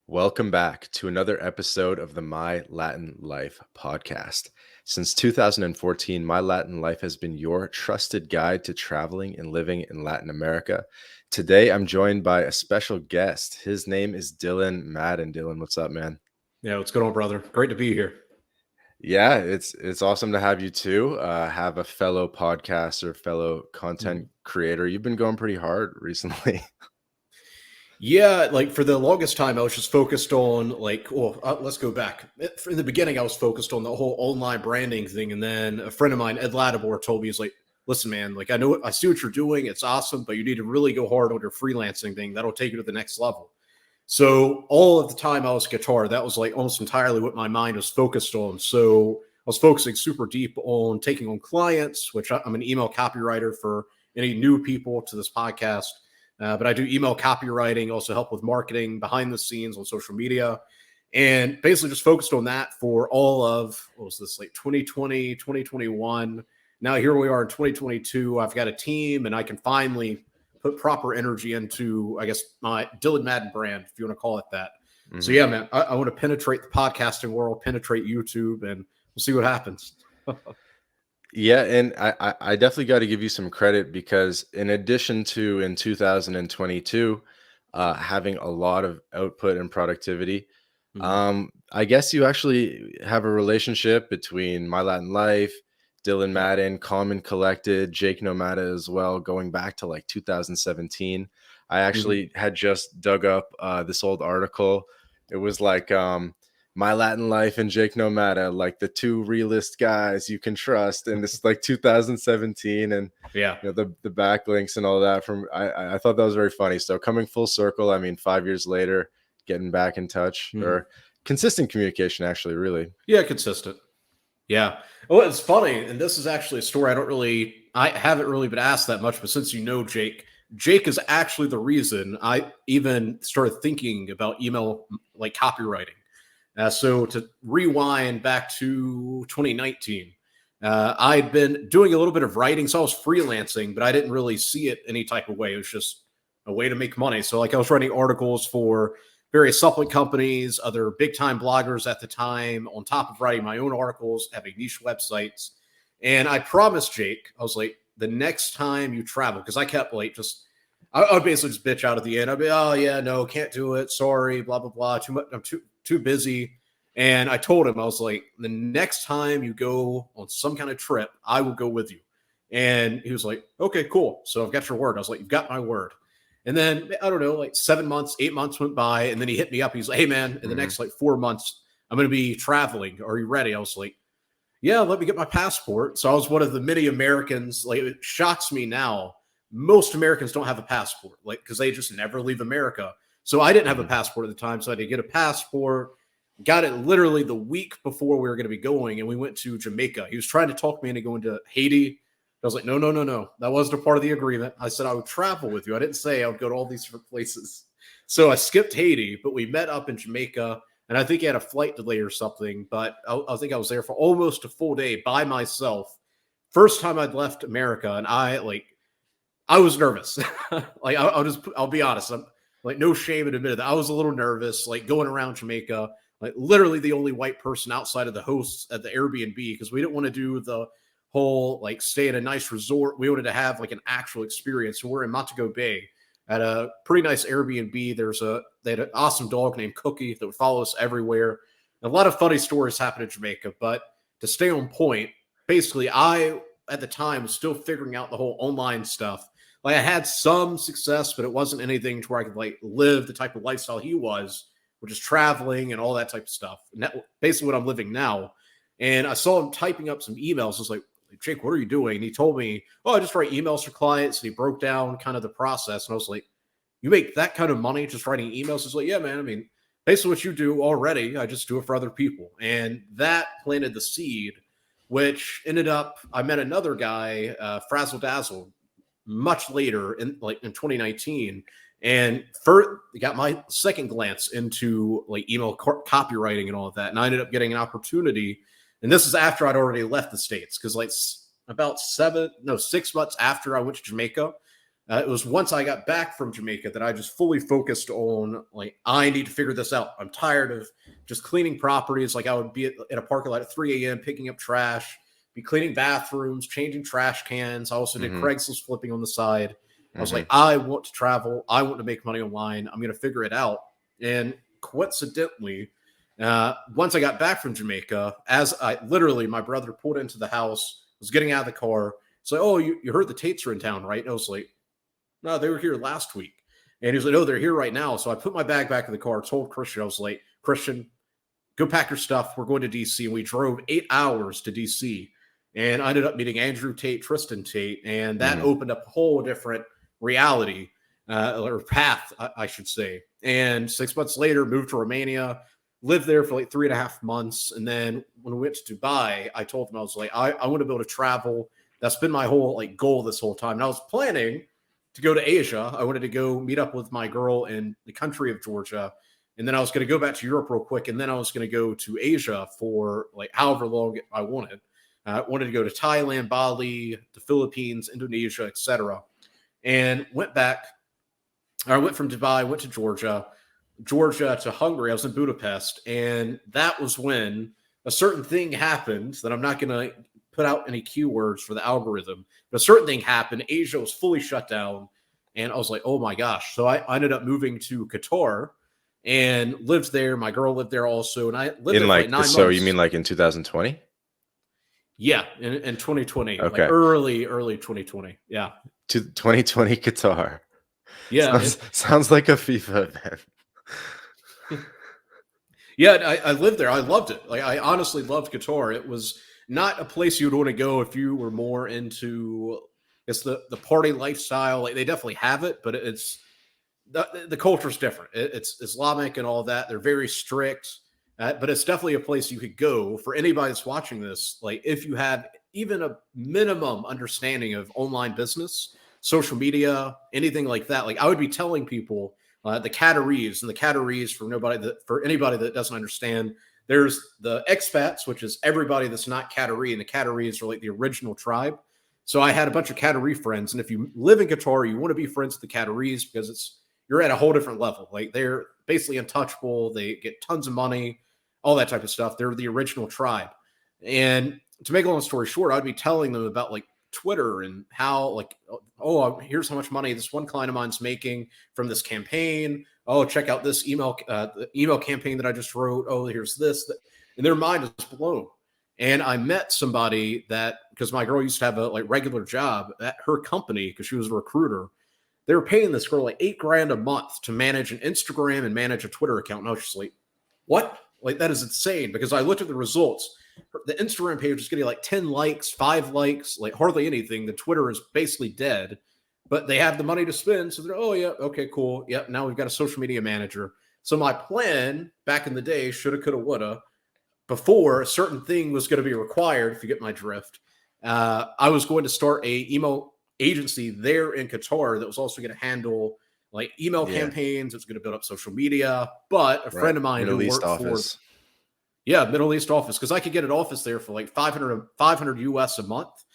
Welcome back to another episode of the My Latin Life podcast. Since 2014, My Latin Life has been your trusted guide to traveling and living in Latin America. Today, I'm joined by a special guest. His name is Dylan Madden. Dylan, what's up, man? Yeah, what's going on, brother? Great to be here. Yeah, it's awesome to have you too. Have a fellow podcaster, fellow content creator. You've been going pretty hard recently. Yeah, like for the longest time, I was just focused on let's go back. In the beginning, I was focused on the whole online branding thing, and then a friend of mine, Ed Latimore, told me, he's like, "Listen, man, like I see what you're doing. It's awesome, but you need to really go hard on your freelancing thing. That'll take you to the next level." So all of the time I was guitar, that was like almost entirely what my mind was focused on. So I was focusing super deep on taking on clients, which I'm an email copywriter for any new people to this podcast. But I do email copywriting, also help with marketing behind the scenes on social media, and basically just focused on that for all of, what was this, like 2020, 2021. Now here we are in 2022. I've got a team and I can finally put proper energy into, I guess, my Dylan Madden brand, if you want to call it that. So yeah, man, I want to penetrate the podcasting world, penetrate YouTube, and we'll see what happens. Yeah, and I definitely got to give you some credit because in addition to in 2022 having a lot of output and productivity, I guess you actually have a relationship between My Latin Life, Dylan Madden, Calm and Collected, Jake Nomada as well, going back to like 2017. I actually had just dug up this old article. It was like My Latin Life and Jake Nomada, like the two realist guys you can trust. And this is like 2017, and Yeah. you know the backlinks and all that. From I thought that was very funny. So coming full circle, I mean, 5 years later, getting back in touch or consistent communication, actually, really. Yeah, consistent. Yeah. Well, it's funny, and this is actually a story I haven't really been asked that much, but since you know Jake is actually the reason I even started thinking about email like copywriting. So to rewind back to 2019, I'd been doing a little bit of writing, so I was freelancing, but I didn't really see it any type of way. It was just a way to make money. So like I was writing articles for various supplement companies, other big time bloggers at the time, on top of writing my own articles, having niche websites. And I promised Jake, I was like, the next time you travel, because I kept like I would basically just bitch out at the end. I'd be, oh yeah, no, can't do it. Sorry, blah, blah, blah. Too much, I'm too busy. And I told him, I was like, the next time you go on some kind of trip, I will go with you. And he was like, okay, cool. So I've got your word. I was like, you've got my word. And then I don't know, like 7 months, 8 months went by, and then he hit me up. He's like, hey man, in the next like 4 months, I'm going to be traveling. Are you ready? I was like, yeah, let me get my passport. So I was one of the many Americans. Like, it shocks me now. Most Americans don't have a passport, like, because they just never leave America. So I didn't have a passport at the time. So I had to get a passport. Got it literally the week before we were going to be going, and we went to Jamaica. He was trying to talk me into going to Haiti. I was like, no. That wasn't a part of the agreement. I said I would travel with you. I didn't say I would go to all these different places. So I skipped Haiti, but we met up in Jamaica, and I think he had a flight delay or something. But I think I was there for almost a full day by myself. First time I'd left America, and I was nervous. Like I'll be honest. I'm like, no shame in admitting that I was a little nervous, like going around Jamaica, like literally the only white person outside of the hosts at the Airbnb, because we didn't want to do the whole like stay at a nice resort. We wanted to have like an actual experience. So we're in Montego Bay at a pretty nice Airbnb. They had an awesome dog named Cookie that would follow us everywhere. And a lot of funny stories happened in Jamaica. But to stay on point, basically I at the time was still figuring out the whole online stuff. Like I had some success, but it wasn't anything to where I could like live the type of lifestyle he was, which is traveling and all that type of stuff. And that basically what I'm living now. And I saw him typing up some emails. I was like, Jake, what are you doing? And he told me, oh, I just write emails for clients. And he broke down kind of the process. And I was like, you make that kind of money just writing emails? He's like, yeah, man. I mean, basically what you do already, I just do it for other people. And that planted the seed, which ended up, I met another guy, Frazzle Dazzle, much later in 2019. And first, got my second glance into like email copywriting and all of that. And I ended up getting an opportunity. And this is after I'd already left the States, because like about 6 months after I went to Jamaica, It was once I got back from Jamaica that I just fully focused on, like, I need to figure this out. I'm tired of just cleaning properties. Like, I would be at a parking lot at 3 a.m. picking up trash, be cleaning bathrooms, changing trash cans. I also did Mhm. Craigslist flipping on the side. I was like, Mhm. I want to travel. I want to make money online. I'm going to figure it out. And coincidentally, once I got back from Jamaica, as I literally, my brother pulled into the house, was getting out of the car. It's like, oh, you heard the Tates are in town, right? And I was like, no, they were here last week. And he was like, no, they're here right now. So I put my bag back in the car, told Christian, I was like, Christian, go pack your stuff. We're going to DC. And we drove 8 hours to DC. And I ended up meeting Andrew Tate, Tristan Tate. And that Mhm. opened up a whole different reality, or path, I should say. And 6 months later, moved to Romania, lived there for like 3.5 months. And then when we went to Dubai, I told them, I was like, I want to be able to travel. That's been my whole like goal this whole time. And I was planning to go to Asia. I wanted to go meet up with my girl in the country of Georgia. And then I was going to go back to Europe real quick. And then I was going to go to Asia for like however long I wanted. I wanted to go to Thailand, Bali, the Philippines, Indonesia, etc. And went back. I went from Dubai, went to Georgia, Georgia to Hungary. I was in Budapest. And that was when a certain thing happened that I'm not going to put out any keywords for the algorithm, but a certain thing happened. Asia was fully shut down. And I was like, oh my gosh. So I ended up moving to Qatar and lived there. My girl lived there also. And I lived In there for like like nine so you mean months. like in 2020? Yeah. In 2020, like Okay. early 2020. Yeah. To 2020 Qatar. Yeah. Sounds like a FIFA event. Yeah, I lived there. I loved it. Like, I honestly loved Qatar. It was not a place you'd want to go if you were more into it's the party lifestyle. Like, they definitely have it, but it's the culture's different. It's Islamic and all that. They're very strict, but it's definitely a place you could go for anybody that's watching this. Like, if you have even a minimum understanding of online business, social media, anything like that. Like, I would be telling people the Qataris, and the Qataris for anybody that doesn't understand. There's the expats, which is everybody that's not Qatari, and the Qataris are like the original tribe. So I had a bunch of Qatari friends, and if you live in Qatar, you want to be friends with the Qataris because you're at a whole different level. Like, they're basically untouchable. They get tons of money, all that type of stuff. They're the original tribe. And to make a long story short, I'd be telling them about like Twitter and how like, oh, here's how much money this one client of mine's making from this campaign. Oh, check out this the email campaign that I just wrote. Oh, here's this. And their mind is blown. And I met somebody that, because my girl used to have a like regular job at her company because she was a recruiter, they were paying this girl like $8,000 a month to manage an Instagram and manage a Twitter account. And I was just like, what? Like, that is insane. Because I looked at the results. The Instagram page is getting like 10 likes, 5 likes, like hardly anything. The Twitter is basically dead, but they have the money to spend. So they're, oh, yeah, okay, cool. Yep, now we've got a social media manager. So my plan back in the day, shoulda, coulda, woulda, before a certain thing was going to be required, if you get my drift, I was going to start a email agency there in Qatar that was also going to handle like email Yeah, campaigns. It's going to build up social media. But a right. friend of mine who Middle East worked for, office. yeah, Middle East office, because I could get an office there for like 500 US a month.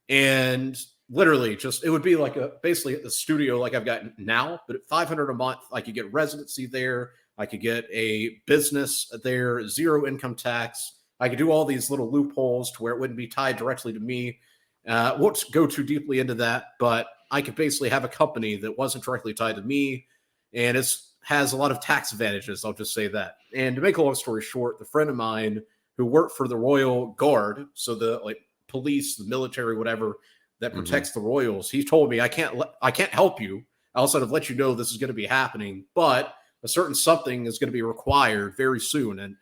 And literally just, it would be like basically a studio like I've got now, but at 500 a month, I could get residency there. I could get a business there, zero income tax. I could do all these little loopholes to where it wouldn't be tied directly to me. Won't go too deeply into that, but I could basically have a company that wasn't directly tied to me, and has a lot of tax advantages. I'll just say that. And to make a long story short, the friend of mine who worked for the Royal Guard, so the like police, the military, whatever that Mhm. protects the royals, he told me I can't help you. I also have to let you know this is going to be happening, but a certain something is going to be required very soon. And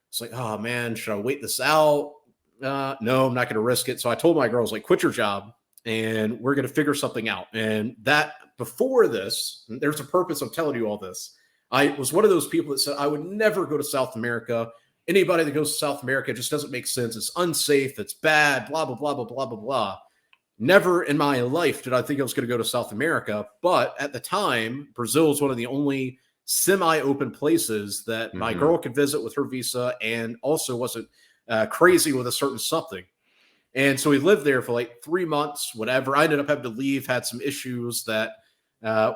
it's like, oh man, should I wait this out? No, I'm not going to risk it. So I told my girls, like, quit your job and we're going to figure something out. And that before this, there's a purpose of telling you all this. I was one of those people that said I would never go to South America. Anybody that goes to South America just doesn't make sense. It's unsafe. It's bad. Blah, blah, blah, blah, blah, blah, blah. Never in my life did I think I was going to go to South America. But at the time, Brazil is one of the only semi-open places that my Mhm. girl could visit with her visa and also wasn't crazy with a certain something. And so we lived there for like 3 months, whatever. I ended up having to leave, had some issues that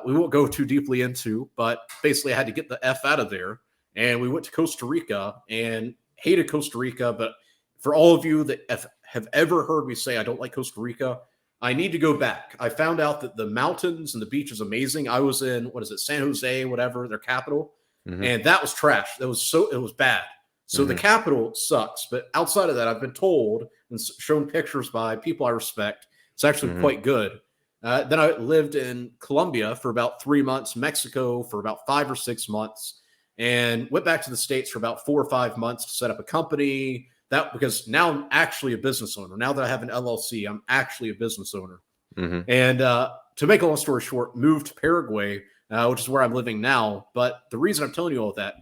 we won't go too deeply into, but basically I had to get the F out of there. And we went to Costa Rica and hated Costa Rica. But for all of you that have ever heard me say I don't like Costa Rica, I need to go back. I found out that the mountains and the beach is amazing. I was in, what is it, San Jose, whatever, their capital. Hmm. And that was trash. It was bad. So the Hmm. capital sucks. But outside of that, I've been told and shown pictures by people I respect, it's actually Hmm. quite good. Then I lived in Colombia for about 3 months, Mexico for about 5 or 6 months, and went back to the States for about 4 or 5 months to set up a company. That because now I'm actually a business owner. Now that I have an LLC, I'm actually a business owner. Hmm. And to make a long story short, moved to Paraguay, which is where I'm living now. But the reason I'm telling you all that,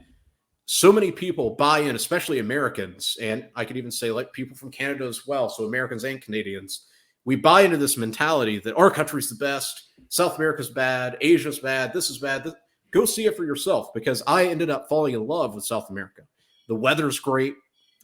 so many people buy in, especially Americans, and I could even say like people from Canada as well. So Americans and Canadians, we buy into this mentality that our country's the best, South America's bad, Asia's bad, this is bad. Go see it for yourself, because I ended up falling in love with South America. The weather's great.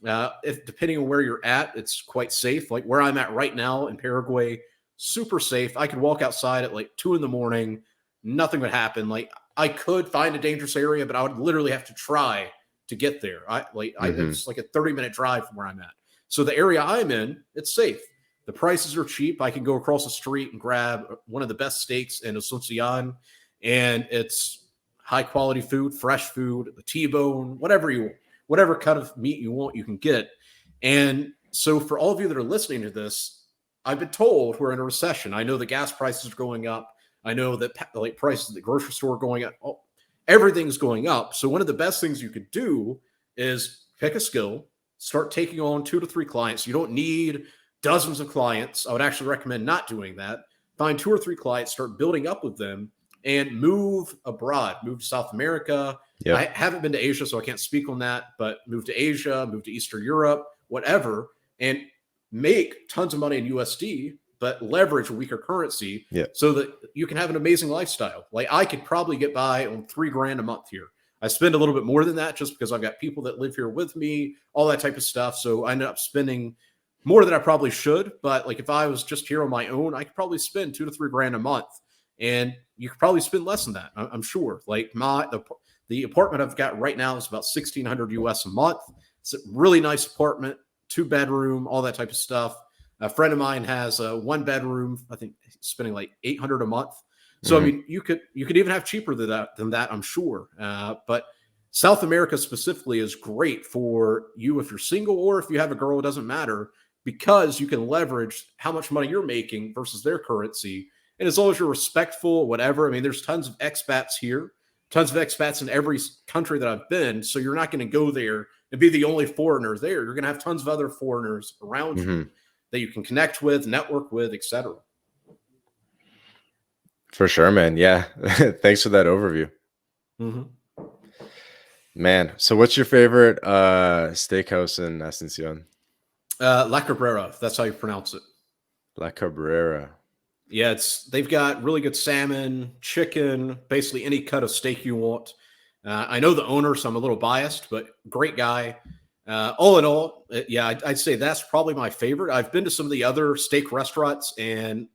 If depending on where you're at, it's quite safe. Like where I'm at right now in Paraguay, super safe. I could walk outside at like 2 in the morning, nothing would happen. Like I could find a dangerous area, but I would literally have to try to get there. Hmm. It's like a 30-minute drive from where I'm at. So the area I'm in, it's safe. The prices are cheap. I can go across the street and grab one of the best steaks in Asuncion, and it's high quality food, fresh food, the T-bone, whatever you want, whatever kind of meat you want, you can get. And so for all of you that are listening to this, I've been told we're in a recession. I know the gas prices are going up. I know that like prices at the grocery store are going up. Oh, everything's going up. So one of the best things you could do is pick a skill, start taking on 2 to 3 clients. You don't need dozens of clients. I would actually recommend not doing that. Find 2 or 3 clients, start building up with them, and move abroad. Move to South America. I Yep. haven't been to Asia, so I can't speak on that, but move to Asia, move to Eastern Europe, whatever, and make tons of money in USD, but leverage a weaker currency Yep. so that you can have an amazing lifestyle. Like I could probably get by on $3 grand a month here. I spend a little bit more than that just because I've got people that live here with me, all that type of stuff. So I ended up spending more than I probably should. But like if I was just here on my own, I could probably spend 2 to 3 grand a month, and you could probably spend less than that. I'm sure. Like the apartment I've got right now is about 1,600 US a month. It's a really nice apartment, 2 bedroom, all that type of stuff. A friend of mine has a 1 bedroom. I think he's spending like 800 a month. So I Hmm. mean, you could even have cheaper than that. I'm sure. But South America specifically is great for you if you're single or if you have a girl. It doesn't matter, because you can leverage how much money you're making versus their currency. And as long as you're respectful, whatever. I mean, there's tons of expats here, tons of expats in every country that I've been. So you're not going to go there and be the only foreigner there. You're going to have tons of other foreigners around you Hmm. that you can connect with, network with, etc. For sure, man. Yeah. Thanks for that overview. Mm-hmm. Man, so what's your favorite steakhouse in Asuncion? La Cabrera, that's how you pronounce it. La Cabrera. Yeah, they've got really good salmon, chicken, basically any cut of steak you want. I know the owner, so I'm a little biased, but great guy. All in all, yeah, I'd say that's probably my favorite. I've been to some of the other steak restaurants, and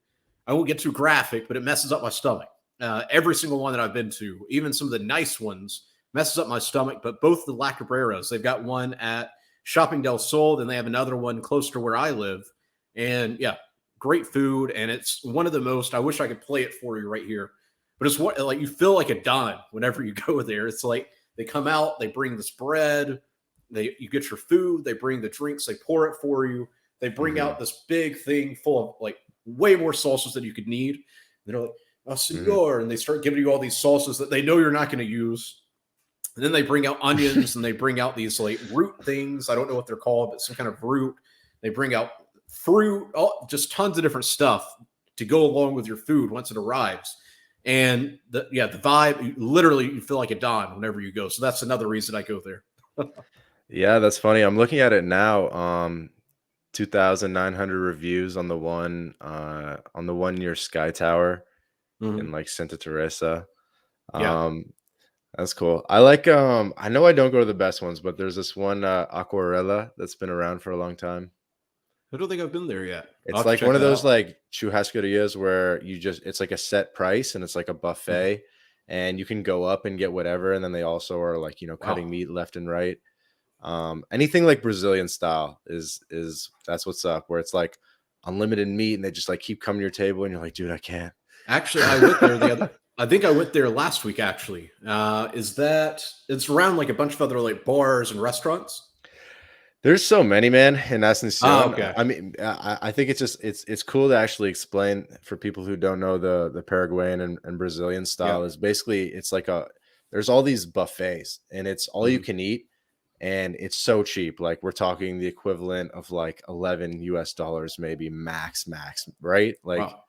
I won't get too graphic, but it messes up my stomach. Every single one that I've been to, even some of the nice ones, messes up my stomach. But both the La Cabreras, they've got one at Shopping del Sol, then they have another one close to where I live. And yeah, great food. And it's one of the most, I wish I could play it for you right here, but it's what, like, you feel like a dime whenever you go there. It's like they come out, they bring this bread, you get your food, they bring the drinks, they pour it for you. They bring Hmm. out this big thing full of like way more sauces than you could need. They're like, oh, Hmm. senor. And they start giving you all these sauces that they know you're not going to use. And then they bring out onions and they bring out these like root things. I don't know what they're called, but some kind of root. They bring out fruit, just tons of different stuff to go along with your food once it arrives. And the vibe, literally, you feel like a don whenever you go. So that's another reason I go there. Yeah, that's funny. I'm looking at it now. 2,900 reviews on the one near Sky Tower in Mhm. like Santa Teresa. Yeah. Um, that's cool. I like I know I don't go to the best ones, but there's this one Aquarella that's been around for a long time. I don't think I've been there yet. I'll It's have to like check one of that those out. like churrascarias where it's like a set price and it's like a Mhm. buffet and you can go up and get whatever. And then they also are like, cutting Wow. meat left and right. Anything like Brazilian style is that's what's up, where it's like unlimited meat and they just like keep coming to your table and you're like, dude, I can't. Actually, I went there the other I think I went there last week actually. Is that it's around like a bunch of other like bars and restaurants? There's so many, man, in Ah, Asuncion. okay. I mean, I think it's just it's cool to actually explain for people who don't know the Paraguayan and Brazilian Yeah. style is basically it's like there's all these buffets and it's all you Mhm. can eat and it's so cheap. Like we're talking the equivalent of like 11 US dollars, maybe max, right? Wow.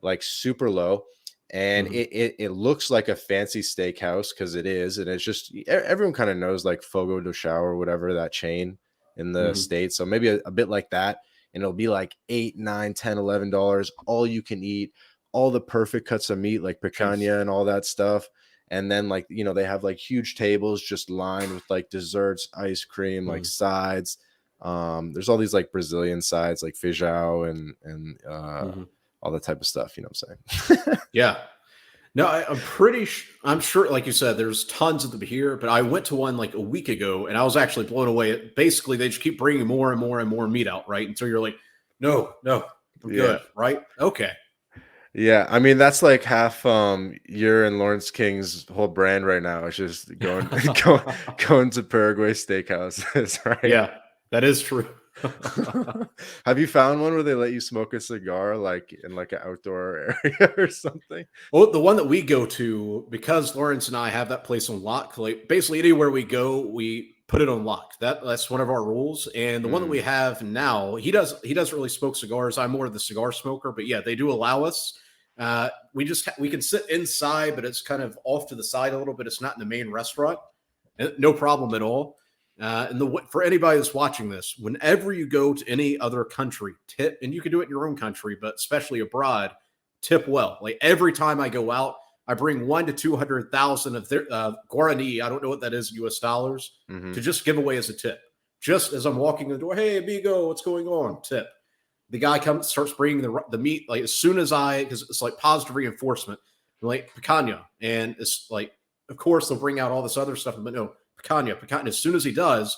Like super low. And Mhm. it looks like a fancy steakhouse because it is, and it's just everyone kind of knows like Fogo do Chão or whatever that chain in the Mhm. States. So maybe a bit like that. And it'll be like 8, 9, 10, $11, all you can eat, all the perfect cuts of meat, like Jeez. picanha and all that stuff. And then like, they have like huge tables just lined with like desserts, ice cream, like Mhm. sides. There's all these like Brazilian sides like feijão and Mhm. all that type of stuff, you know what I'm saying? Yeah. No, I'm I'm sure, like you said, there's tons of them here, but I went to one like a week ago and I was actually blown away. Basically, they just keep bringing more and more and more meat out, right? Until you're like, no, no, I'm Yeah. good, right? Okay. Yeah, I mean that's like half your and Lawrence King's whole brand right now. It's just going going to Paraguay steakhouses, right? Yeah, that is true. Have you found one where they let you smoke a cigar like in like an outdoor area or something? Well, the one that we go to, because Lawrence and I have that place on lock, like basically anywhere we go, we put it on lock. That's one of our rules. And the one that we Mm, have now, he doesn't really smoke cigars. I'm more of the cigar smoker, but yeah, they do allow us. We can sit inside, but it's kind of off to the side a little bit. It's not in the main restaurant. No problem at all. For anybody that's watching this, whenever you go to any other country, tip, and you can do it in your own country, but especially abroad, tip well. Like every time I go out, I bring 1 to 200,000 of their guarani. I don't know what that is in U.S. dollars mhm. to just give away as a tip. Just as I'm walking in the door, hey amigo, what's going on? Tip. The guy comes, starts bringing the meat. Like as soon as because it's like positive reinforcement, like picanha, and it's like, of course they'll bring out all this other stuff, but no picanha. As soon as he does,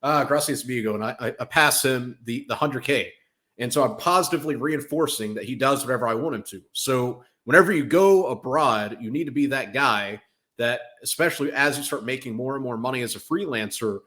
gracias amigo, and I pass him the 100K. And so I'm positively reinforcing that he does whatever I want him to. So whenever you go abroad, you need to be that guy that, especially as you start making more and more money as a freelancer,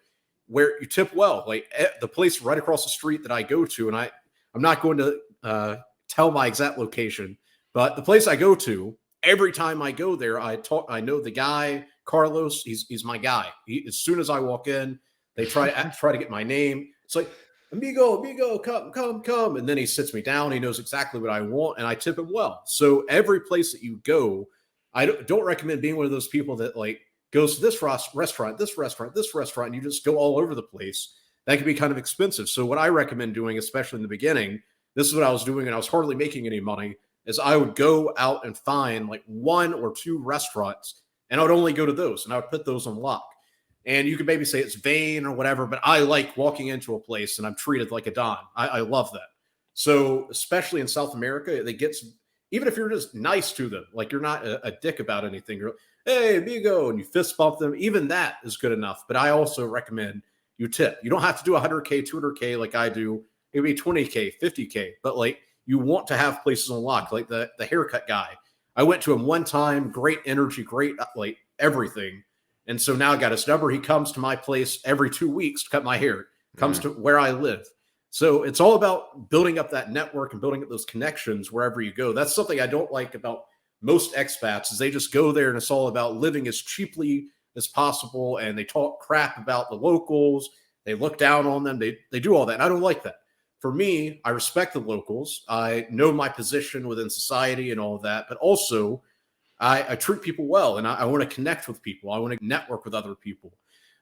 where you tip well. Like the place right across the street that I go to, and I'm not going to tell my exact location, but the place I go to, every time I go there, I know the guy Carlos. He's my guy. As soon as I walk in, they try to get my name. It's like, amigo, come. And then he sits me down. He knows exactly what I want, and I tip him well. So every place that you go, I don't recommend being one of those people that like goes to this restaurant, and you just go all over the place. That can be kind of expensive. So what I recommend doing, especially in the beginning, this is what I was doing, and I was hardly making any money, is I would go out and find like 1 or 2 restaurants, and I would only go to those, and I would put those on lock. And you could maybe say it's vain or whatever, but I like walking into a place and I'm treated like a don. I love that. So, especially in South America, it gets, even if you're just nice to them, like you're not a dick about anything, you're, hey, amigo, and you fist bump them, even that is good enough. But I also recommend you tip. You don't have to do 100K, 200K like I do, maybe 20K, 50K, but like you want to have places unlocked, like the haircut guy. I went to him one time, great energy, great, like everything, and so now I got his number. He comes to my place every 2 weeks to cut my hair, comes Mm. to where I live. So it's all about building up that network and building up those connections wherever you go. That's something I don't like about most expats is they just go there and it's all about living as cheaply as possible and they talk crap about the locals. They look down on them. They do all that. And I don't like that. For me, I respect the locals. I know my position within society and all of that, but also I treat people well and I want to connect with people. I want to network with other people.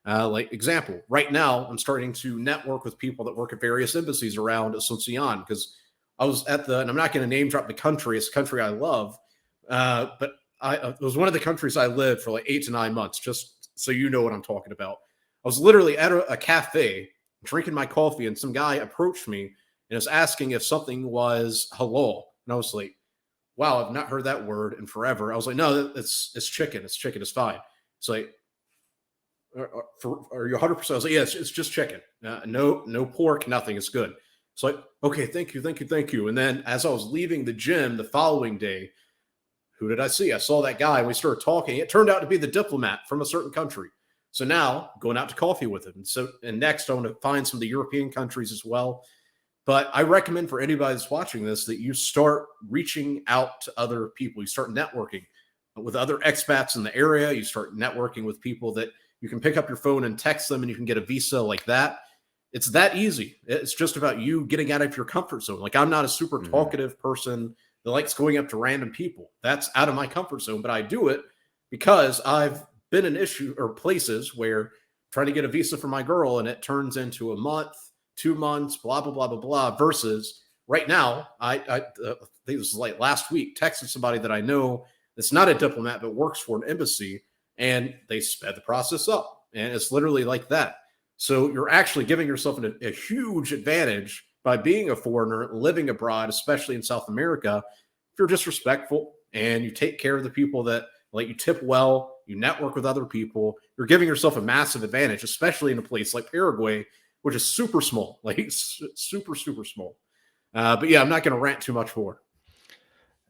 Like example, right now I'm starting to network with people that work at various embassies around Asuncion because I was and I'm not going to name drop the country. It's a country I love, but it was one of the countries I lived for like 8 to 9 months. Just so you know what I'm talking about. I was literally at a cafe drinking my coffee, and some guy approached me and it's asking if something was halal. And I was like, wow, I've not heard that word in forever. I was like, no, it's chicken. It's chicken. It's fine. It's like, are you 100%? I was like, yeah, it's just chicken. No pork, nothing. It's good. It's like, okay, thank you. And then as I was leaving the gym the following day, who did I see? I saw that guy. And we started talking. It turned out to be the diplomat from a certain country. So now going out to coffee with him. And next I want to find some of the European countries as well. But I recommend for anybody that's watching this that you start reaching out to other people. You start networking with other expats in the area. You start networking with people that you can pick up your phone and text them and you can get a visa like that. It's that easy. It's just about you getting out of your comfort zone. Like, I'm not a super talkative person that likes going up to random people. That's out of my comfort zone, but I do it because I've been in places where trying to get a visa for my girl and it turns into a month, 2 months, blah, blah, blah, blah, blah, versus right now, I think this was like last week, texted somebody that I know that's not a diplomat, but works for an embassy, and they sped the process up. And it's literally like that. So you're actually giving yourself a huge advantage by being a foreigner, living abroad, especially in South America. If you're just respectful and you take care of the people that, like, you tip well, you network with other people, you're giving yourself a massive advantage, especially in a place like Paraguay, which is super small, like super, super small. But yeah, I'm not going to rant too much more.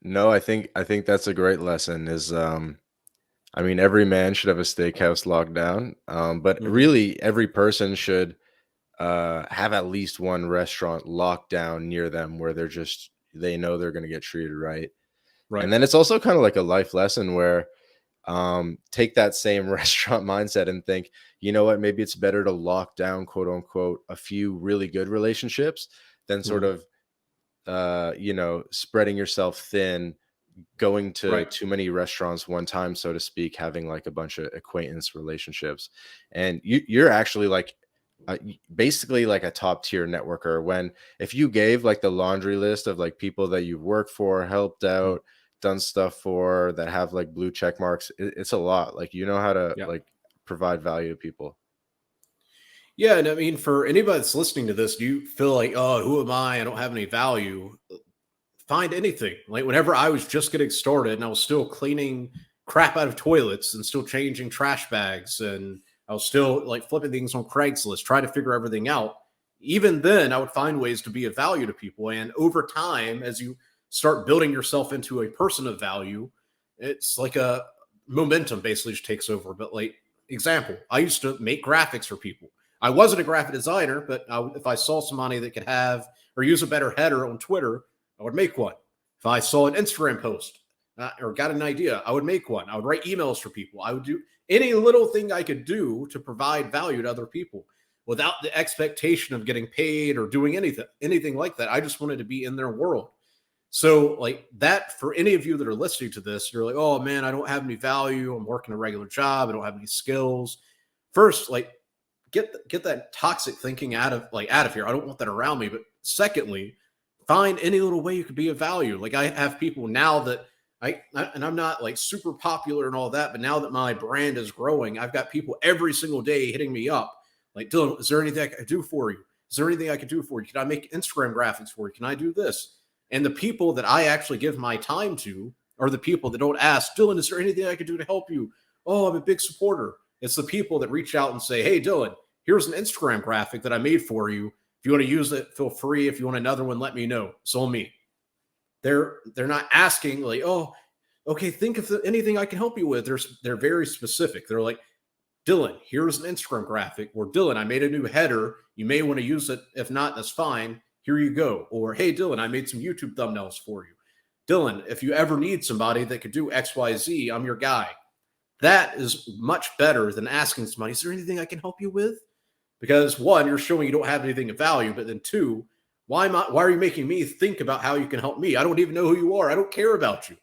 No, I think that's a great lesson. I mean, every man should have a steakhouse locked down, but Mhm. really, every person should have at least one restaurant locked down near them where they know they're going to get treated right. Right. And then it's also kind of like a life lesson where take that same restaurant mindset and think, you know what, maybe it's better to lock down, quote unquote, a few really good relationships than sort Mhm. of spreading yourself thin, going to Right. too many restaurants one time, so to speak, having like a bunch of acquaintance relationships. And you're actually like basically like a top tier networker. When if you gave like the laundry list of like people that you've worked for, helped Mhm. out, done stuff for, that have like blue check marks, it's a lot. Like, you know how to Yeah. like provide value to people. Yeah. And I mean, for anybody that's listening to this, do you feel like, oh, who am I? I don't have any value. Find anything. Like, whenever I was just getting started and I was still cleaning crap out of toilets and still changing trash bags and I was still like flipping things on Craigslist, trying to figure everything out. Even then, I would find ways to be of value to people. And over time, as you start building yourself into a person of value, it's like a momentum basically just takes over. But, like, example, I used to make graphics for people. I wasn't a graphic designer, but if I saw somebody that could have or use a better header on Twitter, I would make one. If I saw an Instagram post or got an idea, I would make one. I would write emails for people. I would do any little thing I could do to provide value to other people without the expectation of getting paid or doing anything like that. I just wanted to be in their world. So, like, that, for any of you that are listening to this, you're like, oh man, I don't have any value. I'm working a regular job. I don't have any skills. First, like, get that toxic thinking out of here. I don't want that around me. But secondly, find any little way you could be of value. Like, I have people now that and I'm not like super popular and all that, but now that my brand is growing, I've got people every single day hitting me up like, Dylan, is there anything I can do for you? Is there anything I can do for you? Can I make Instagram graphics for you? Can I do this? And the people that I actually give my time to are the people that don't ask, Dylan, is there anything I can do to help you? Oh, I'm a big supporter. It's the people that reach out and say, hey, Dylan, here's an Instagram graphic that I made for you. If you want to use it, feel free. If you want another one, let me know. It's on me. They're not asking like, oh, okay, think of anything I can help you with. They're very specific. They're like, Dylan, here's an Instagram graphic. Or, Dylan, I made a new header. You may want to use it. If not, that's fine. Here you go. Or, hey, Dylan, I made some YouTube thumbnails for you. Dylan, if you ever need somebody that could do XYZ, I'm your guy. That is much better than asking somebody, is there anything I can help you with? Because one, you're showing you don't have anything of value, but then two, why are you making me think about how you can help me? I don't even know who you are. I don't care about you.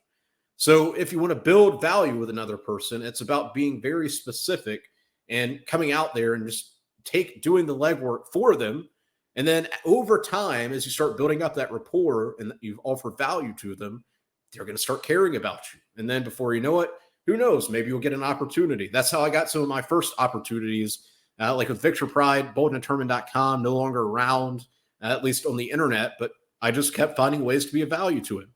So if you want to build value with another person, it's about being very specific and coming out there and just doing the legwork for them. And then over time, as you start building up that rapport and you've offered value to them, they're going to start caring about you. And then before you know it, who knows? Maybe you'll get an opportunity. That's how I got some of my first opportunities, like with Victor Pride, boldanddetermined.com, no longer around. at least on the internet, but I just kept finding ways to be of value to him.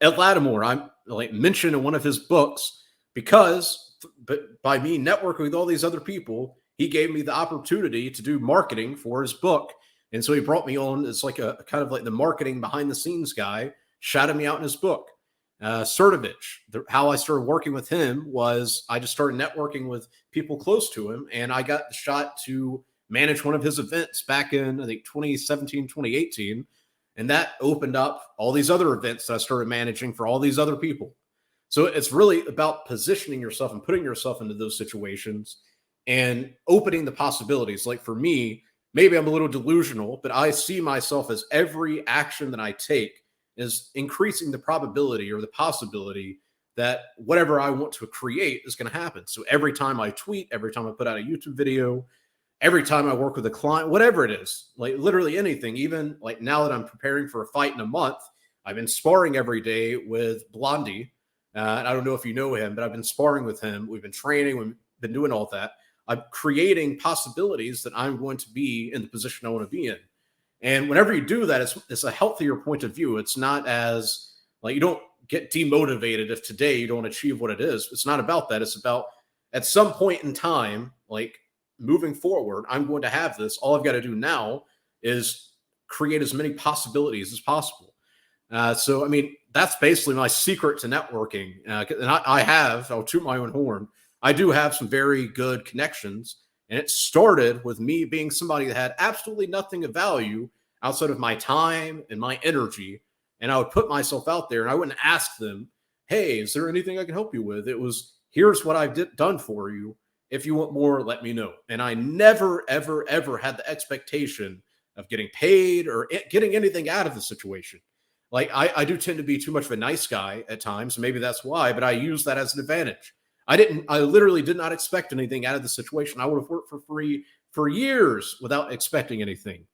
Ed Latimore, I'm like mentioned in one of his books because, but by me networking with all these other people, he gave me the opportunity to do marketing for his book. And so he brought me on as like a kind of like the marketing behind the scenes guy, shouted me out in his book. Cernovich, how I started working with him was I just started networking with people close to him, and I got the shot to manage one of his events back in, I think, 2017, 2018. And that opened up all these other events that I started managing for all these other people. So it's really about positioning yourself and putting yourself into those situations and opening the possibilities. Like for me, maybe I'm a little delusional, but I see myself as every action that I take is increasing the probability or the possibility that whatever I want to create is going to happen. So every time I tweet, every time I put out a YouTube video, every time I work with a client, whatever it is, like literally anything, even like now that I'm preparing for a fight in a month, I've been sparring every day with Blondie. And I don't know if you know him, but I've been sparring with him. We've been training, we've been doing all that. I'm creating possibilities that I'm going to be in the position I want to be in. And whenever you do that, it's a healthier point of view. It's not as like you don't get demotivated if today you don't achieve what it is. It's not about that. It's about at some point in time, like moving forward, I'm going to have this. All I've got to do now is create as many possibilities as possible. So, I mean, that's basically my secret to networking. And I'll toot my own horn. I do have some very good connections. And it started with me being somebody that had absolutely nothing of value outside of my time and my energy. And I would put myself out there and I wouldn't ask them, hey, is there anything I can help you with? It was, here's what I've done for you. If you want more, let me know. And I never, ever, ever had the expectation of getting paid or getting anything out of the situation. Like I do tend to be too much of a nice guy at times. Maybe that's why, but I use that as an advantage. I literally did not expect anything out of the situation. I would have worked for free for years without expecting anything.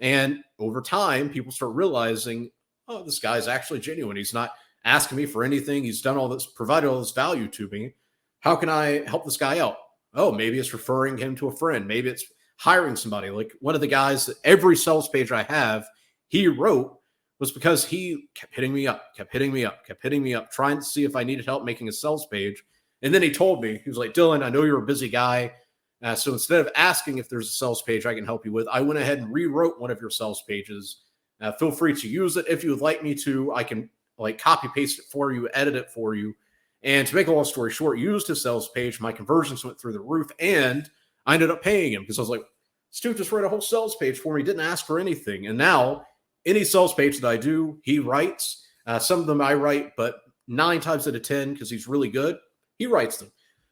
And over time, people start realizing, oh, this guy's actually genuine. He's not asking me for anything. He's done all this, provided all this value to me. How can I help this guy out? Oh, maybe it's referring him to a friend. Maybe it's hiring somebody. Like one of the guys that every sales page I have, he wrote was because he kept hitting me up, trying to see if I needed help making a sales page. And then he told me, he was like, Dylan, I know you're a busy guy. So instead of asking if there's a sales page I can help you with, I went ahead and rewrote one of your sales pages. Feel free to use it. If you would like me to, I can like copy paste it for you, edit it for you. And to make a long story short, used his sales page. My conversions went through the roof and I ended up paying him because I was like, Stu just wrote a whole sales page for me. Didn't ask for anything. And now any sales page that I do, he writes. Some of them I write, but 9 times out of 10, because he's really good, he writes them.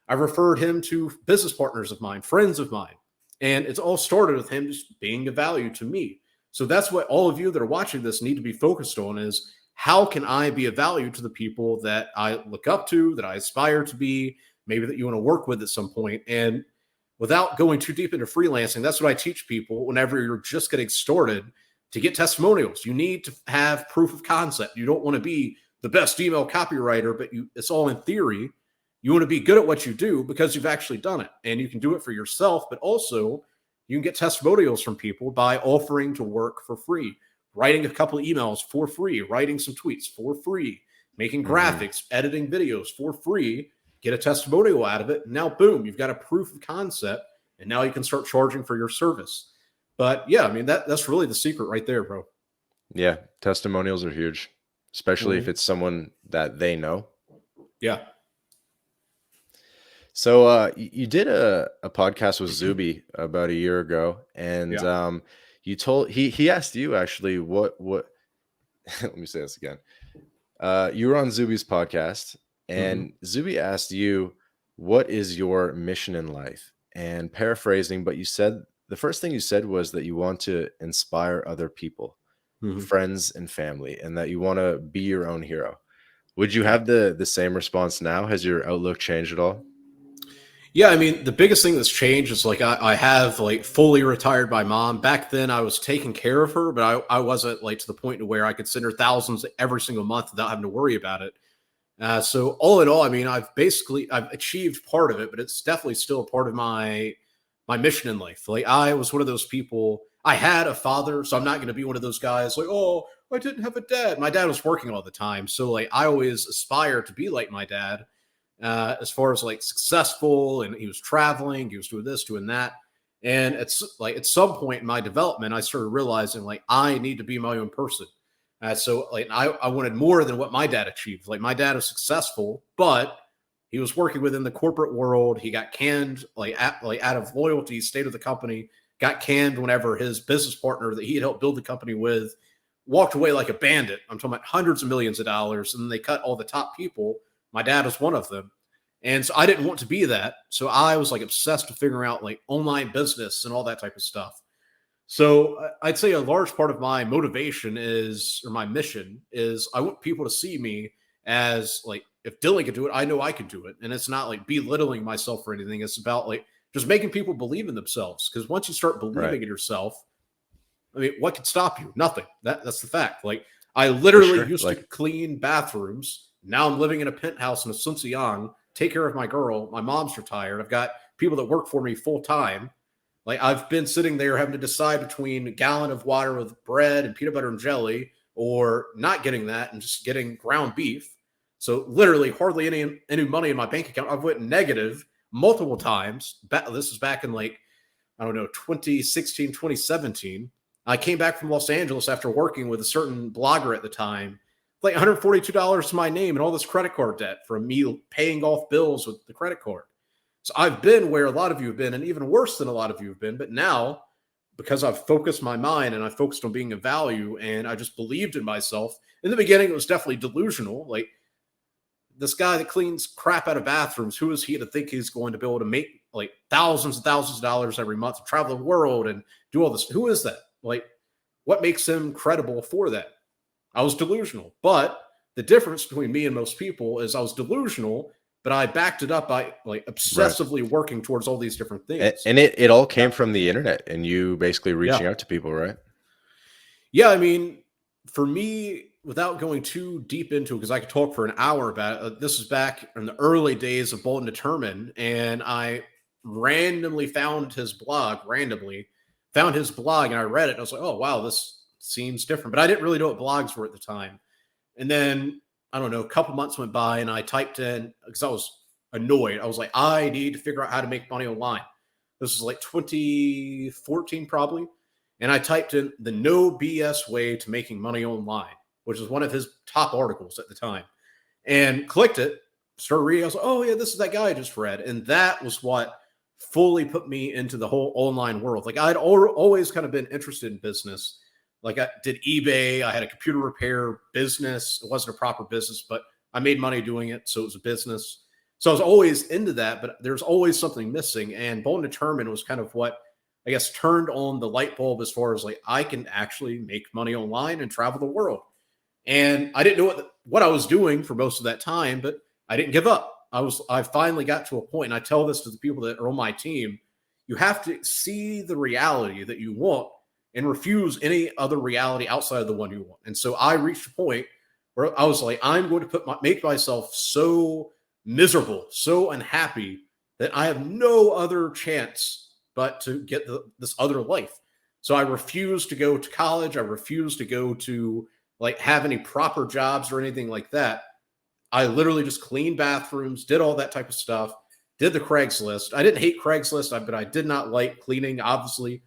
I referred him to business partners of mine, friends of mine. And it's all started with him just being of value to me. So that's what all of you that are watching this need to be focused on is how can I be of value to the people that I look up to, that I aspire to be, maybe that you want to work with at some point. And without going too deep into freelancing, that's what I teach people whenever you're just getting started. To get testimonials, you need to have proof of concept. You don't want to be the best email copywriter, but it's all in theory. You want to be good at what you do because you've actually done it. And you can do it for yourself, but also you can get testimonials from people by offering to work for free, writing a couple of emails for free, writing some tweets for free, making graphics, editing videos for free, get a testimonial out of it. And now, boom, you've got a proof of concept. And now you can start charging for your service. But yeah, I mean, that's really the secret right there, bro. Yeah, testimonials are huge, especially if it's someone that they know. Yeah. So you did a podcast with Zuby about a year ago, and you told he asked you actually what let me say this again. You were on Zuby's podcast, and Zuby asked you, what is your mission in life? And paraphrasing, but you said the first thing you said was that you want to inspire other people, friends and family, and that you want to be your own hero. Would you have the same response now? Has your outlook changed at all? Yeah, I mean, the biggest thing that's changed is like I have like fully retired my mom. Back then I was taking care of her, but I wasn't like to the point to where I could send her thousands every single month without having to worry about it. So all in all, I mean, I've achieved part of it, but it's definitely still a part of my mission in life. Like I was one of those people, I had a father, so I'm not going to be one of those guys like, oh, I didn't have a dad. My dad was working all the time, so like I always aspired to be like my dad, as far as like successful, and he was traveling, he was doing this, doing that. And it's like at some point in my development, I started realizing like I need to be my own person. So like I wanted more than what my dad achieved. Like my dad was successful, but he was working within the corporate world. He got canned like out of loyalty, stayed with the company, got canned whenever his business partner that he had helped build the company with walked away like a bandit. I'm talking about hundreds of millions of dollars, and then they cut all the top people. My dad was one of them. And so I didn't want to be that. So I was like obsessed with figuring out like online business and all that type of stuff. So I'd say a large part of my motivation is, or my mission is, I want people to see me as like, if Dylan could do it, I know I can do it. And it's not like belittling myself or anything. It's about like just making people believe in themselves. Because once you start believing in yourself, I mean, what could stop you? Nothing. That's the fact. Like I literally used to clean bathrooms. Now I'm living in a penthouse in Asuncion, take care of my girl. My mom's retired. I've got people that work for me full time. Like I've been sitting there having to decide between a gallon of water with bread and peanut butter and jelly, or not getting that and just getting ground beef. So literally hardly any money in my bank account. I've went negative multiple times. This is back in like, I don't know, 2016, 2017. I came back from Los Angeles after working with a certain blogger at the time, like $142 to my name and all this credit card debt from me paying off bills with the credit card. So I've been where a lot of you have been, and even worse than a lot of you have been. But now, because I've focused my mind and I focused on being of value, and I just believed in myself. In the beginning, it was definitely delusional. Like this guy that cleans crap out of bathrooms, who is he to think he's going to be able to make like thousands and thousands of dollars every month and travel the world and do all this? Who is that? Like, what makes him credible for that? I was delusional. But the difference between me and most people is I was delusional, but I backed it up by like obsessively working towards all these different things. And it all came from the internet and you basically reaching out to people, right? Yeah. I mean, for me, without going too deep into it, because I could talk for an hour about it, this is back in the early days of Bold and Determined, and I randomly found his blog, and I read it. And I was like, oh, wow, this seems different. But I didn't really know what blogs were at the time. And then, I don't know, a couple months went by and I typed in, because I was annoyed. I was like, I need to figure out how to make money online. This was like 2014 probably. And I typed in the no BS way to making money online, which was one of his top articles at the time, and clicked it, started reading. I was like, oh yeah, this is that guy I just read. And that was what fully put me into the whole online world. Like I'd always kind of been interested in business. Like I did eBay. I had a computer repair business. It wasn't a proper business, but I made money doing it. So it was a business. So I was always into that, but there's always something missing. And Bold and Determined was kind of what, I guess, turned on the light bulb as far as like, I can actually make money online and travel the world. And I didn't know what I was doing for most of that time, but I didn't give up. I finally got to a point, and I tell this to the people that are on my team, you have to see the reality that you want and refuse any other reality outside of the one you want. And so I reached a point where I was like, I'm going to make myself so miserable, so unhappy that I have no other chance but to get this other life. So I refused to go to college. I refused to go to like have any proper jobs or anything like that. I literally just cleaned bathrooms, did all that type of stuff, did the Craigslist. I didn't hate Craigslist, but I did not like cleaning, obviously.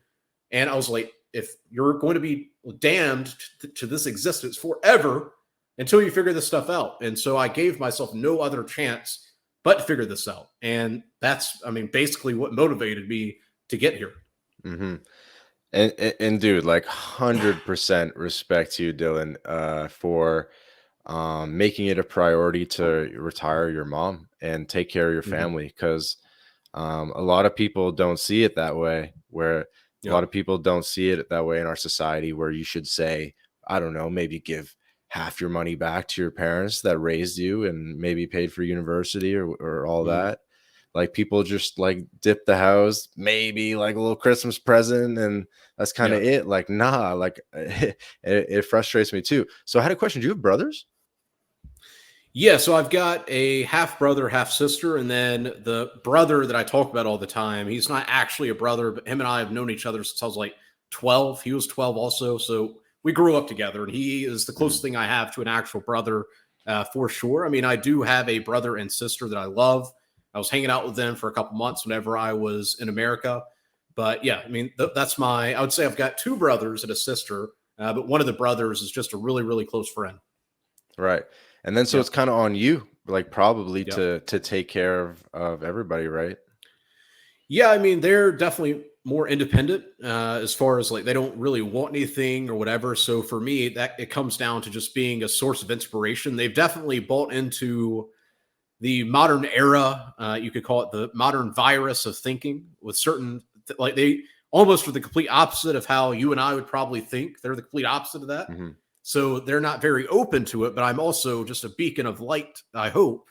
And I was like, if you're going to be damned to this existence forever until you figure this stuff out. And so I gave myself no other chance but to figure this out. And that's, I mean, basically what motivated me to get here. Mm-hmm. And dude, like 100% respect to you, Dylan, for making it a priority to retire your mom and take care of your family, because a lot of people don't see it that way, where a lot of people don't see it that way in our society, where you should say, I don't know, maybe give half your money back to your parents that raised you and maybe paid for university or all that. Like people just like dip the house, maybe like a little Christmas present, and that's kind of it. Like, nah, like it frustrates me too. So I had a question. Do you have brothers? Yeah, so I've got a half brother, half sister, and then the brother that I talk about all the time. He's not actually a brother, but him and I have known each other since I was like 12. He was 12 also. So we grew up together, and he is the Mhm. closest thing I have to an actual brother, for sure. I mean, I do have a brother and sister that I love. I was hanging out with them for a couple months whenever I was in America. But yeah, I mean, that's I would say I've got two brothers and a sister, but one of the brothers is just a really, really close friend. Right. And then so Yep. it's kind of on you, like probably Yep. to take care of everybody, right? Yeah, I mean, they're definitely more independent as far as like they don't really want anything or whatever. So for me, that it comes down to just being a source of inspiration. They've definitely bought into the modern era. You could call it the modern virus of thinking with certain, like they almost are the complete opposite of how you and I would probably think. They're the complete opposite of that. Mhm. So they're not very open to it, but I'm also just a beacon of light, I hope,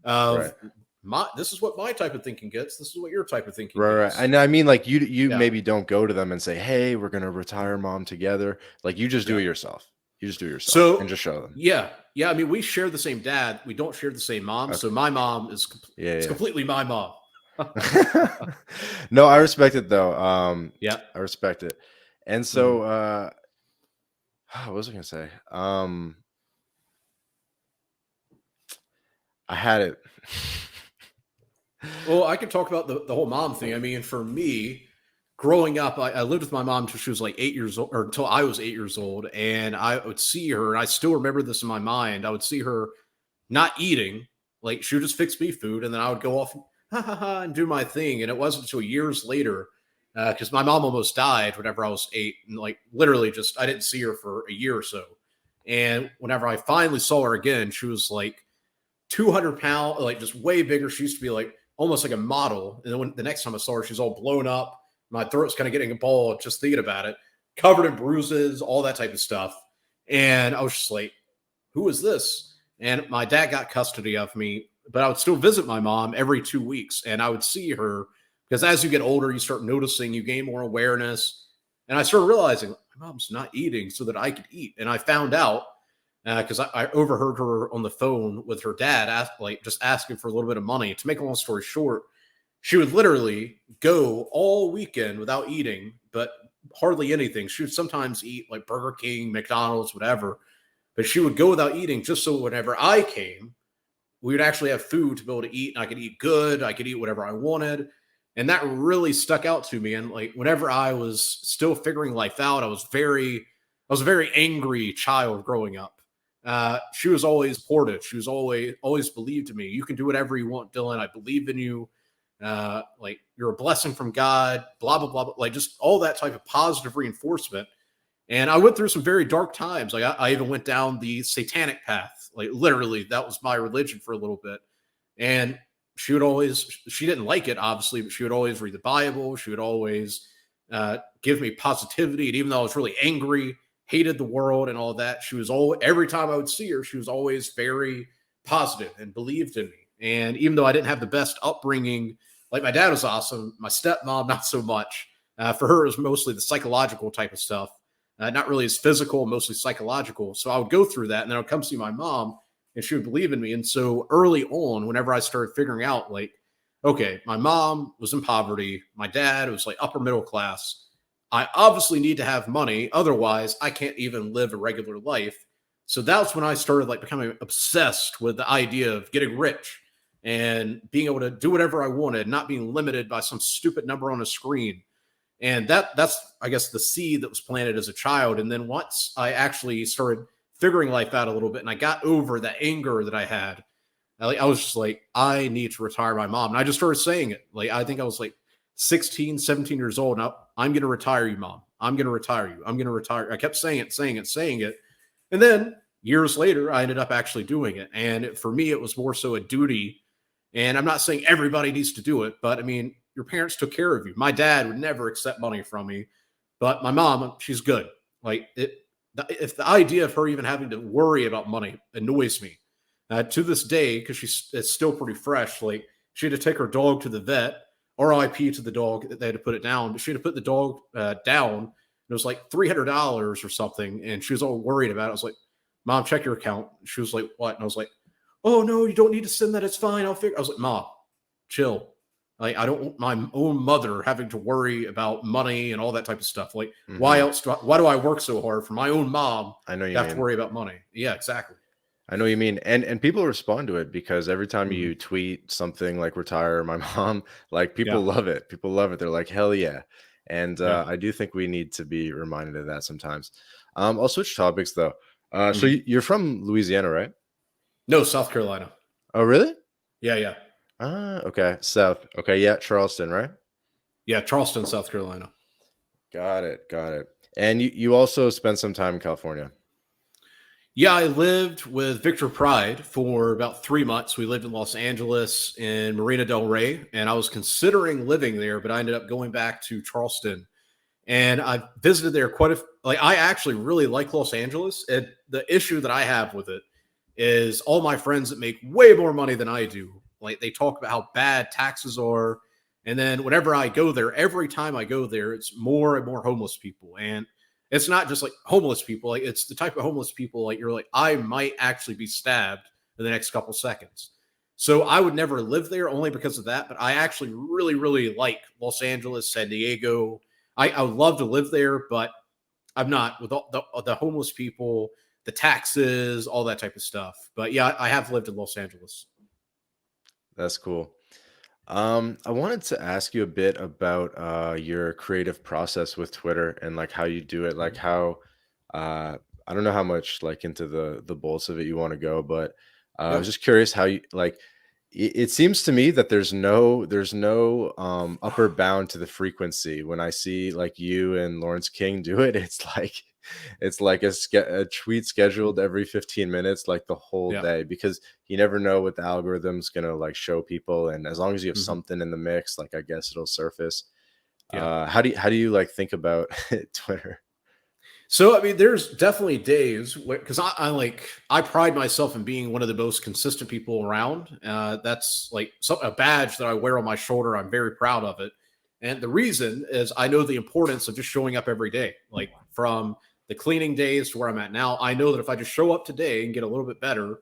of Right. this is what my type of thinking gets. This is what your type of thinking Right, right. gets. And I mean, like you Yeah. maybe don't go to them and say, "Hey, we're gonna retire mom together." Like you just do Yeah. it yourself. You just do it yourself and So just show them. yeah, yeah. I mean, we share the same dad. We don't share the same mom. So Okay. my mom is Yeah, it's yeah. completely my mom. No, I respect it though. Yeah. I respect it. And Mhm. so what was I gonna say? I had it. Well, I could talk about the whole mom thing. I mean, for me, growing up, I lived with my mom until she was like 8 years old, or until I was 8 years old. And I would see her, and I still remember this in my mind. I would see her not eating, like she would just fix me food, and then I would go off ha ha ha and do my thing. And it wasn't until years later, because my mom almost died whenever I was 8, and like literally just I didn't see her for a year or so. And whenever I finally saw her again, she was like 200 pounds, like just way bigger. She used to be like almost like a model. And then the next time I saw her, she's all blown up. My throat's kind of getting a ball just thinking about it, covered in bruises, all that type of stuff. And I was just like, who is this? And my dad got custody of me, but I would still visit my mom every 2 weeks, and I would see her because as you get older, you start noticing, you gain more awareness. And I started realizing my mom's not eating so that I could eat. And I found out because I overheard her on the phone with her dad, like just asking for a little bit of money. To make a long story short, she would literally go all weekend without eating, but hardly anything. She would sometimes eat like Burger King, McDonald's, whatever, but she would go without eating just so whenever I came, we would actually have food to be able to eat, and I could eat good. I could eat whatever I wanted. And that really stuck out to me. And like whenever I was still figuring life out, I was a very angry child growing up. She was always supportive. She was always believed in me. You can do whatever you want, Dylan. I believe in you. Like you're a blessing from God. Blah blah blah. Like just all that type of positive reinforcement. And I went through some very dark times. Like I even went down the satanic path. Like literally, that was my religion for a little bit. And she didn't like it, obviously, but she would always read the Bible. She would always give me positivity. And even though I was really angry, hated the world and all that, she was every time I would see her, she was always very positive and believed in me. And even though I didn't have the best upbringing, like my dad was awesome, my stepmom, not so much. For her, it was mostly the psychological type of stuff, not really as physical, mostly psychological. So I would go through that, and then I would come see my mom, and she would believe in me. And so early on, whenever I started figuring out, like, okay, my mom was in poverty, my dad was like upper middle class. I obviously need to have money, otherwise I can't even live a regular life. So that's when I started like becoming obsessed with the idea of getting rich and being able to do whatever I wanted, not being limited by some stupid number on a screen. And that's I guess the seed that was planted as a child. And then once I actually started figuring life out a little bit and I got over the anger that I had, I was just like, I need to retire my mom. And I just started saying it. Like I think I was like 16, 17 years old. Now I'm going to retire you, mom. I'm going to retire you. I'm going to retire. I kept saying it, saying it, saying it. And then years later, I ended up actually doing it. And for me, it was more so a duty. And I'm not saying everybody needs to do it, but I mean, your parents took care of you. My dad would never accept money from me, but my mom, she's good. Like if the idea of her even having to worry about money annoys me to this day, because it's still pretty fresh. Like she had to take her dog to the vet. RIP to the dog. They had to put it down, but she had to put the dog down. It was like $300 or something, and she was all worried about it. I was like, "Mom, check your account." She was like, "What?" And I was like, "Oh no, you don't need to send that. It's fine. I'll figure." I was like, "Mom, chill. Like, I don't want my own mother having to worry about money and all that type of stuff. Like, Hmm. why do I work so hard for my own mom I know to you have to mean. worry about money? Yeah, exactly. I know you mean, and people respond to it because every time Mhm. you tweet something like "retire my mom," like people Yeah, love it. People love it. They're like, "Hell yeah!" And yeah. I do think we need to be reminded of that sometimes. I'll switch topics though. So Mhm. you're from Louisiana, right? No, South Carolina. Oh, really? Yeah, yeah. Ah, okay. South. Okay, yeah, Charleston, right? Yeah, Charleston, South Carolina. Got it. Got it. And you also spent some time in California. Yeah, I lived with Victor Pride for about 3 months. We lived in Los Angeles in Marina Del Rey, and I was considering living there, but I ended up going back to Charleston. And I visited there like I actually really like Los Angeles. And the issue that I have with it is all my friends that make way more money than I do, like they talk about how bad taxes are. And then whenever I go there, every time I go there, it's more and more homeless people. And it's not just like homeless people, like it's the type of homeless people like you're like, I might actually be stabbed in the next couple seconds. So I would never live there only because of that. But I actually really, really like Los Angeles, San Diego. I would love to live there, but I'm not with all the homeless people, the taxes, all that type of stuff. But yeah, I have lived in Los Angeles. That's cool. I wanted to ask you a bit about your creative process with Twitter and like how you do it, like Mhm. how I don't know how much like into the bolts of it you want to go, but I Yeah. was just curious how you like it seems to me that there's no upper bound to the frequency. When I see like you and Lawrence King do it, it's like a tweet scheduled every 15 minutes like the whole Yeah. day because you never know what the algorithm's gonna like show people, and as long as you have Mhm. something in the mix, like I guess it'll surface. Yeah. How do you like think about Twitter? So I mean, there's definitely days because I pride myself in being one of the most consistent people around. That's like a badge that I wear on my shoulder. I'm very proud of it, and the reason is I know the importance of just showing up every day. Like from the cleaning days to where I'm at now, I know that if I just show up today and get a little bit better,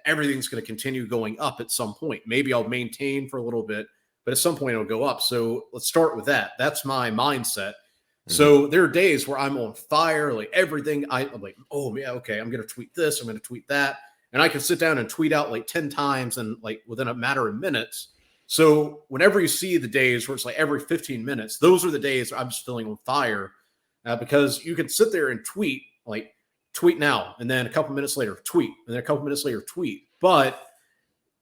everything's going to continue going up at some point. Maybe I'll maintain for a little bit, but at some point it'll go up. So let's start with that. That's my mindset. Hmm. So there are days where I'm on fire, like everything. I'm like, oh yeah, okay, I'm gonna tweet this, I'm gonna tweet that, and I can sit down and tweet out like 10 times and like within a matter of minutes. So whenever you see the days where it's like every 15 minutes, those are the days I'm just feeling on fire because you can sit there and tweet now, and then a couple minutes later tweet, and then a couple minutes later tweet, but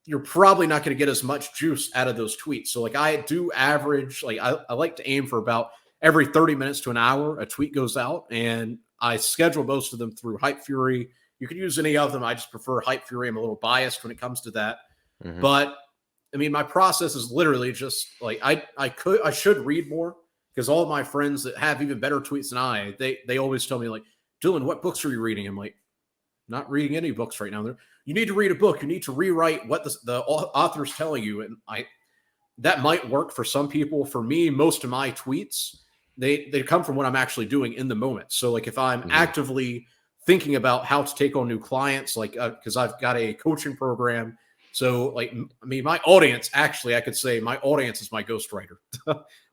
you're probably not going to get as much juice out of those tweets. So like I do average, like I like to aim for about every 30 minutes to an hour, a tweet goes out, and I schedule most of them through Hype Fury. You could use any of them. I just prefer Hype Fury. I'm a little biased when it comes to that. Hmm. But I mean, my process is literally just like I should read more because all of my friends that have even better tweets than they always tell me like, Dylan, what books are you reading? I'm like, not reading any books right now. You need to read a book. You need to rewrite what the author's telling you. And that might work for some people. For me, most of my tweets, they come from what I'm actually doing in the moment. So like if I'm Hmm. actively thinking about how to take on new clients, like because I've got a coaching program. So like I mean, my audience actually, I could say my audience is my ghostwriter.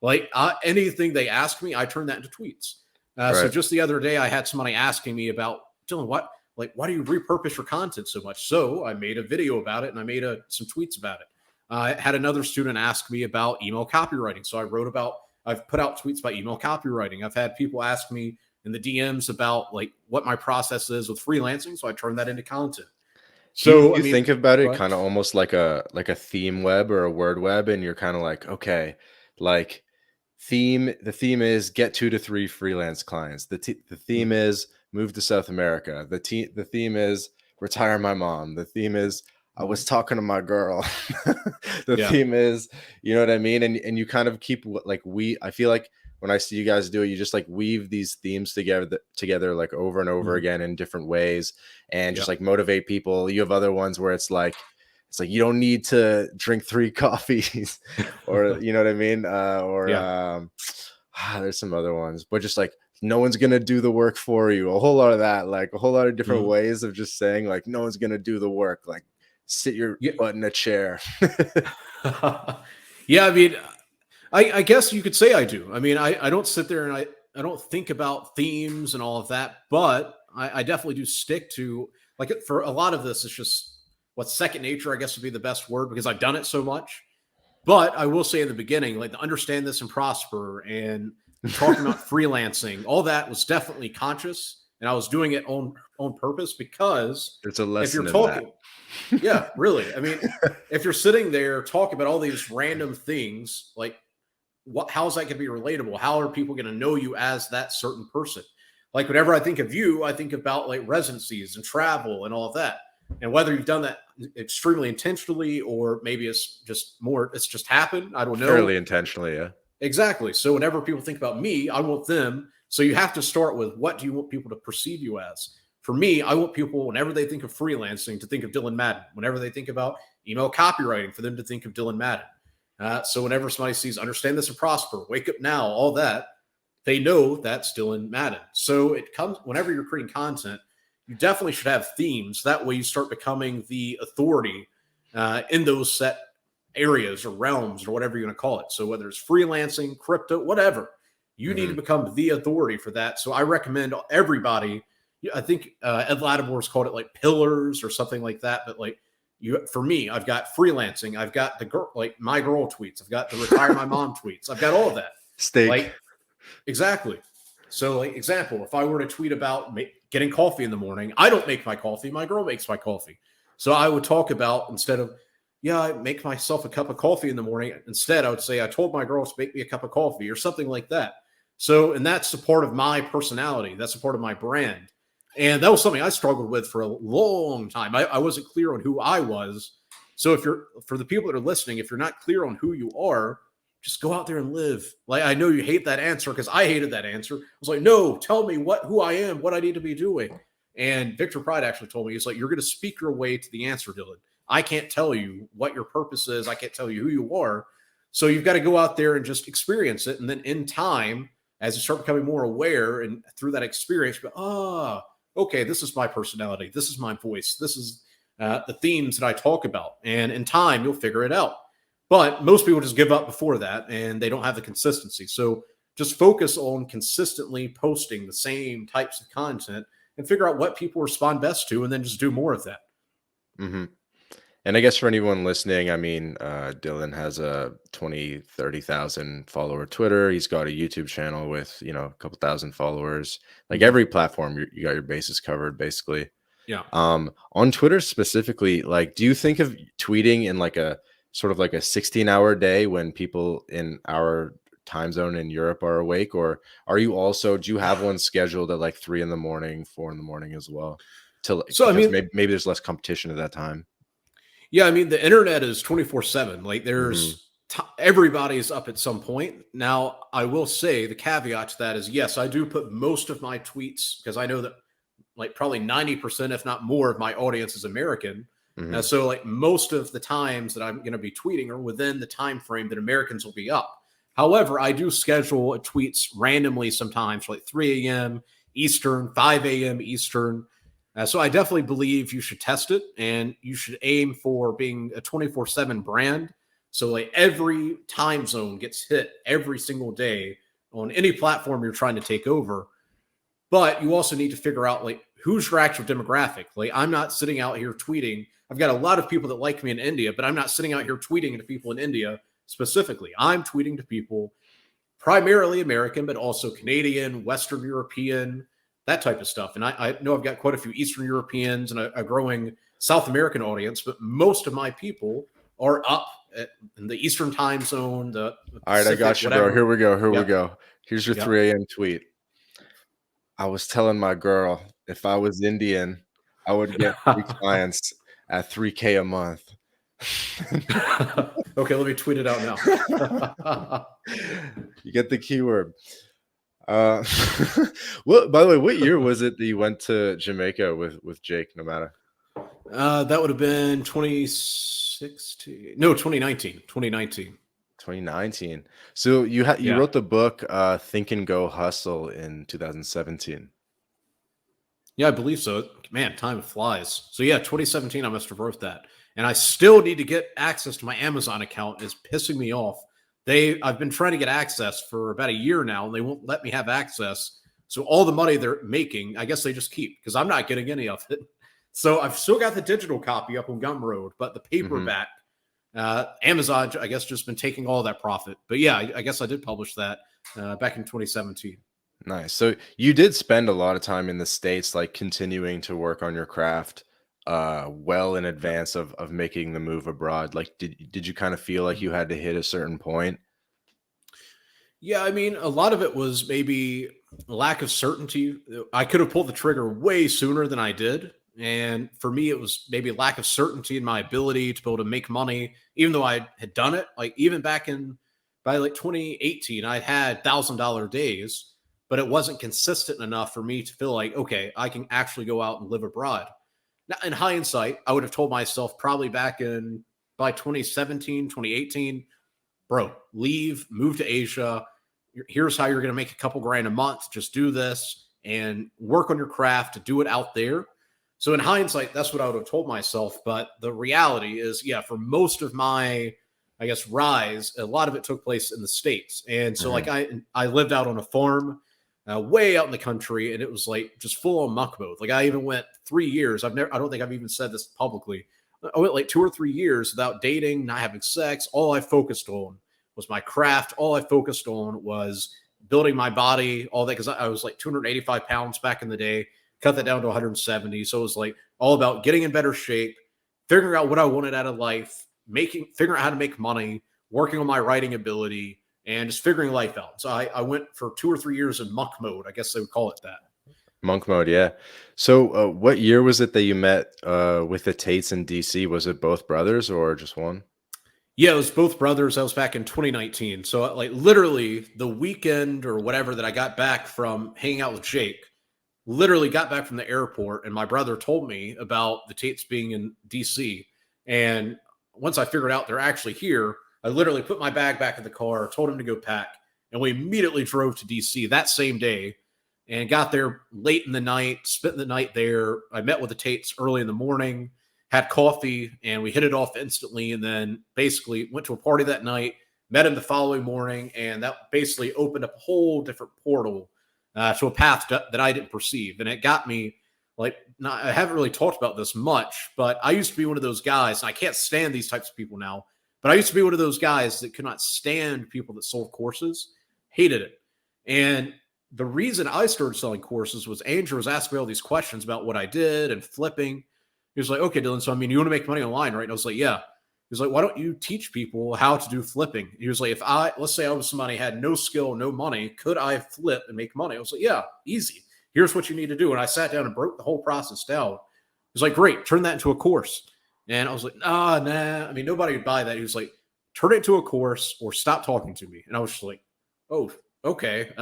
Like anything they ask me, I turn that into tweets. So Right. just the other day, I had somebody asking me about Dylan, why do you repurpose your content so much? So I made a video about it and I made some tweets about it. I had another student ask me about email copywriting. So I've put out tweets about email copywriting. I've had people ask me in the DMs about like what my process is with freelancing. So I turn that into content. Do So, I you mean, think about it but kind of almost like a theme web or a word web, and you're kind of like, okay, like the theme is get 2 to 3 freelance clients. The theme mhm, is move to South America. The theme is retire my mom. The theme is I mhm, was talking to my girl. The yeah, theme is, you know what I mean? And you kind of keep like we I feel like when I see you guys do it, you just like weave these themes together like over and over mhm, again in different ways and yeah, just like motivate people. You have other ones where it's like you don't need to drink 3 coffees or you know what I mean? Or yeah, there's some other ones, but just like no one's gonna do the work for you. A whole lot of that, like a whole lot of different mhm, ways of just saying like no one's gonna do the work. Like sit your yeah. butt in a chair. Yeah, I mean, I guess you could say I do. I mean, I don't sit there and I don't think about themes and all of that, but I definitely do stick to like for a lot of this. It's just what second nature, I guess, would be the best word because I've done it so much. But I will say in the beginning, like to understand this and prosper and talking about freelancing, all that was definitely conscious, and I was doing it on purpose because There's a if you're lesson in that. talking, yeah, really, I mean, if you're sitting there talking about all these random things, like how is that going to be relatable? How are people going to know you as that certain person? Like whenever I think of you, I think about like residencies and travel and all of that. And whether you've done that extremely intentionally or maybe it's just happened. I don't know. Fairly intentionally, yeah. Exactly. So whenever people think about me, I want them. So you have to start with what do you want people to perceive you as? For me, I want people, whenever they think of freelancing, to think of Dylan Madden. Whenever they think about email copywriting, for them to think of Dylan Madden. So whenever somebody sees understand this and prosper, wake up now, all that, they know that's Dylan Madden. So it comes whenever you're creating content, you definitely should have themes. That way you start becoming the authority in those set areas or realms or whatever you're going to call it. So whether it's freelancing, crypto, whatever, you need to become the authority for that. So I recommend everybody. I think Ed Latimore's called it like pillars or something like that. But like for me, I've got freelancing. I've got the girl, like my girl tweets. I've got the retire my mom tweets. I've got all of that. Steak. Like exactly. So like example, if I were to tweet about getting coffee in the morning, I don't make my coffee. My girl makes my coffee. So I would talk about instead of yeah, I make myself a cup of coffee in the morning. Instead, I would say, I told my girls to make me a cup of coffee or something like that. So, and that's a part of my personality. That's a part of my brand. And that was something I struggled with for a long time. I wasn't clear on who I was. So if you're, for the people that are listening, if you're not clear on who you are, just go out there and live. Like, I know you hate that answer because I hated that answer. I was like, no, tell me who I am, what I need to be doing. And Victor Pride actually told me, he's like, you're going to speak your way to the answer, Dylan. I can't tell you what your purpose is. I can't tell you who you are. So you've got to go out there and just experience it. And then in time, as you start becoming more aware and through that experience, okay, this is my personality. This is my voice. This is the themes that I talk about. And in time, you'll figure it out. But most people just give up before that and they don't have the consistency. So just focus on consistently posting the same types of content and figure out what people respond best to and then just do more of that. Mm-hmm. And I guess for anyone listening, I mean, Dylan has a 20, 30,000 follower Twitter. He's got a YouTube channel with, a couple thousand followers. Like every platform, you got your bases covered, basically. Yeah. On Twitter specifically, like, do you think of tweeting in like a sort of like a 16-hour day when people in our time zone in Europe are awake? Or do you have one scheduled at like 3 a.m, 4 a.m as well? So I mean, maybe there's less competition at that time. Yeah, I mean, the internet is 24/7. Like there's everybody's up at some point. Now, I will say the caveat to that is yes, I do put most of my tweets because I know that like probably 90%, if not more, of my audience is American. So like most of the times that I'm going to be tweeting are within the time frame that Americans will be up. However, I do schedule tweets randomly sometimes, like 3 a.m. Eastern, 5 a.m. Eastern. So I definitely believe you should test it and you should aim for being a 24/7 brand. So like every time zone gets hit every single day on any platform you're trying to take over. But you also need to figure out like who's your actual demographic. Like I'm not sitting out here tweeting. I've got a lot of people that like me in India, but I'm not sitting out here tweeting to people in India specifically. I'm tweeting to people primarily American, but also Canadian, Western European, that type of stuff. And I know I've got quite a few Eastern Europeans and a growing South American audience, but most of my people are up in the Eastern time zone. All right, I got you, whatever. Bro. Here we go. Here's your 3 a.m. tweet. I was telling my girl, if I was Indian, I would get 3 clients at $3,000 a month. Okay, let me tweet it out now. You get the keyword. Well, by the way, what year was it that you went to Jamaica with Jake Nomada? That would have been 2016. No, 2019. 2019. So you wrote the book Think and Go Hustle in 2017. Yeah, I believe so. Man, time flies. So yeah, 2017, I must have wrote that. and I still need to get access to my Amazon account. It's pissing me off. I've been trying to get access for about a year now, and they won't let me have access. So all the money they're making, I guess they just keep, because I'm not getting any of it. So I've still got the digital copy up on Gumroad, but the paperback, Amazon, I guess, just been taking all that profit. But yeah, I guess I did publish that back in 2017. Nice. So you did spend a lot of time in the States, like continuing to work on your craft well in advance of making the move abroad. Like did you kind of feel like you had to hit a certain point? Yeah, I mean, a lot of it was maybe lack of certainty. I could have pulled the trigger way sooner than I did. And for me, it was maybe lack of certainty in my ability to be able to make money, even though I had done it. Like even back by like 2018, I had $1,000 days, but it wasn't consistent enough for me to feel like, okay, I can actually go out and live abroad. Now, in hindsight, I would have told myself probably by 2017, 2018, bro, leave, move to Asia. Here's how you're going to make a couple grand a month. Just do this and work on your craft to do it out there. So in hindsight, that's what I would have told myself. But the reality is, yeah, for most of my, I guess, rise, a lot of it took place in the States. And so like I lived out on a farm way out in the country, and it was like just full on muck mode. Like I even went 3 years. I don't think I've even said this publicly. I went like 2 or 3 years without dating, not having sex. All I focused on was my craft. All I focused on was building my body, all that, because I was like 285 pounds back in the day, cut that down to 170. So it was like all about getting in better shape, figuring out what I wanted out of life, figuring out how to make money, working on my writing ability, and just figuring life out. So I went for 2 or 3 years in muck mode. I guess they would call it that. Monk mode, yeah. So what year was it that you met with the Tates in DC? Was it both brothers or just one? Yeah, it was both brothers. That was back in 2019. So like literally the weekend or whatever that I got back from hanging out with Jake, literally got back from the airport, and my brother told me about the Tates being in DC. And once I figured out they're actually here, I literally put my bag back in the car, told him to go pack, and we immediately drove to DC that same day and got there late in the night, spent the night there. I met with the Tates early in the morning, had coffee, and we hit it off instantly. And then basically went to a party that night, met him the following morning, and that basically opened up a whole different portal to a path that I didn't perceive. And it got me like, I haven't really talked about this much, but I used to be one of those guys, and I can't stand these types of people now, but I used to be one of those guys that could not stand people that sold courses, hated it. And the reason I started selling courses was Andrew was asking me all these questions about what I did and flipping. He was like, okay, Dylan, so I mean, you want to make money online, right? And I was like, yeah. He was like, why don't you teach people how to do flipping? He was like, let's say I was somebody had no skill, no money, could I flip and make money? I was like, yeah, easy. Here's what you need to do. And I sat down and broke the whole process down. He was like, great, turn that into a course. And I was like, nah. I mean, nobody would buy that. He was like, turn it into a course or stop talking to me. And I was just like, oh, okay.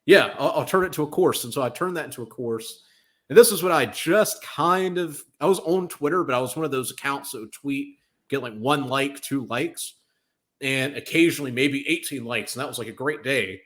Yeah, I'll turn it to a course. And so I turned that into a course. And this is what I was on Twitter, but I was one of those accounts that would tweet, get like 1 like, 2 likes, and occasionally maybe 18 likes. And that was like a great day.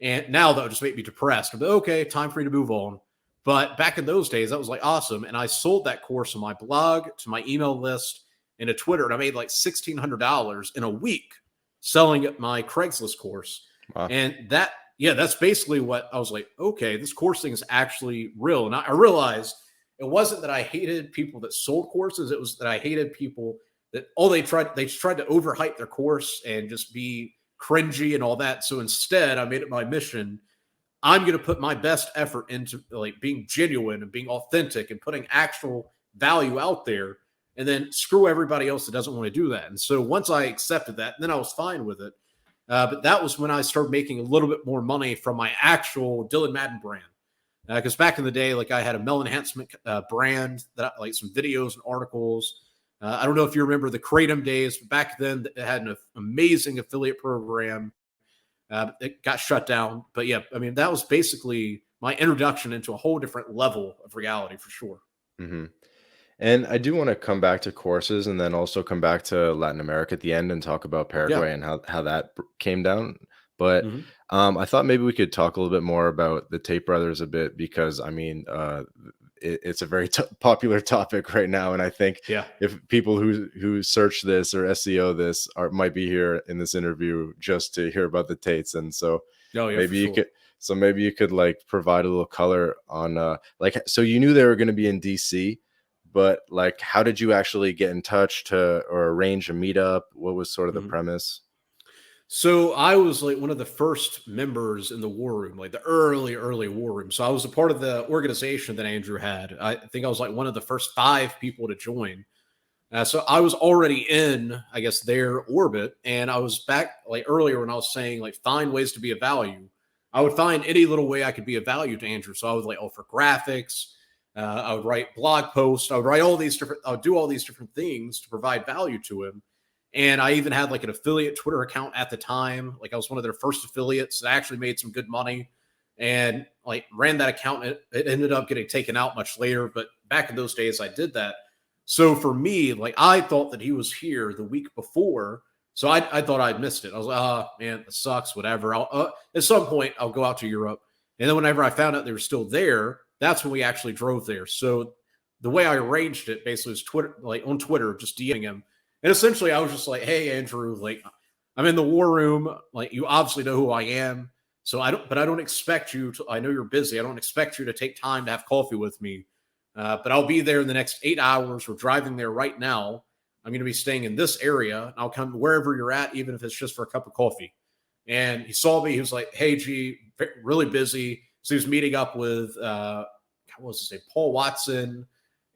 And now that would just make me depressed. I'm like, okay, time for you to move on. But back in those days, that was like awesome. And I sold that course on my blog, to my email list, and to Twitter. And I made like $1,600 in a week selling my Craigslist course. Wow. And that's basically what I was like, okay, this course thing is actually real. And I realized it wasn't that I hated people that sold courses. It was that I hated people that they tried to overhype their course and just be cringy and all that. So instead, I made it my mission. I'm going to put my best effort into like being genuine and being authentic and putting actual value out there, and then screw everybody else that doesn't want to do that. And so once I accepted that, then I was fine with it. But that was when I started making a little bit more money from my actual Dylan Madden brand. Because back in the day, like I had a Mel Enhancement brand that like some videos and articles. I don't know if you remember the Kratom days, but back then it had an amazing affiliate program. It got shut down. But yeah, I mean, that was basically my introduction into a whole different level of reality for sure. Mm-hmm. And I do want to come back to courses and then also come back to Latin America at the end and talk about Yeah. Paraguay and how that came down. But Mm-hmm. I thought maybe we could talk a little bit more about the Tate brothers a bit because I mean, it's a very popular topic right now. And I think Yeah. if people who search this or SEO this might be here in this interview just to hear about the Tates. And so Oh yeah, for maybe you sure. could maybe you could like provide a little color on like, so you knew they were going to be in DC, but like how did you actually get in touch to or arrange a meetup? What was sort of the Mhm. premise? So I was like one of the first members in the war room, like the early war room. So I was a part of the organization that Andrew had. I think I was like one of the first 5 people to join. So I was already in, I guess, their orbit, and I was back like earlier when I was saying like find ways to be of value. I would find any little way I could be of value to Andrew. So I would like offer graphics. I would write blog posts. I would write all these different. I would do all these different things to provide value to him. And I even had like an affiliate Twitter account at the time. Like I was one of their first affiliates that actually made some good money, and like ran that account. It ended up getting taken out much later, but back in those days, I did that. So for me, like I thought that he was here the week before, so I thought I'd missed it. I was like, oh man, that sucks. Whatever. I'll at some point I'll go out to Europe, and then whenever I found out they were still there, that's when we actually drove there. So the way I arranged it basically was Twitter, like on Twitter, just DMing him, and essentially I was just like, hey Andrew, like I'm in the war room. Like you obviously know who I am, so but I don't expect you to. I know you're busy. I don't expect you to take time to have coffee with me. But I'll be there in the next 8 hours. We're driving there right now. I'm going to be staying in this area. I'll come wherever you're at, even if it's just for a cup of coffee. And he saw me. He was like, hey, G, really busy. So he was meeting up with, what was his name? Paul Watson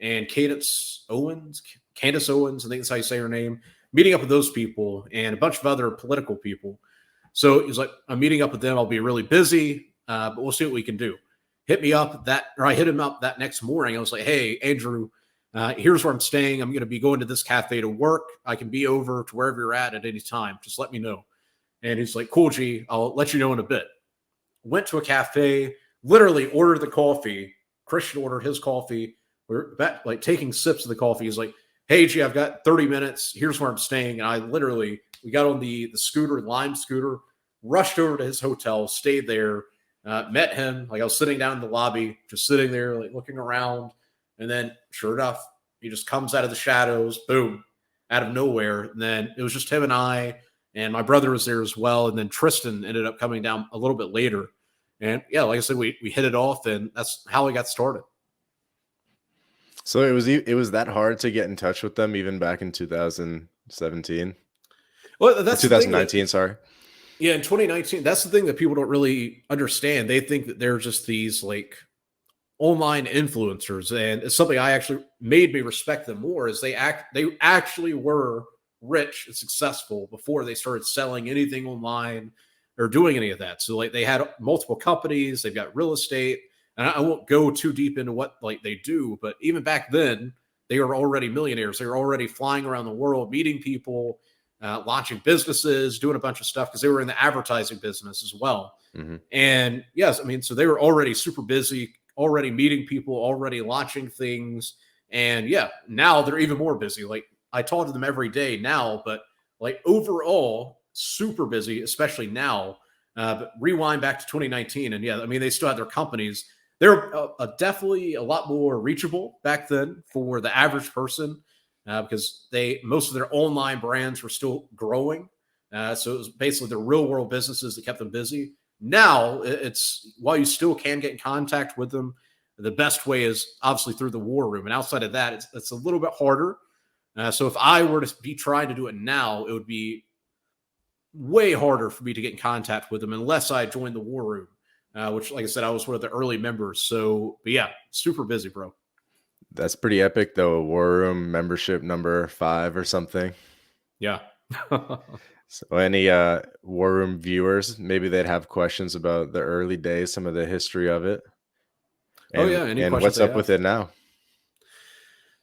and Candace Owens, I think that's how you say her name. Meeting up with those people and a bunch of other political people. So he was like, I'm meeting up with them. I'll be really busy, but we'll see what we can do. I hit him up that next morning. I was like, hey, Andrew, here's where I'm staying. I'm going to be going to this cafe to work. I can be over to wherever you're at any time. Just let me know. And he's like, cool, G, I'll let you know in a bit. Went to a cafe, literally ordered the coffee. Christian ordered his coffee. We're back, like taking sips of the coffee. He's like, hey, G, I've got 30 minutes. Here's where I'm staying. And we got on the scooter, Lime scooter, rushed over to his hotel, stayed there. Met him. Like I was sitting down in the lobby, just sitting there, like looking around, and then sure enough, he just comes out of the shadows, boom, out of nowhere. And then it was just him and I, and my brother was there as well. And then Tristan ended up coming down a little bit later. And yeah, like I said, we hit it off, and that's how we got started. So it was that hard to get in touch with them even back in 2017 Well, or that's the thing that 2019, sorry. yeah, in 2019, that's the thing that people don't really understand. They think that they're just these like online influencers, and it's something I actually made me respect them more is they actually were rich and successful before they started selling anything online or doing any of that. So like they had multiple companies, they've got real estate, and I won't go too deep into what like they do, but even back then they were already millionaires. They were already flying around the world, meeting people, launching businesses, doing a bunch of stuff because they were in the advertising business as well. Hmm. And yes, I mean, so they were already super busy, already meeting people, already launching things. And yeah, now they're even more busy. Like I talk to them every day now, but like overall, super busy, especially now. But rewind back to 2019, and yeah, I mean, they still had their companies. They're definitely a lot more reachable back then for the average person because most of their online brands were still growing. So it was basically the real world businesses that kept them busy. Now it's while you still can get in contact with them, the best way is obviously through the war room. And outside of that, it's a little bit harder. So if I were to be trying to do it now, it would be way harder for me to get in contact with them unless I joined the war room, which, like I said, I was one of the early members. So, but yeah, super busy, bro. That's pretty epic though. War Room membership number 5 or something. Yeah. So any War Room viewers, maybe they'd have questions about the early days, some of the history of it, Oh yeah. Any and questions what's they up with have? it now.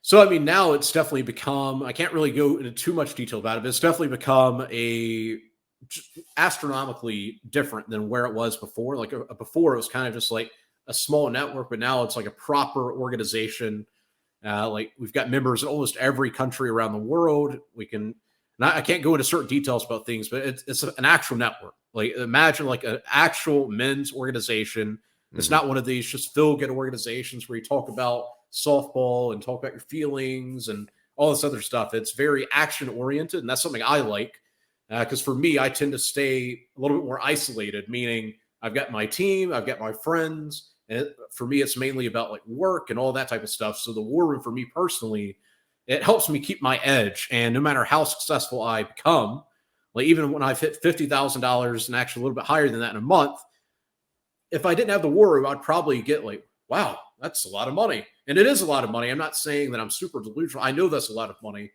So, I mean, now it's definitely become, I can't really go into too much detail about it, but it's definitely become astronomically different than where it was before. Like before, it was kind of just like a small network, but now it's like a proper organization. Like we've got members in almost every country around the world. I can't go into certain details about things, but it's an actual network. Like imagine like an actual men's organization It's Hmm. not one of these just feel good organizations where you talk about softball and talk about your feelings and all this other stuff. It's very action oriented, and that's something I like. Because for me, I tend to stay a little bit more isolated, meaning I've got my team, I've got my friends, and for me, it's mainly about like work and all that type of stuff. So the war room for me personally, it helps me keep my edge. And no matter how successful I become, like even when I've hit $50,000 and actually a little bit higher than that in a month, if I didn't have the war room, I'd probably get like, wow, that's a lot of money. And it is a lot of money. I'm not saying that I'm super delusional. I know that's a lot of money.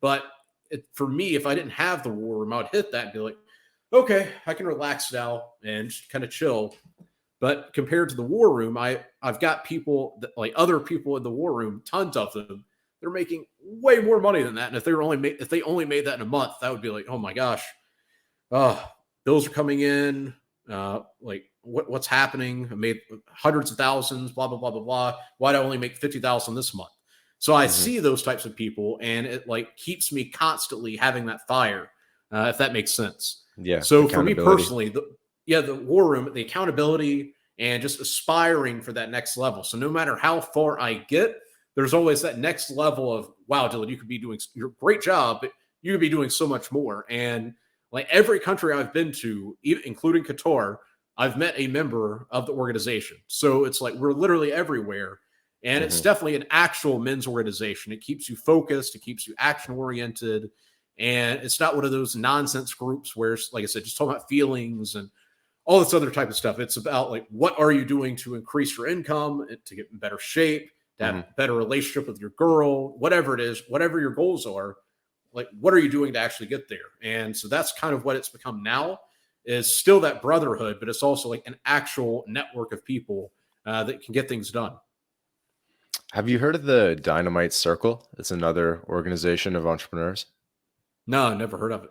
But for me, if I didn't have the war room, I would hit that and be like, okay, I can relax now and kind of chill. But compared to the war room, I've got people that, like other people in the war room, tons of them. They're making way more money than that. And if they only made that in a month, that would be like, oh my gosh, oh, bills are coming in. Like what's happening? I made hundreds of thousands. Blah blah blah blah blah. Why'd I only make 50,000 this month? So I Hmm. see those types of people, and it like keeps me constantly having that fire, if that makes sense. Yeah, So for me accountability. personally, the war room, the accountability, and just aspiring for that next level. So no matter how far I get, there's always that next level of wow, Dylan, you could be doing your great job, but you could be doing so much more. And like every country I've been to, including Qatar, I've met a member of the organization. So it's like we're literally everywhere. And it's Hmm. definitely an actual men's organization. It keeps you focused, it keeps you action oriented. And it's not one of those nonsense groups where, like I said, just talking about feelings and all this other type of stuff. It's about like, what are you doing to increase your income, to get in better shape, to have Hmm. a better relationship with your girl, whatever it is, whatever your goals are, like what are you doing to actually get there? And so that's kind of what it's become now, is still that brotherhood, but it's also like an actual network of people that can get things done. Have you heard of the Dynamite Circle? It's another organization of entrepreneurs. No, never heard of it.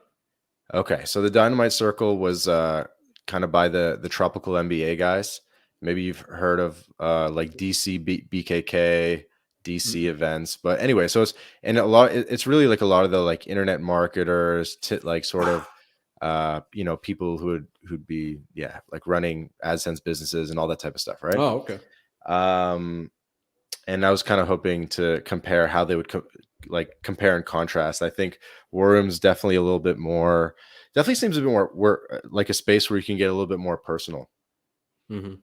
Okay, so the Dynamite Circle was kind of by the tropical MBA guys. Maybe you've heard of like DC BKK, DC Mm-mm. events, but anyway, so it's and a lot. It's really like a lot of the like internet marketers, like sort of people who'd be like running AdSense businesses and all that type of stuff, right? Oh, okay. Um, and I was kind of hoping to compare how they would compare and contrast. I think War Room's definitely a little bit more, definitely seems a bit more like a space where you can get a little bit more personal. Hmm.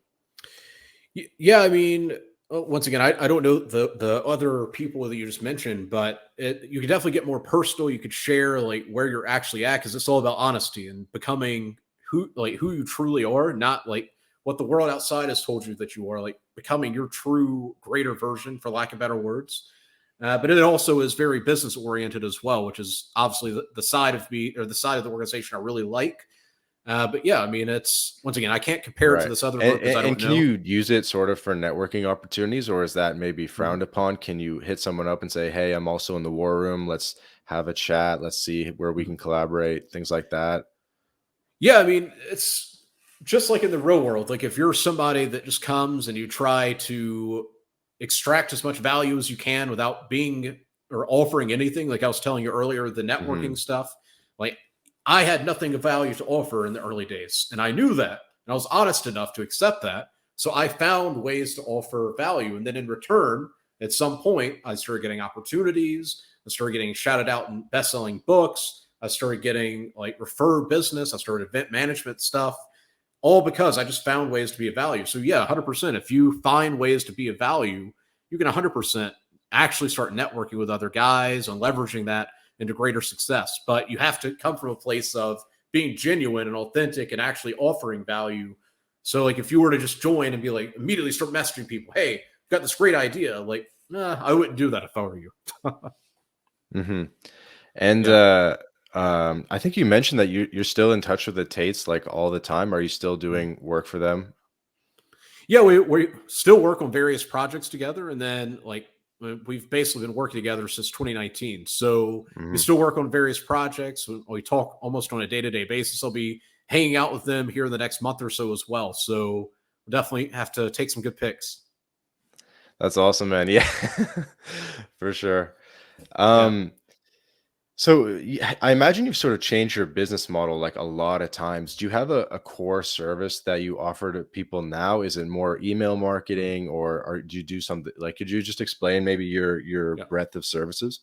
Yeah, I mean, once again, I don't know the other people that you just mentioned, but you can definitely get more personal. You could share like where you're actually at, because it's all about honesty and becoming who you truly are, not like what the world outside has told you that you are. Like becoming your true greater version, for lack of better words. But it also is very business oriented as well, which is obviously the side of me, or the side of the organization I really like. But yeah, I mean, it's once again, I can't compare it to Right. this other And, group because and I and don't can know. you use it sort of for networking opportunities, or is that maybe Mhm. frowned upon? Can you hit someone up and say, "Hey, I'm also in the War Room. Let's have a chat. Let's see where we Mhm. can collaborate." Things like that. Yeah, I mean, it's just like in the real world. Like if you're somebody that just comes and you try to extract as much value as you can without being or offering anything, like I was telling you earlier, the networking Hmm. stuff, like I had nothing of value to offer in the early days. And I knew that. And I was honest enough to accept that. So I found ways to offer value. And then in return, at some point, I started getting opportunities. I started getting shouted out in best-selling books. I started getting like referred business. I started event management stuff, all because I just found ways to be of value. So yeah, 100%. If you find ways to be of value, you can 100% actually start networking with other guys and leveraging that into greater success. But you have to come from a place of being genuine and authentic and actually offering value. So like if you were to just join and be like immediately start messaging people, hey, I've got this great idea, like, nah, I wouldn't do that if I were you. Hmm. And Yeah. I think you mentioned that you're still in touch with the Tates like all the time. Are you still doing work for them? Yeah, we still work on various projects together, and then like we've basically been working together since 2019. So we Hmm. still work on various projects. We talk almost on a day-to-day basis. I'll be hanging out with them here in the next month or so as well. So we'll definitely have to take some good pics. That's awesome, man. Yeah, for sure. Yeah. Um, So I imagine you've sort of changed your business model like a lot of times. Do you have a core service that you offer to people now? Is it more email marketing, or do you do something like? Could you just explain maybe your Yeah. breadth of services?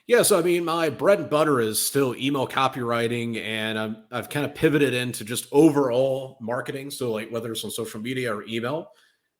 Yeah, so I mean, my bread and butter is still email copywriting, and I've kind of pivoted into just overall marketing. So, like whether it's on social media or email,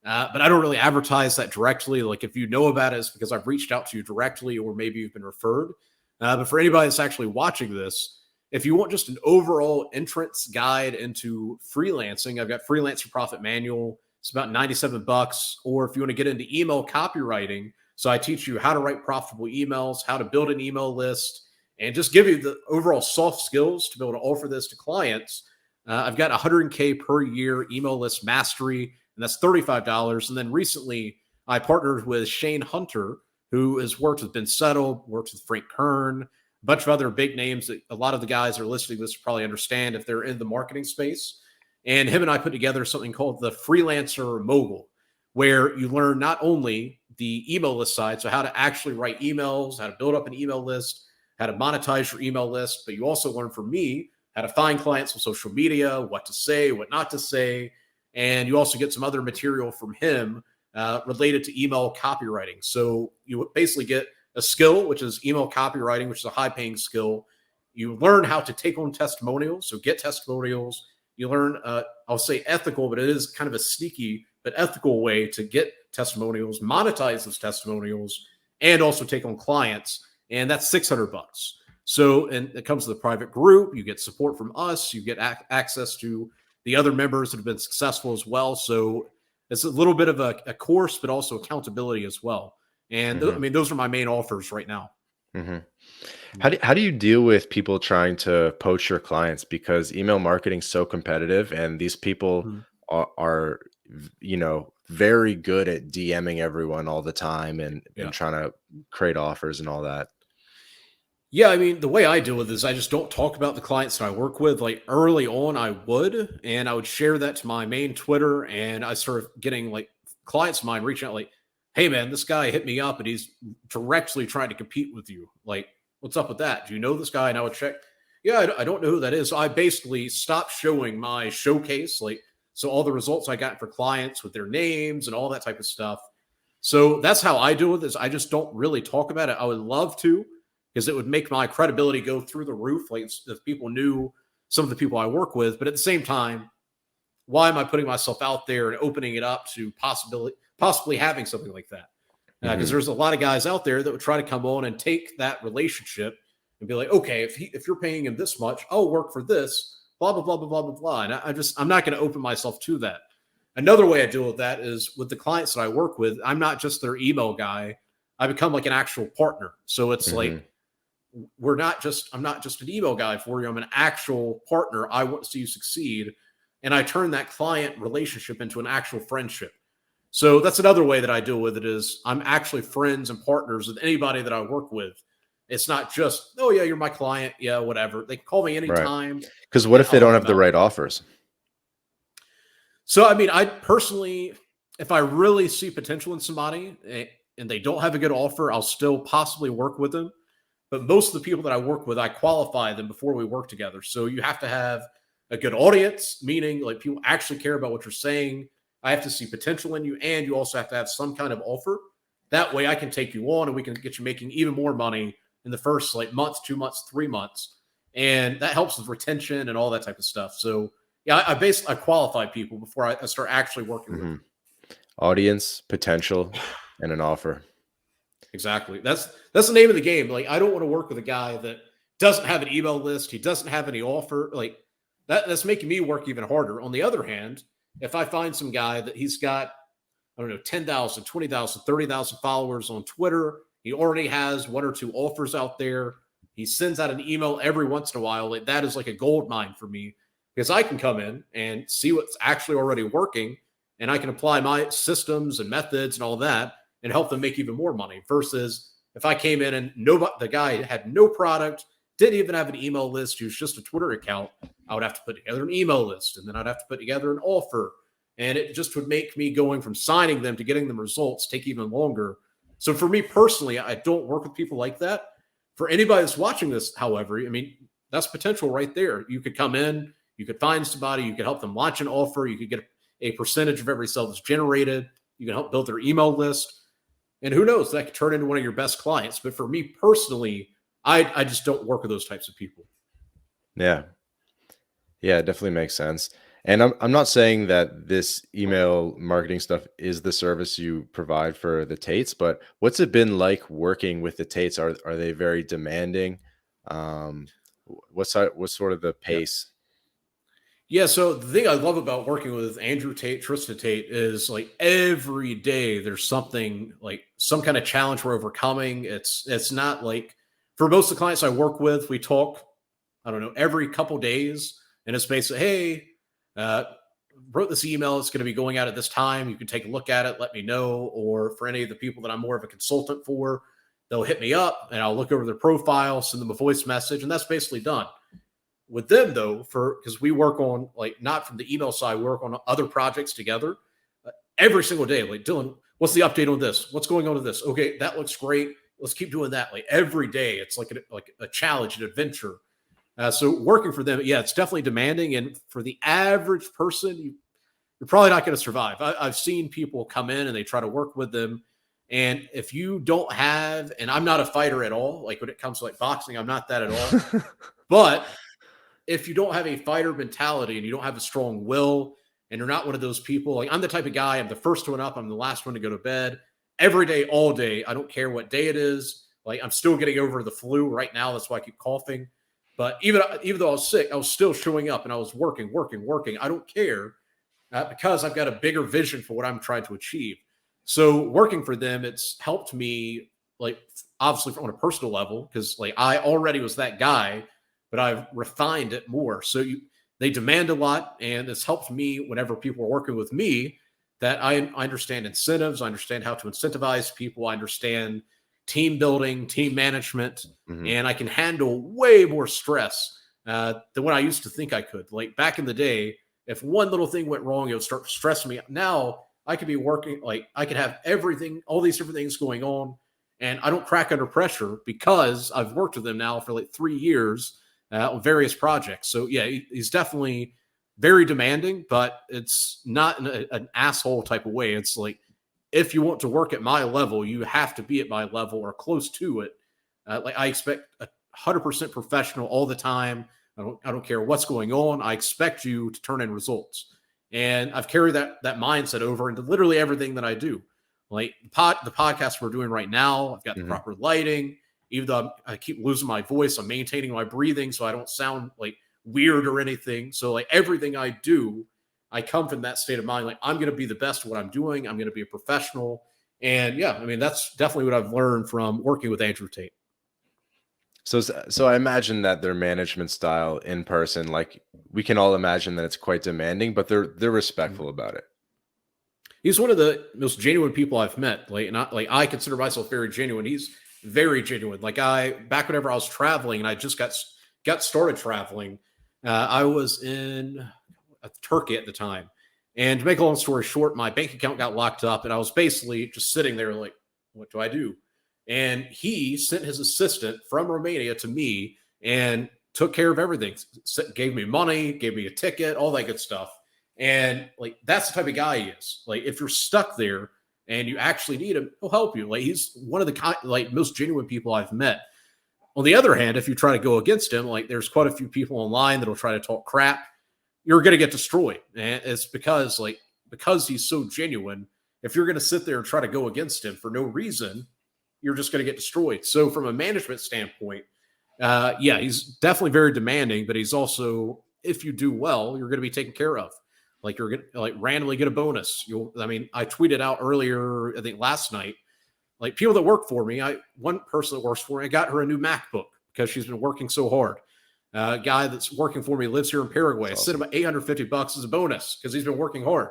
but I don't really advertise that directly. Like if you know about it, it's because I've reached out to you directly, or maybe you've been referred. But for anybody that's actually watching this, if you want just an overall entrance guide into freelancing, I've got Freelancer Profit Manual. It's about 97 bucks. Or if you want to get into email copywriting, so I teach you how to write profitable emails, how to build an email list, and just give you the overall soft skills to be able to offer this to clients. I've got 100K per year email list mastery, and that's $35. And then recently, I partnered with Shane Hunter, who has worked with Ben Settle, worked with Frank Kern, a bunch of other big names that a lot of the guys that are listening to this probably understand if they're in the marketing space. And him and I put together something called the Freelancer Mogul, where you learn not only the email list side, so how to actually write emails, how to build up an email list, how to monetize your email list, but you also learn from me how to find clients on social media, what to say, what not to say. And you also get some other material from him related to email copywriting. So you basically get a skill, which is email copywriting, which is a high paying skill. You learn how to take on testimonials, so get testimonials. You learn, I'll say ethical, but it is kind of a sneaky but ethical way to get testimonials, monetize those testimonials, and also take on clients. And that's 600 bucks. So, and it comes with a private group. You get support from us. You get access to the other members that have been successful as well. So it's a little bit of a course, but also accountability as well. And I Hmm. mean, those are my main offers right now. Hmm. How do you deal with people trying to poach your clients, because email marketing is so competitive, and these people Mhm. are very good at DMing everyone all the time, and Yeah. trying to create offers and all that. Yeah, I mean, the way I deal with this, I just don't talk about the clients that I work with. Like early on, I would, and I would share that to my main Twitter, and I started getting like clients of mine reaching out, like, "Hey, man, this guy hit me up, and he's directly trying to compete with you. Like, what's up with that? Do you know this guy?" And I would check. Yeah, I don't know who that is. So I basically stopped showing my showcase, like, so all the results I got for clients with their names and all that type of stuff. So that's how I do it. Is I just don't really talk about it. I would love to, because it would make my credibility go through the roof. Like if people knew some of the people I work with, but at the same time, why am I putting myself out there and opening it up to possibly having something like that? Because Hmm. there's a lot of guys out there that would try to come on and take that relationship and be like, okay, if you're paying him this much, I'll work for this, blah blah blah blah blah blah blah. And I'm not going to open myself to that. Another way I deal with that is with the clients that I work with. I'm not just their email guy. I become like an actual partner. So it's like Hmm. I'm not just an email guy for you. I'm an actual partner. I want to see you succeed. And I turn that client relationship into an actual friendship. So that's another way that I deal with it is I'm actually friends and partners with anybody that I work with. It's not just, oh yeah, you're my client. Yeah, whatever. They can call me Right. anytime Because what and if I'll they don't help have them the out. right offers? So, I mean, I personally, if I really see potential in somebody and they don't have a good offer, I'll still possibly work with them. But most of the people that I work with, I qualify them before we work together. So you have to have a good audience, meaning like people actually care about what you're saying. I have to see potential in you, and you also have to have some kind of offer. That way, I can take you on, and we can get you making even more money in the first like month, 2 months, 3 months, and that helps with retention and all that type of stuff. So yeah, I basically I qualify people before I start actually working with Hmm. them. Audience, potential, and an offer. Exactly. That's the name of the game. Like I don't want to work with a guy that doesn't have an email list. He doesn't have any offer. Like that's making me work even harder. On the other hand, if I find some guy that he's got, I don't know, 10,000, 20,000, 30,000 followers on Twitter, he already has one or two offers out there. He sends out an email every once in a while. Like, that is like a gold mine for me because I can come in and see what's actually already working, and I can apply my systems and methods and all that and help them make even more money versus if I came in and nobody, the guy had no product, didn't even have an email list, he was just a Twitter account. I would have to put together an email list, and then I'd have to put together an offer, and it just would make me going from signing them to getting them results take even longer. So for me personally, I don't work with people like that. For anybody that's watching this, however, I mean, that's potential right there. You could come in, you could find somebody, you could help them launch an offer, you could get a percentage of every sale that's generated, you can help build their email list. And who knows, that could turn into one of your best clients. But for me personally, I just don't work with those types of people. Yeah. Yeah, it definitely makes sense. And I'm not saying that this email marketing stuff is the service you provide for the Tates, but what's it been like working with the Tates? Are they very demanding? What's sort of the Yeah. pace? Yeah, so the thing I love about working with Andrew Tate, Tristan Tate, is like every day there's something, like some kind of challenge we're overcoming. It's not like, for most of the clients I work with, we talk, I don't know, every couple days, and it's basically, hey, uh, wrote this email. It's going to be going out at this time. You can take a look at it. Let me know. Or for any of the people that I'm more of a consultant for, they'll hit me up and I'll look over their profile, send them a voice message, and that's basically done. With them though, because we work on, like, not from the email side, we work on other projects together every single day. Like, Dylan, what's the update on this? What's going on with this? Okay, that looks great. Let's keep doing that. Like every day, it's like a challenge, an adventure. So working for them, yeah, it's definitely demanding. And for the average person, you're probably not going to survive. I've seen people come in and they try to work with them. And if you don't have, and I'm not a fighter at all, like when it comes to like boxing, I'm not that at all. But if you don't have a fighter mentality and you don't have a strong will, and you're not one of those people, like I'm the type of guy, I'm the first one up, I'm the last one to go to bed every day, all day. I don't care what day it is. Like I'm still getting over the flu right now. That's why I keep coughing. But even though I was sick, I was still showing up and I was working. I don't care because I've got a bigger vision for what I'm trying to achieve. So working for them, it's helped me, like obviously on a personal level, because like I already was that guy, but I've refined it more. So they demand a lot, and it's helped me whenever people are working with me, that I understand incentives, I understand how to incentivize people, I understand team building, team management, Mhm. and I can handle way more stress than what I used to think I could. Like back in the day, if one little thing went wrong, it would start stressing me. Now I could be working, like I could have everything, all these different things going on, and I don't crack under pressure because I've worked with them now for like 3 years on various projects. So yeah, he's definitely very demanding, but it's not in an asshole type of way. It's like, if you want to work at my level, you have to be at my level or close to it. Like I expect 100% professional all the time. I don't care what's going on. I expect you to turn in results. And I've carried that mindset over into literally everything that I do. Like the podcast we're doing right now, I've got the Mhm. proper lighting. Even though I keep losing my voice, I'm maintaining my breathing so I don't sound like weird or anything. So like everything I do, I come from that state of mind. Like I'm going to be the best at what I'm doing. I'm going to be a professional. And yeah, I mean, that's definitely what I've learned from working with Andrew Tate. So I imagine that their management style in person, like we can all imagine that it's quite demanding, but they're Mhm. respectful about it. He's one of the most genuine people I've met. I consider myself very genuine. He's very genuine. Like back whenever I was traveling and I just got started traveling, I was in Turkey at the time. And to make a long story short, my bank account got locked up, and I was basically just sitting there like, what do I do? And he sent his assistant from Romania to me and took care of everything. Gave me money, gave me a ticket, all that good stuff. And like that's the type of guy he is. Like if you're stuck there and you actually need him, he'll help you. Like he's one of the most genuine people I've met. On the other hand, if you try to go against him, like there's quite a few people online that'll try to talk crap, you're going to get destroyed. And it's because he's so genuine. If you're going to sit there and try to go against him for no reason, you're just going to get destroyed. So from a management standpoint, yeah, he's definitely very demanding, but he's also, if you do well, you're going to be taken care of. Like you're going to like randomly get a bonus. I tweeted out earlier, I think last night, like people that work for me, one person that works for me, I got her a new MacBook because she's been working so hard. Guy that's working for me lives here in Paraguay. I That's sent him awesome. $850 as a bonus because he's been working hard.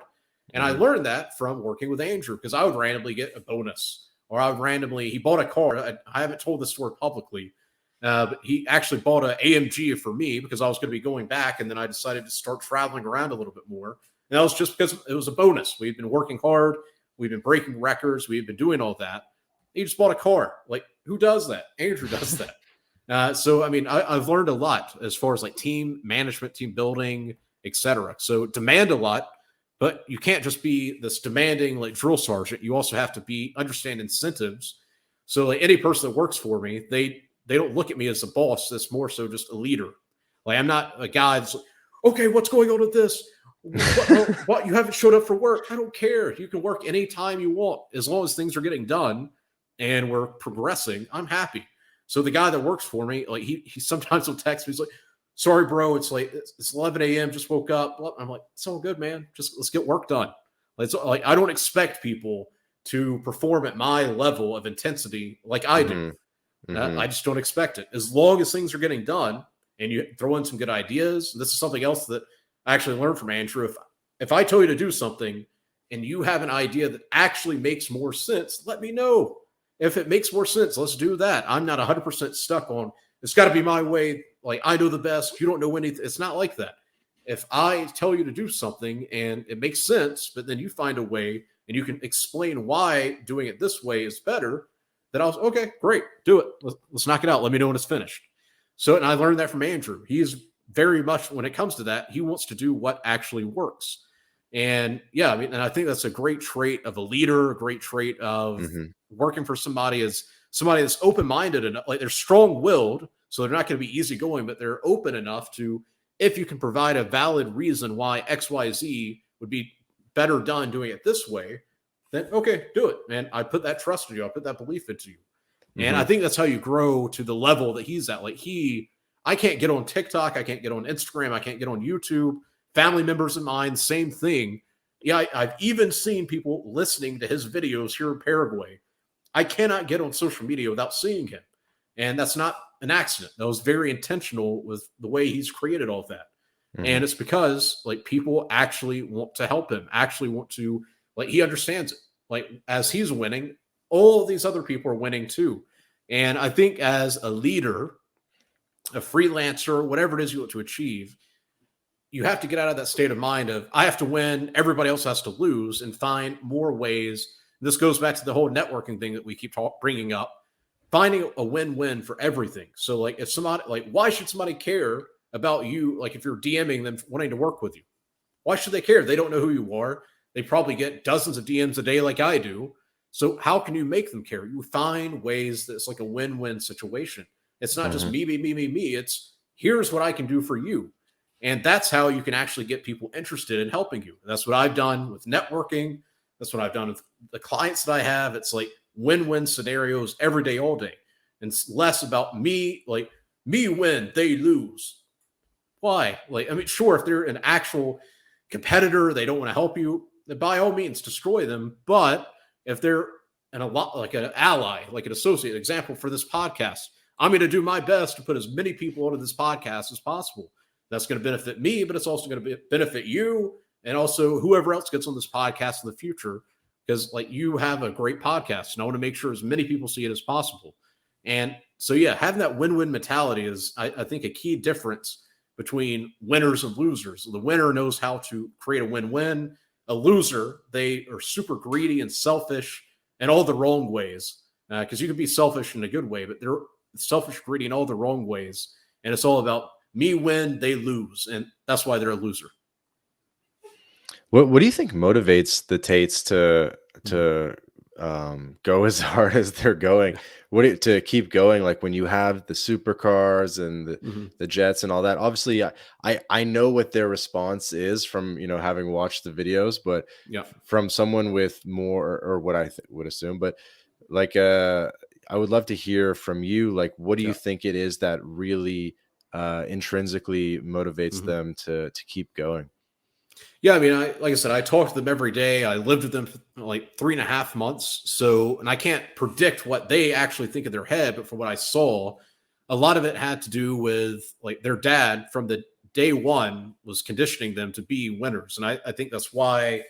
And I Mhm. learned that from working with Andrew because I would randomly get a bonus, or he bought a car. I haven't told this story publicly, but he actually bought an AMG for me because I was going to be going back. And then I decided to start traveling around a little bit more. And that was just because it was a bonus. We've been working hard. We've been breaking records. We've been doing all that. He just bought a car. Like, who does that? Andrew does that. So, I mean, I've learned a lot as far as like team management, team building, etc. So demand a lot, but you can't just be this demanding like drill sergeant. You also have to be understand incentives. So like any person that works for me, they don't look at me as a boss. That's more so just a leader. Like I'm not a guy that's like, okay, what's going on with this? What you haven't showed up for work? I don't care. You can work anytime you want as long as things are getting done and we're progressing. I'm happy. So the guy that works for me, like he sometimes will text me. He's like, "Sorry, bro, it's like it's 11 a.m. Just woke up." I'm like, "It's all good, man. Just let's get work done." Like I don't expect people to perform at my level of intensity like I do. Hmm. Hmm. I just don't expect it. As long as things are getting done and you throw in some good ideas, this is something else that I actually learned from Andrew. If I tell you to do something and you have an idea that actually makes more sense, let me know. If it makes more sense, let's do that. I'm not 100% stuck on it's got to be my way. Like I know the best. You don't know anything. It's not like that. If I tell you to do something and it makes sense, but then you find a way and you can explain why doing it this way is better, then I was okay, great, do it. Let's knock it out. Let me know when it's finished. So, and I learned that from Andrew. He's very much when it comes to that, he wants to do what actually works. And yeah, I mean, and I think that's a great trait of a leader, a great trait of Hmm. working for somebody as somebody that's open-minded and like they're strong-willed, so they're not going to be easygoing, but they're open enough to if you can provide a valid reason why XYZ would be better done doing it this way, then okay, do it, man. I put that trust in you. I put that belief into you. And I Hmm. think that's how you grow to the level that he's at. Like I can't get on TikTok, I can't get on Instagram, I can't get on YouTube. Family members of mine, same thing. Yeah, I've even seen people listening to his videos here in Paraguay. I cannot get on social media without seeing him. And that's not an accident. That was very intentional with the way he's created all of that. Hmm. And it's because like people actually want to help him, actually want to like he understands it. Like as he's winning, all of these other people are winning too. And I think as a leader, a freelancer, whatever it is you want to achieve, you have to get out of that state of mind of I have to win, everybody else has to lose, and find more ways. This goes back to the whole networking thing that we keep bringing up. Finding a win-win for everything. So, like, if somebody, like, why should somebody care about you? Like, if you're DMing them wanting to work with you, why should they care? They don't know who you are. They probably get dozens of DMs a day, like I do. So, how can you make them care? You find ways that it's like a win-win situation. It's not just Hmm. me, me, me, me, me. It's here's what I can do for you. And that's how you can actually get people interested in helping you. And that's what I've done with networking. That's what I've done with the clients that I have. It's like win-win scenarios every day, all day. And it's less about me, like me win, they lose. Why? Like, I mean, sure, if they're an actual competitor, they don't want to help you, then by all means destroy them. But if they're a lot like an ally, like an associate, example for this podcast, I'm going to do my best to put as many people onto this podcast as possible. That's going to benefit me, but it's also going to benefit you and also whoever else gets on this podcast in the future. Because like you have a great podcast, and I want to make sure as many people see it as possible. And so, yeah, having that win-win mentality is, I think, a key difference between winners and losers. The winner knows how to create a win-win. A loser, they are super greedy and selfish in all the wrong ways. Because you can be selfish in a good way, but they're selfish, greedy in all the wrong ways. And it's all about me win, they lose. And that's why they're a loser. What do you think motivates the Tates Mhm. to go as hard as they're going? To keep going? Like when you have the supercars and Mhm. the jets and all that. Obviously, I know what their response is from having watched the videos, but Yeah. from someone with more or what would assume, but like I would love to hear from you. Like, what do you Yeah. think it is that really intrinsically motivates Mhm. them to keep going? Yeah, I mean, like I said, I talk to them every day. I lived with them for like 3.5 months. So, and I can't predict what they actually think in their head, but from what I saw, a lot of it had to do with like their dad from the day one was conditioning them to be winners. And I think that's why,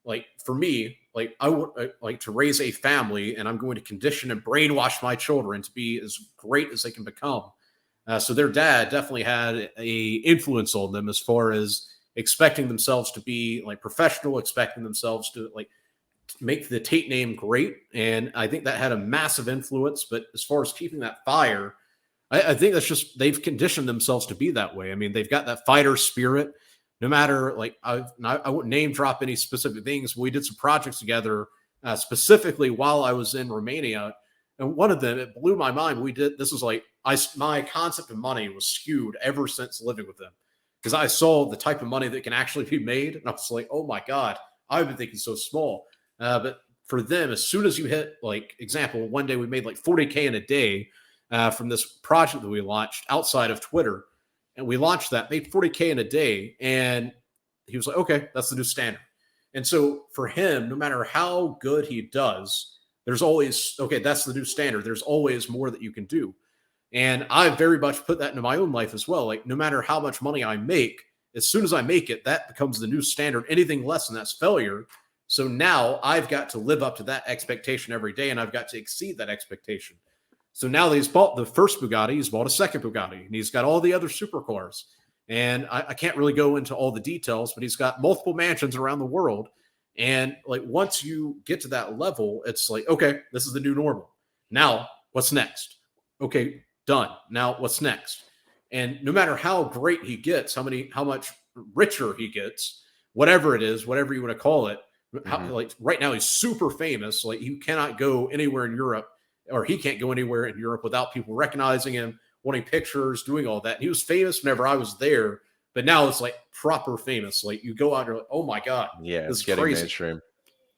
like for me, like I would like to raise a family and I'm going to condition and brainwash my children to be as great as they can become. So their dad definitely had a influence on them as far as expecting themselves to be like professional, expecting themselves to like make the Tate name great. And I think that had a massive influence. But as far as keeping that fire, I think that's just they've conditioned themselves to be that way. I mean, they've got that fighter spirit. No matter like I wouldn't name drop any specific things. We did some projects together specifically while I was in Romania, and one of them it blew my mind. We did this was like my concept of money was skewed ever since living with them because I saw the type of money that can actually be made, and I was like, oh my god, I've been thinking so small. But for them, as soon as you hit like example, one day we made like 40K in a day from this project that we launched outside of Twitter. And we launched that, made 40K in a day. And he was like, okay, that's the new standard. And so for him, no matter how good he does, there's always, okay, that's the new standard. There's always more that you can do. And I very much put that into my own life as well. Like, no matter how much money I make, as soon as I make it, that becomes the new standard. Anything less than that's failure. So now I've got to live up to that expectation every day, and I've got to exceed that expectation. So now that he's bought the first Bugatti, he's bought a second Bugatti, and he's got all the other supercars. And I can't really go into all the details, but he's got multiple mansions around the world. And like once you get to that level, it's like, okay, this is the new normal. Now, what's next? Okay, done. Now, what's next? And no matter how great he gets, how much richer he gets, whatever it is, whatever you want to call it, like right now he's super famous. Like you cannot go anywhere in Europe, or he can't go anywhere in Europe without people recognizing him, wanting pictures, doing all that. And he was famous whenever I was there, but now it's like proper famous. Like you go out and you're like, oh my God. Yeah, this it's is getting crazy. mainstream.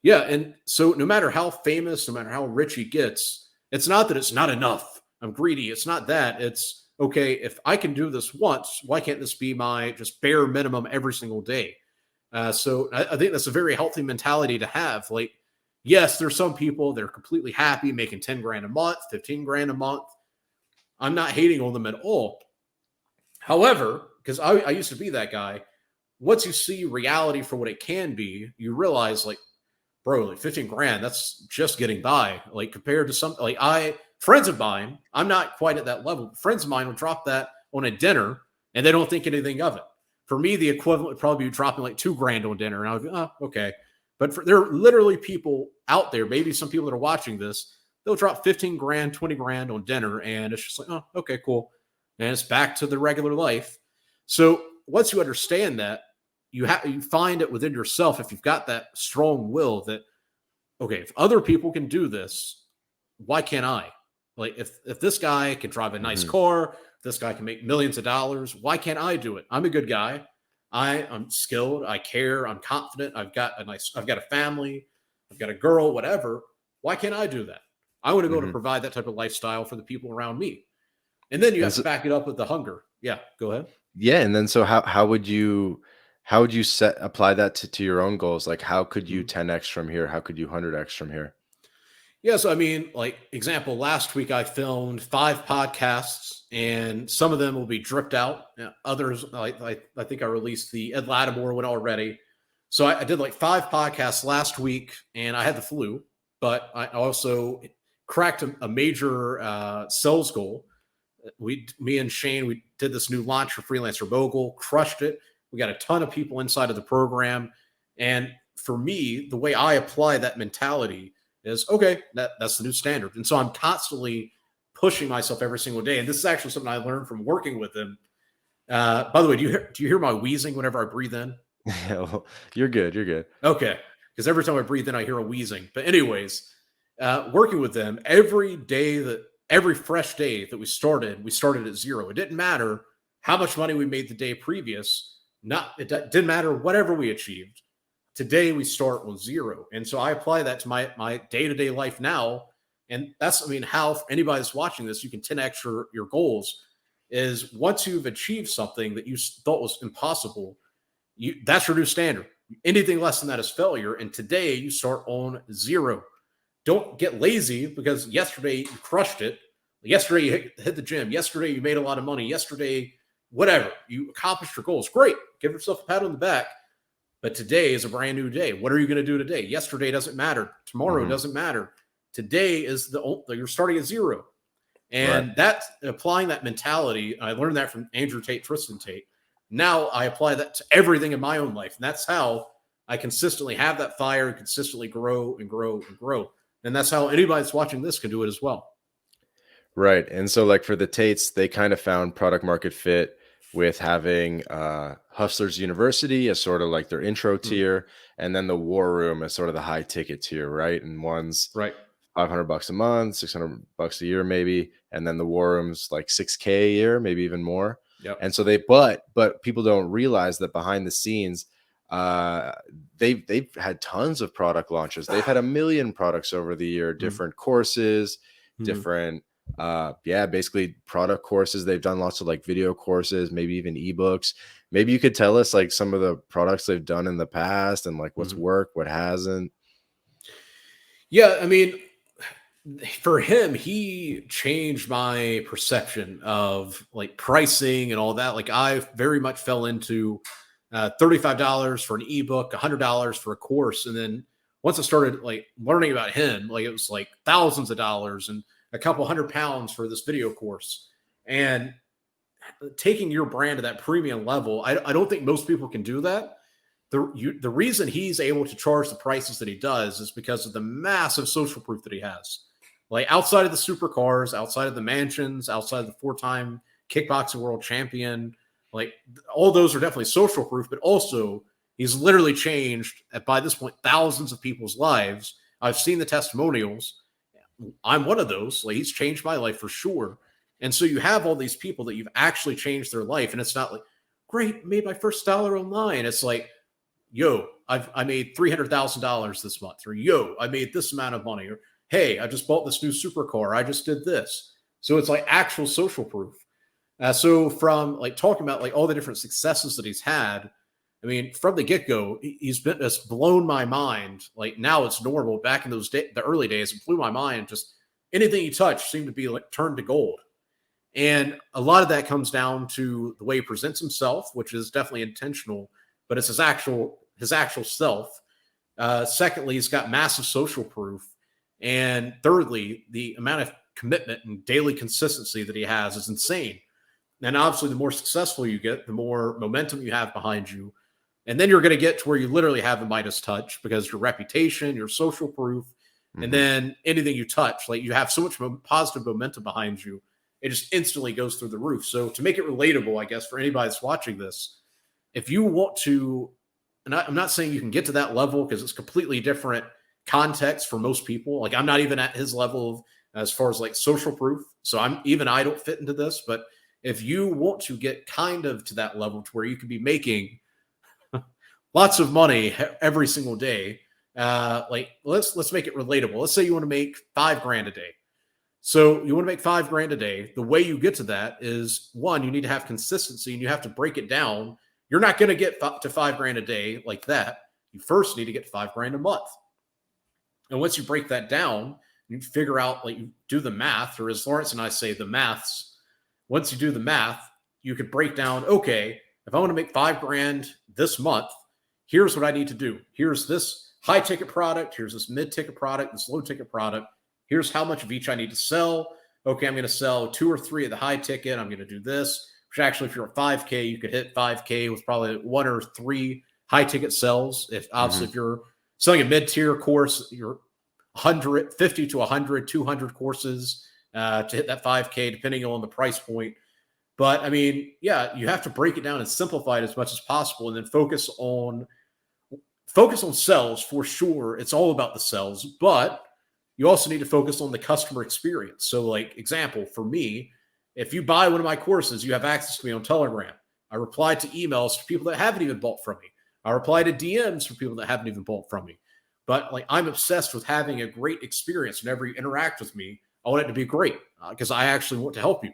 Yeah. And so no matter how famous, no matter how rich he gets, it's not that it's not enough. I'm greedy. It's not that. It's okay. If I can do this once, why can't this be my just bare minimum every single day? So I think that's a very healthy mentality to have. Like, yes, there's some people that are completely happy making 10 grand a month, 15 grand a month. I'm not hating on them at all. However, because I used to be that guy, once you see reality for what it can be, you realize like, bro, like 15 grand, that's just getting by. Like compared to some, like friends of mine, I'm not quite at that level. But friends of mine will drop that on a dinner and they don't think anything of it. For me, the equivalent would probably be dropping like 2 grand on dinner. And I would be, oh, okay. But there are literally people out there, maybe some people that are watching this, they'll drop 15 grand, 20 grand on dinner. And it's just like, oh, okay, cool. And it's back to the regular life. So once you understand that, you find it within yourself, if you've got that strong will that, okay, if other people can do this, why can't I? Like if this guy can drive a nice car, this guy can make millions of dollars, why can't I do it? I'm a good guy. I'm skilled. I care. I'm confident. I've got a family. I've got a girl, whatever. Why can't I do that? I want to be able to provide that type of lifestyle for the people around me. And then you have to back it up with the hunger. Yeah, go ahead. Yeah, and then so how would you apply that to your own goals? Like how could you 10x from here? How could you 100x from here? Yeah, so I mean, like example, last week I filmed 5 podcasts, and some of them will be dripped out. Others, I think I released the Ed Latimore one already. So I did like 5 podcasts last week, and I had the flu, but I also cracked a major sales goal. Me and Shane, we did this new launch for Freelancer Mogul, crushed it. We got a ton of people inside of the program, and for me, the way I apply that mentality is okay, that's the new standard. And so I'm constantly pushing myself every single day. And this is actually something I learned from working with him. By the way, do you hear my wheezing whenever I breathe in? Well, you're good. You're good. Okay. Because every time I breathe in, I hear a wheezing. But anyways, working with them, every fresh day that we started at zero. It didn't matter how much money we made the day previous. It didn't matter whatever we achieved. Today we start with zero. And so I apply that to my day-to-day life now. And that's, I mean, how anybody that's watching this, you can 10x your goals is once you've achieved something that you thought was impossible, that's your new standard. Anything less than that is failure. And today you start on zero. Don't get lazy because yesterday you crushed it. Yesterday you hit the gym. Yesterday you made a lot of money. Yesterday, whatever, you accomplished your goals. Great. Give yourself a pat on the back. But today is a brand new day. What are you going to do today? Yesterday doesn't matter. Tomorrow doesn't matter. Today is you're starting at zero. And that's applying that mentality. I learned that from Andrew Tate, Tristan Tate. Now I apply that to everything in my own life. And that's how I consistently have that fire and consistently grow and grow and grow. And that's how anybody that's watching this can do it as well. Right. And so like for the Tates, they kind of found product market fit with having Hustlers University as sort of like their intro Mm, tier, and then the War Room as sort of the high ticket tier, right? And one's right. $500 a month, $600 a year maybe, and then the War Room's like 6K a year, maybe even more. Yep. And so but people don't realize that behind the scenes, uh they've had tons of product launches. They've had a million products over the year, Mm, different courses, mhm. different yeah, basically product courses. They've done lots of like video courses, maybe even ebooks. Maybe you could tell us like some of the products they've done in the past and like what's Mhm. worked, what hasn't. Yeah, I mean, for him, he changed my perception of like pricing and all that. Like I very much fell into $35 for an ebook, $100 for a course, and then once I started like learning about him, like it was like thousands of dollars and a couple £100 for this video course. And taking your brand to that premium level, I don't think most people can do that. The reason he's able to charge the prices that he does is because of the massive social proof that he has. Like outside of the supercars, outside of the mansions, outside of the four-time kickboxing world champion, like all those are definitely social proof, but also he's literally changed by this point thousands of people's lives. I've seen the testimonials. I'm one of those. Like he's changed my life for sure. And so you have all these people that you've actually changed their life, and it's not like, great, made my first dollar online. It's like, yo, I made $300,000 this month, or yo, I made this amount of money, or hey, I just bought this new supercar, I just did this. So it's like actual social proof. So from like talking about like all the different successes that he's had, I mean, from the get go, he's been just blown my mind. Like now it's normal. Back in the early days, it blew my mind. Just anything he touched seemed to be like turned to gold. And a lot of that comes down to the way he presents himself, which is definitely intentional, but it's his actual self. Secondly, he's got massive social proof. And thirdly, the amount of commitment and daily consistency that he has is insane. And obviously, the more successful you get, the more momentum you have behind you. And then you're going to get to where you literally have a Midas touch because your reputation, your social proof, and Mhm. then anything you touch, like you have so much positive momentum behind you, it just instantly goes through the roof. So to make it relatable, I guess, for anybody that's watching this, if you want to, and I'm not saying you can get to that level because it's completely different context for most people. Like I'm not even at his level of as far as like social proof. So I don't fit into this, but if you want to get kind of to that level to where you can be making lots of money every single day, like let's make it relatable. Let's say you want to make 5 grand a day. So you want to make 5 grand a day. The way you get to that is one, you need to have consistency and you have to break it down. You're not going to get to 5 grand a day like that. You first need to get 5 grand a month. And once you break that down, you figure out, like you do the math, or as Lawrence and I say, the maths. Once you do the math, you could break down, okay, if I want to make 5 grand this month, here's what I need to do. Here's this high ticket product. Here's this mid ticket product, this low ticket product. Here's how much of each I need to sell. Okay, I'm going to sell 2 or 3 of the high ticket. I'm going to do this, which actually, if you're at 5K, you could hit 5K with probably 1 or 3 high ticket sells. If obviously, Mhm. if you're selling a mid tier course, you're 150 to 100, 200 courses to hit that 5K, depending on the price point. But I mean, yeah, you have to break it down and simplify it as much as possible, and then focus on sales for sure. It's all about the sales, but you also need to focus on the customer experience. So, like, example for me, if you buy one of my courses, you have access to me on Telegram. I reply to emails for people that haven't even bought from me. I reply to DMs for people that haven't even bought from me. But like, I'm obsessed with having a great experience whenever you interact with me. I want it to be great because I actually want to help you.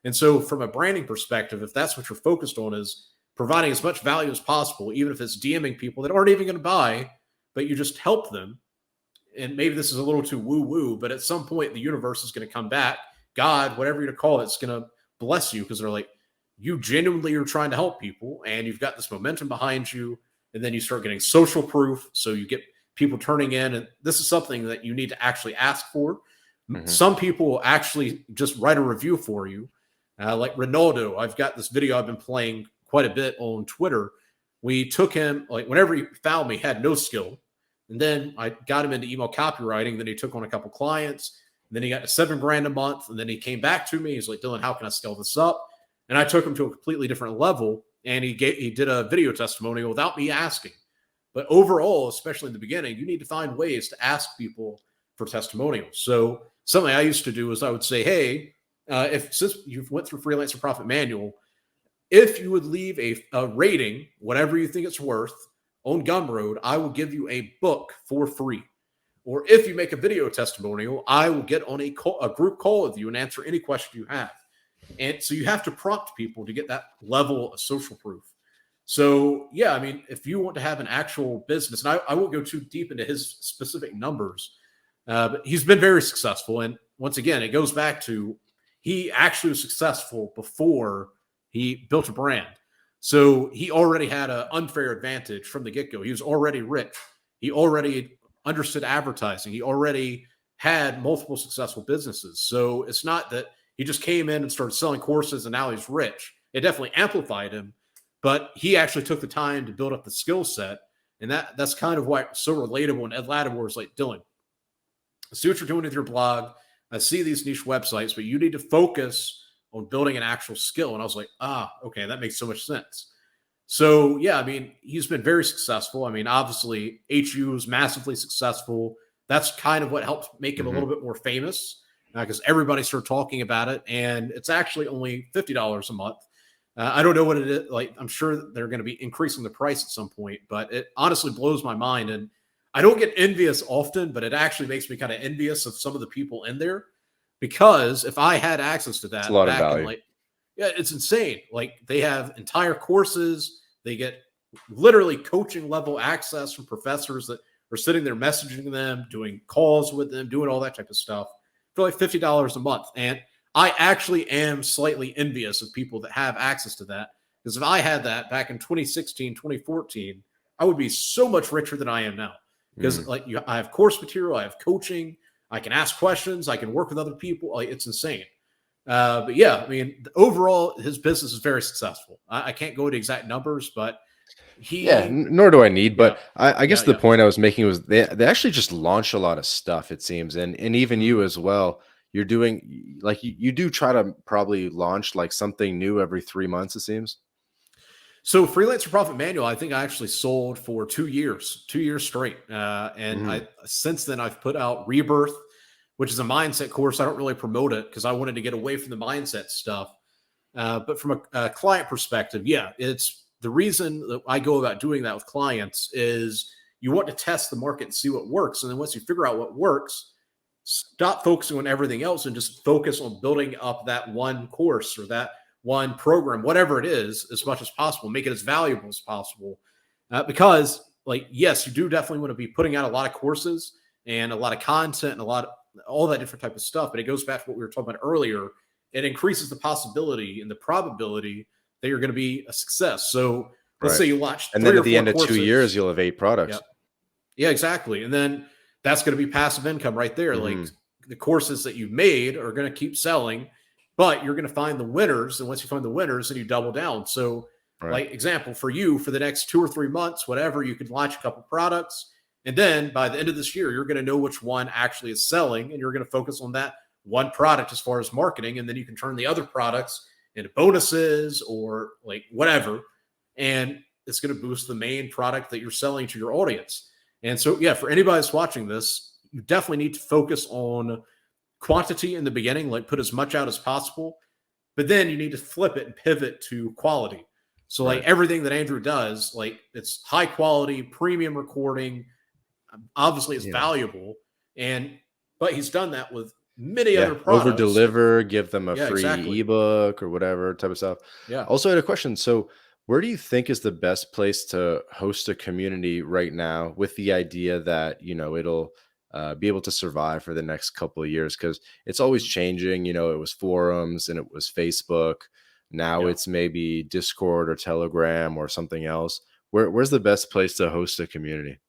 And so, from a branding perspective, if that's what you're focused on, is providing as much value as possible, even if it's DMing people that aren't even going to buy, but you just help them. And maybe this is a little too woo woo, but at some point, the universe is going to come back. God, whatever you're to call it, it's going to bless you because they're like, you genuinely are trying to help people and you've got this momentum behind you. And then you start getting social proof. So you get people turning in. And this is something that you need to actually ask for. Mhm. Some people will actually just write a review for you. Like Ronaldo, I've got this video I've been playing quite a bit on Twitter. We took him, like, whenever he found me, he had no skill. And then I got him into email copywriting. Then he took on a couple clients. And then he got to 7 grand a month. And then he came back to me. He's like, Dylan, how can I scale this up? And I took him to a completely different level. And he did a video testimonial without me asking. But overall, especially in the beginning, you need to find ways to ask people for testimonials. So something I used to do is I would say, hey, since you went through Freelancer Profit Manual, if you would leave a rating, whatever you think it's worth, on Gumroad, I will give you a book for free. Or if you make a video testimonial, I will get on a group call with you and answer any question you have. And so you have to prompt people to get that level of social proof. So, yeah, I mean, if you want to have an actual business, and I won't go too deep into his specific numbers, but he's been very successful. And once again, it goes back to he actually was successful before he built a brand. So he already had an unfair advantage from the get-go. He was already rich. He already understood advertising. He already had multiple successful businesses. So it's not that he just came in and started selling courses and now he's rich. It definitely amplified him, but he actually took the time to build up the skill set. And that's kind of why it's so relatable. And Ed Latimore is like, Dylan, I see what you're doing with your blog. I see these niche websites, but you need to focus on building an actual skill. And I was like, okay, that makes so much sense. So, yeah, I mean, he's been very successful. I mean, obviously, HU is massively successful. That's kind of what helped make him a little bit more famous because everybody started talking about it. And it's actually only $50 a month. I don't know what it is. Like, I'm sure they're going to be increasing the price at some point, but it honestly blows my mind. And I don't get envious often, but it actually makes me kind of envious of some of the people in there because if I had access to that, It's a lot of value. Yeah, it's insane. Like they have entire courses. They get literally coaching level access from professors that are sitting there messaging them, doing calls with them, doing all that type of stuff for like $50 a month. And I actually am slightly envious of people that have access to that. Because if I had that back in 2016, 2014, I would be so much richer than I am now. Because I have course material, I have coaching, I can ask questions, I can work with other people. Like, it's insane. But yeah, I mean, overall, his business is very successful. I can't go into exact numbers, but nor do I need. But I guess the yeah. point I was making was they actually just launch a lot of stuff, it seems, and even you as well. You're doing like you do try to probably launch like something new every 3 months, it seems. So Freelancer Profit Manual, I think I actually sold for 2 years straight. And since then I've put out Rebirth, which is a mindset course. I don't really promote it because I wanted to get away from the mindset stuff. But from a client perspective, yeah, it's the reason that I go about doing that with clients is you want to test the market and see what works. And then once you figure out what works, stop focusing on everything else and just focus on building up that one course or that one program, whatever it is, as much as possible. Make it as valuable as possible. Because, like, yes, you do definitely want to be putting out a lot of courses and a lot of content and all that different type of stuff. But it goes back to what we were talking about earlier. It increases the possibility and the probability that you're going to be a success. So let's say you launch and then at the end of 2 years, you'll have 8 products. Yeah, exactly. And then that's going to be passive income right there. Like the courses that you've made are going to keep selling, but you're going to find the winners. And once you find the winners, then you double down. So like example for you, for the next 2 or 3 months, whatever, you could launch a couple products. And then by the end of this year, you're going to know which one actually is selling. And you're going to focus on that one product as far as marketing. And then you can turn the other products into bonuses or like whatever. And it's going to boost the main product that you're selling to your audience. And so, yeah, for anybody that's watching this, you definitely need to focus on quantity in the beginning, like put as much out as possible. But then you need to flip it and pivot to quality. So like everything that Andrew does, like it's high quality, premium recording, obviously it's valuable. But he's done that with many other products. Over deliver, give them a free ebook or whatever type of stuff. Yeah. Also, I had a question. So where do you think is the best place to host a community right now with the idea that, it'll be able to survive for the next couple of years? Because it's always changing. It was forums and it was Facebook. Now it's maybe Discord or Telegram or something else. Where's the best place to host a community?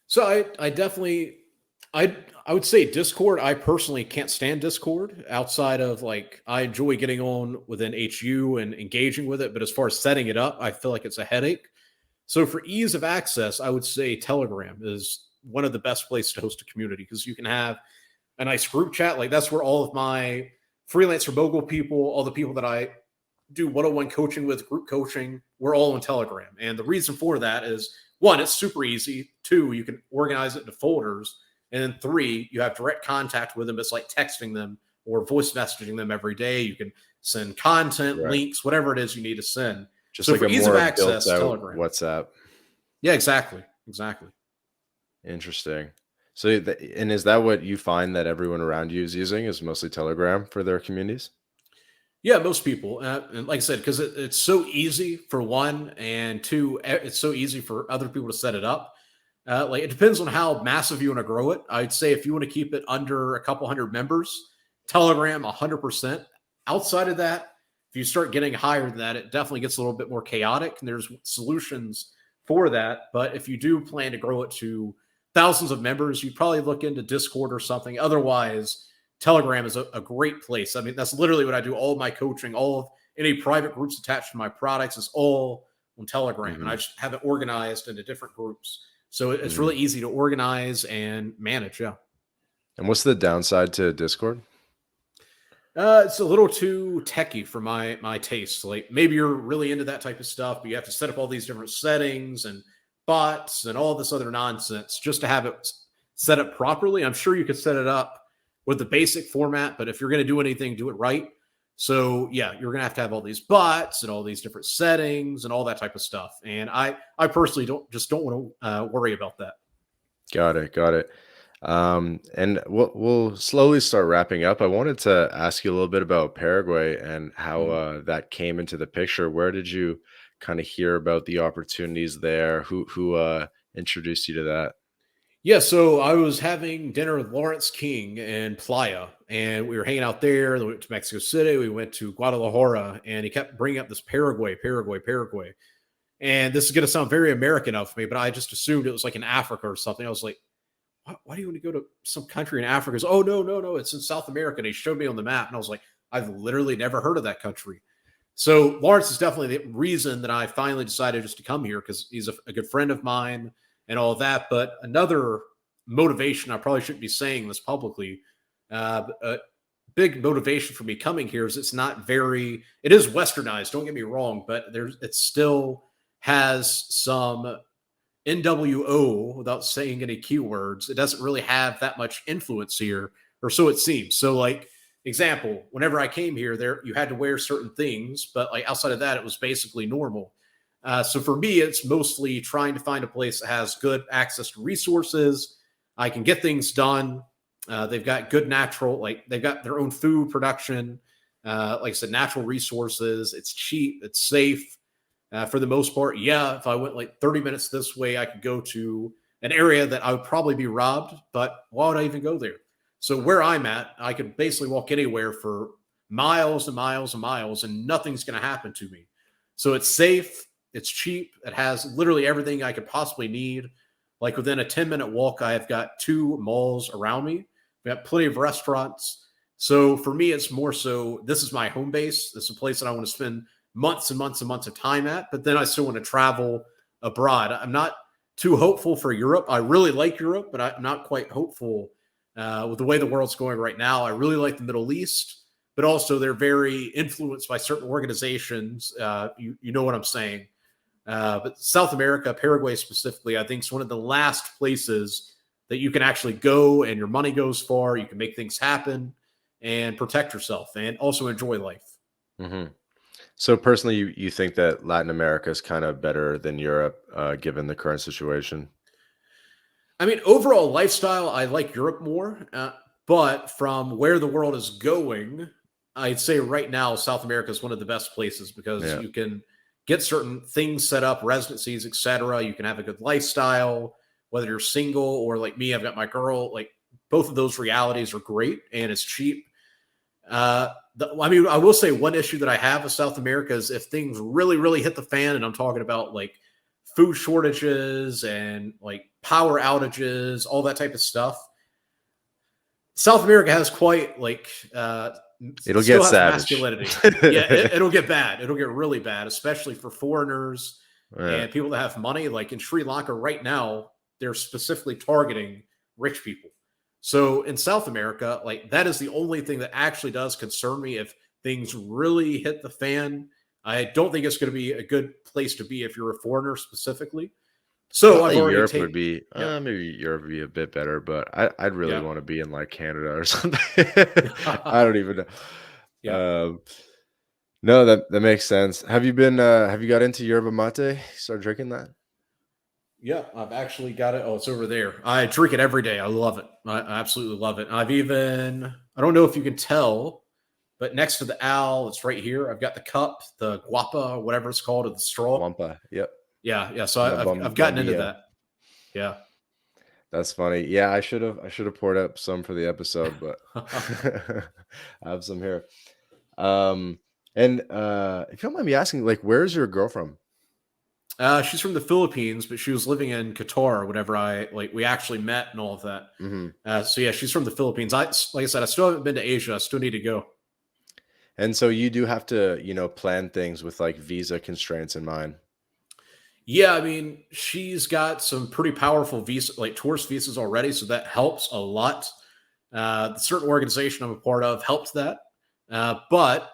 So I definitely, I would say Discord. I personally can't stand Discord outside of like, I enjoy getting on within HU and engaging with it. But as far as setting it up, I feel like it's a headache. So for ease of access, I would say Telegram is one of the best places to host a community because you can have a nice group chat. Like that's where all of my freelancer mogul people, all the people that I do one-on-one coaching with, group coaching, we're all on Telegram. And the reason for that is, one, it's super easy. Two, you can organize it into folders. And then three, you have direct contact with them. It's like texting them or voice messaging them every day. You can send content, Right. links, whatever it is you need to send. Just So like for a ease of more access, built out Telegram. WhatsApp. Yeah, exactly. Exactly. Interesting. So, and is that what you find that everyone around you is using, is mostly Telegram for their communities? Yeah, most people. And like I said, because it's so easy for one, and two, it's so easy for other people to set it up. Like it depends on how massive you want to grow it. I'd say if you want to keep it under a couple hundred members, Telegram 100%. Outside of that, if you start getting higher than that, it definitely gets a little bit more chaotic, and there's solutions for that. But if you do plan to grow it to thousands of members, you'd probably look into Discord or something. Otherwise, Telegram is a great place. I mean, that's literally what I do. All of my coaching, all of any private groups attached to my products is all on Telegram, and I just have it organized into different groups. So it's really easy to organize and manage. Yeah. And what's the downside to Discord? It's a little too techy for my taste. Like maybe you're really into that type of stuff, but you have to set up all these different settings and bots and all this other nonsense just to have it set up properly. I'm sure you could set it up with the basic format, but if you're going to do anything, do it right. So yeah, you're going to have all these bots and all these different settings and all that type of stuff. And I personally don't want to worry about that. Got it. Got it. And we'll slowly start wrapping up. I wanted to ask you a little bit about Paraguay and how that came into the picture. Where did you kind of hear about the opportunities there? Who introduced you to that? Yeah, so I was having dinner with Lawrence King in Playa, and we were hanging out there. Then we went to Mexico City. We went to Guadalajara, and he kept bringing up this Paraguay, Paraguay, Paraguay. And this is going to sound very American of me, but I just assumed it was like in Africa or something. I was like, why do you want to go to some country in Africa? He goes, oh, no, no, no. It's in South America. And he showed me on the map. And I was like, I've literally never heard of that country. So Lawrence is definitely the reason that I finally decided just to come here, because he's a good friend of mine and all of that. But another motivation, I probably shouldn't be saying this publicly, a big motivation for me coming here is it is westernized, don't get me wrong, but it still has some NWO without saying any keywords. It doesn't really have that much influence here, or so it seems. So like, example, whenever I came here, you had to wear certain things, but like outside of that, it was basically normal. So for me, it's mostly trying to find a place that has good access to resources. I can get things done. They've got good they've got their own food production. Like I said, natural resources. It's cheap. It's safe. For the most part, yeah, if I went like 30 minutes this way, I could go to an area that I would probably be robbed, but why would I even go there? So where I'm at, I could basically walk anywhere for miles and miles and miles, and nothing's going to happen to me. So it's safe, it's cheap, it has literally everything I could possibly need. Like within a 10-minute walk, I have got 2 malls around me. We have plenty of restaurants. So for me, it's more so this is my home base. This is a place that I want to spend months and months and months of time at, but then I still want to travel abroad. I'm not too hopeful for Europe. I really like Europe, but I'm not quite hopeful with the way the world's going right now. I really like the Middle East, but also they're very influenced by certain organizations. You know what I'm saying. But South America, Paraguay specifically, I think is one of the last places that you can actually go and your money goes far. You can make things happen and protect yourself and also enjoy life. Mm-hmm. So personally, you think that Latin America is kind of better than Europe, given the current situation? I mean, overall lifestyle, I like Europe more. But from where the world is going, I'd say right now, South America is one of the best places because Yeah. you can get certain things set up, residencies, etc. You can have a good lifestyle, whether you're single or like me, I've got my girl. Like both of those realities are great and it's cheap. I will say one issue that I have with South America is if things really, really hit the fan, and I'm talking about like food shortages and like power outages, all that type of stuff. South America has quite like It'll still get has savage. masculinity. Yeah, it'll get bad. It'll get really bad, especially for foreigners Yeah. and people that have money. Like in Sri Lanka right now, they're specifically targeting rich people. So in South America, like that is the only thing that actually does concern me if things really hit the fan. I don't think it's going to be a good place to be if you're a foreigner specifically. So I've Probably already Europe would taken, be, yep, maybe Europe would be a bit better, but I'd really yeah, want to be in like Canada or something. I don't even know. yeah, No, that makes sense. Have you got into yerba mate? Start drinking that? yeah. I've actually got it. Oh, it's over there. I drink it every day. I love it. I absolutely love it. I've even, I don't know if you can tell, but next to the owl, it's right here. I've got the cup, the guapa, whatever it's called, or the straw. Wampa. Yep. Yeah, yeah. So And the I've gotten into bombilla. that. Yeah. That's funny. Yeah, I should have poured up some for the episode, but I have some here. Um and if you don't mind me asking, like, where's your girl from? She's from the Philippines, but she was living in Qatar whenever we actually met and all of that. Hmm. So yeah, she's from the Philippines. Like I said, I still haven't been to Asia. I still need to go. And so you do have to, plan things with like visa constraints in mind. Yeah, I mean, she's got some pretty powerful visa, like tourist visas already, so that helps a lot. The certain organization I'm a part of helps that, but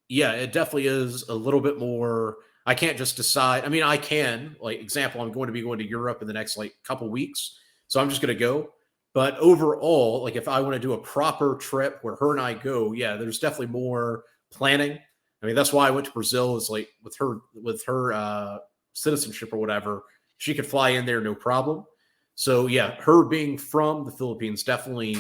yeah, it definitely is a little bit more. I can't just decide. I mean, I can, like, example, I'm going to be going to Europe in the next like couple weeks, so I'm just going to go. But overall, like, if I want to do a proper trip where her and I go, yeah, there's definitely more planning. I mean, that's why I went to Brazil. Is like with her citizenship or whatever, she could fly in there no problem. So yeah, her being from the Philippines definitely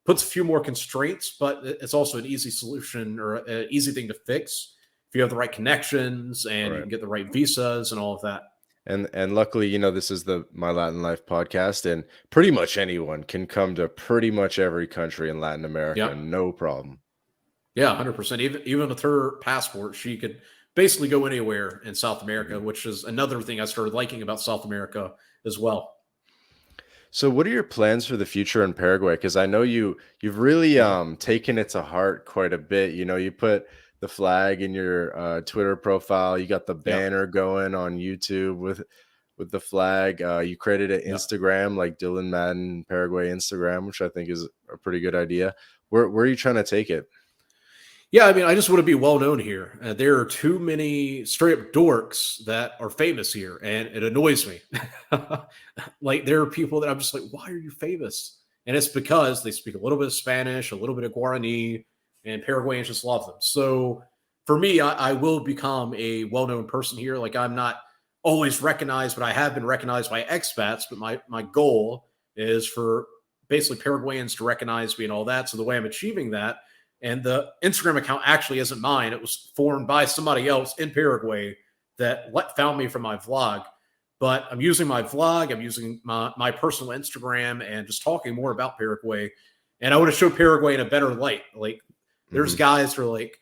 puts a few more constraints, but it's also an easy solution or an easy thing to fix if you have the right connections All and you right. can get the right visas and all of that. And luckily, this is the My Latin Life podcast, and pretty much anyone can come to pretty much every country in Latin America, Yeah, no problem. yeah, 100%. Even with her passport, she could basically go anywhere in South America, Mhm. which is another thing I started liking about South America as well. So, what are your plans for the future in Paraguay? Because I know you've really Yeah, taken it to heart quite a bit. You put the flag in your Twitter profile. You got the yeah, banner going on YouTube with the flag. You created an yeah. Instagram like Dylan Madden Paraguay Instagram, which I think is a pretty good idea. Where are you trying to take it? Yeah, I mean, I just want to be well known here. There are too many straight up dorks that are famous here, and it annoys me. Like, there are people that I'm just like, why are you famous? And it's because they speak a little bit of Spanish, a little bit of Guarani, and Paraguayans just love them. So for me, I will become a well known person here. Like, I'm not always recognized, but I have been recognized by expats. But my goal is for basically Paraguayans to recognize me and all that. So the way I'm achieving that, and the Instagram account actually isn't mine. It was formed by somebody else in Paraguay that found me from my vlog. But I'm using my vlog, I'm using my personal Instagram and just talking more about Paraguay. And I want to show Paraguay in a better light. Like, there's Hmm. guys who are like,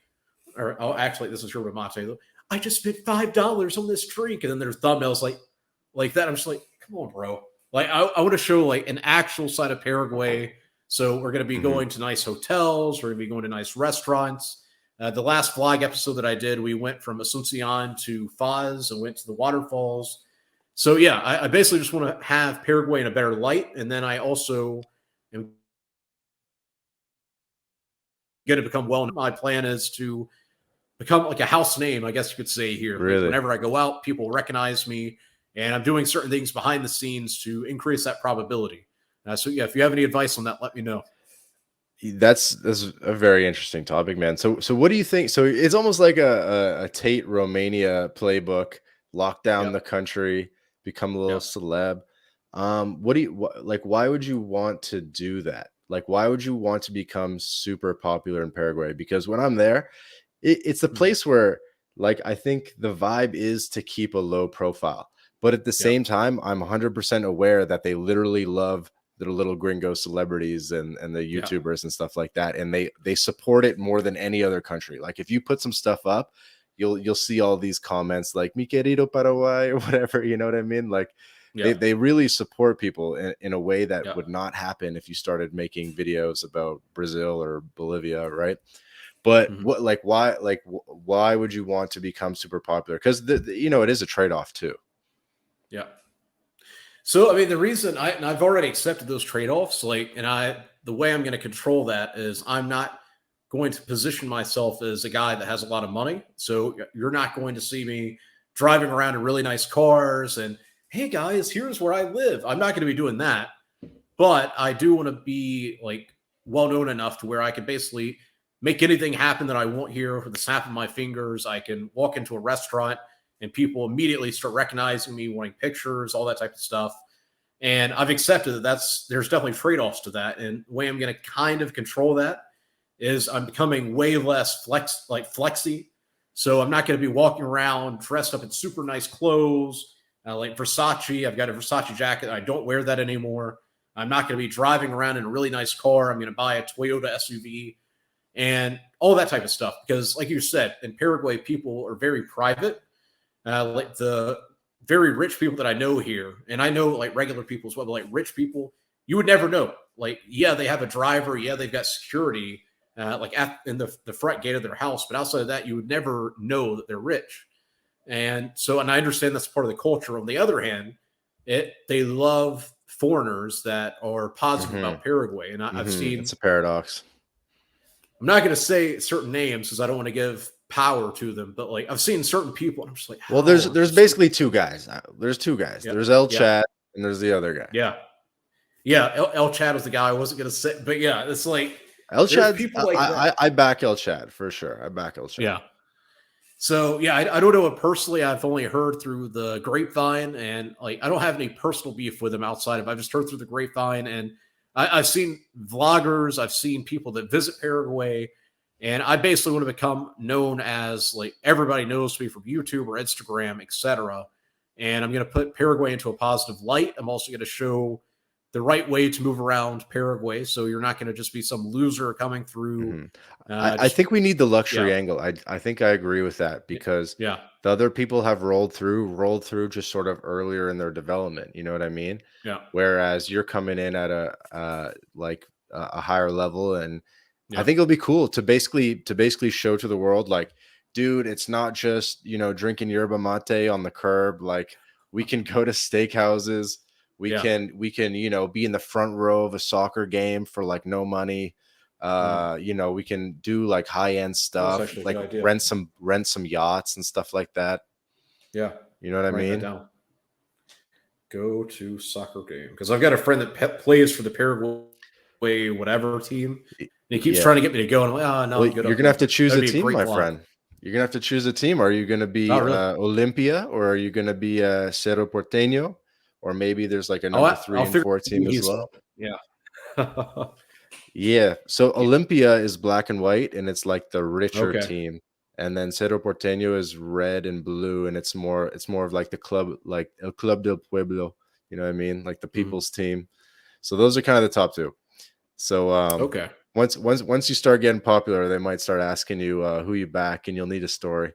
or oh, actually, this is your mate. I just spent $5 on this drink. And then there's thumbnails like that. I'm just like, come on, bro. Like, I want to show like an actual side of Paraguay. So we're going to be Hmm. going to nice hotels. We're going to be going to nice restaurants. The last vlog episode that I did, we went from Asuncion to Foz and went to the waterfalls. So yeah, I basically just want to have Paraguay in a better light, and then I also am going to become well. My plan is to become like a house name, I guess you could say here. Like, Really? whenever I go out, people recognize me, and I'm doing certain things behind the scenes to increase that probability. So yeah, if you have any advice on that, let me know. That's a very interesting topic, man. So what do you think? So it's almost like a Tate Romania playbook: lock down the Yep. country, become a little Yep. celeb. What do you like? Why would you want to do that? Like, why would you want to become super popular in Paraguay? Because when I'm there, it's a Mhm. place where, like, I think the vibe is to keep a low profile, but at the Yep. same time, I'm 100% aware that they literally love the little gringo celebrities and the Yep. YouTubers and stuff like that, and they support it more than any other country. Like, if you put some stuff up, you'll see all these comments like "Mi querido Paraguay" or whatever. You know what I mean? Like, Yep. they really support people in a way that Yep. would not happen if you started making videos about Brazil or Bolivia, right? But Mhm. what, like, why would you want to become super popular? Because it is a trade off too. Yep. So, I mean, the reason I've already accepted those trade offs, like, the way I'm going to control that is I'm not going to position myself as a guy that has a lot of money. So, you're not going to see me driving around in really nice cars and, hey guys, here's where I live. I'm not going to be doing that. But I do want to be like well known enough to where I can basically make anything happen that I want here with the snap of my fingers. I can walk into a restaurant and people immediately start recognizing me, wanting pictures, all that type of stuff. And I've accepted that there's definitely trade-offs to that. And the way I'm going to kind of control that is I'm becoming way less flexy. So I'm not going to be walking around dressed up in super nice clothes, like Versace. I've got a Versace jacket. I don't wear that anymore. I'm not going to be driving around in a really nice car. I'm going to buy a Toyota SUV and all that type of stuff. Because, like you said, in Paraguay, people are very private. Like the very rich people that I know here, and I know like regular people as well, but like rich people, you would never know. Like, yeah, they have a driver. Yeah, they've got security, in the front gate of their house. But outside of that, you would never know that they're rich. And I understand that's part of the culture. On the other hand, they love foreigners that are positive about Paraguay. And I've seen, It's a paradox. I'm not going to say certain names because I don't want to give power to them, but like I've seen certain people and I'm just like, Well, there's basically two guys. There's two guys. Yeah, There's El yeah, Chad and there's the other guy. yeah, yeah. El Chad was the guy I wasn't going to say, but yeah, it's like El there's Chad, people like that. I back El Chad for sure. I back El Chad. Yeah. So yeah, I don't know him personally. I've only heard through the grapevine, and like I don't have any personal beef with him outside of I've just heard through the grapevine, and I've seen vloggers, I've seen people that visit Paraguay, and I basically want to become known as like everybody knows me from YouTube or Instagram, etc. And I'm going to put Paraguay into a positive light. I'm also going to show the right way to move around Paraguay, so you're not going to just be some loser coming through. I think we need the luxury Yeah. angle. I think I agree with that because Yeah. the other people have rolled through just sort of earlier in their development. You know what I mean? Yeah. Whereas you're coming in at a higher level, and I Yeah. think it'll be cool to basically show to the world, like, dude, it's not just drinking yerba mate on the curb. Like, we can go to steakhouses. We Yeah. can be in the front row of a soccer game for like no money. We can do like high-end stuff, actually a like good idea. rent some yachts and stuff like that. Yeah. You know what I Write that mean? down. Go to soccer game because I've got a friend that plays for the Paraguay whatever team, and he keeps Yeah. trying to get me to go. And I'm like, oh no, Well, I'm good. you're gonna have to choose a That'd be team, great my vlog. friend. You're gonna have to choose a team. Are you gonna be Oh, really? Olympia, or are you gonna be Cerro Porteño, or maybe there's like a number 3 I'll and figure 4 team as these well? up. Yeah. Yeah. So Yeah. Olympia is black and white, and it's like the richer Okay. team. And then Cerro Porteño is red and blue, and it's more of like the club, like El Club del Pueblo. You know what I mean? Like the Mhm. people's team. So those are kind of the top two. So Okay. once you start getting popular, they might start asking you who you back, and you'll need a story.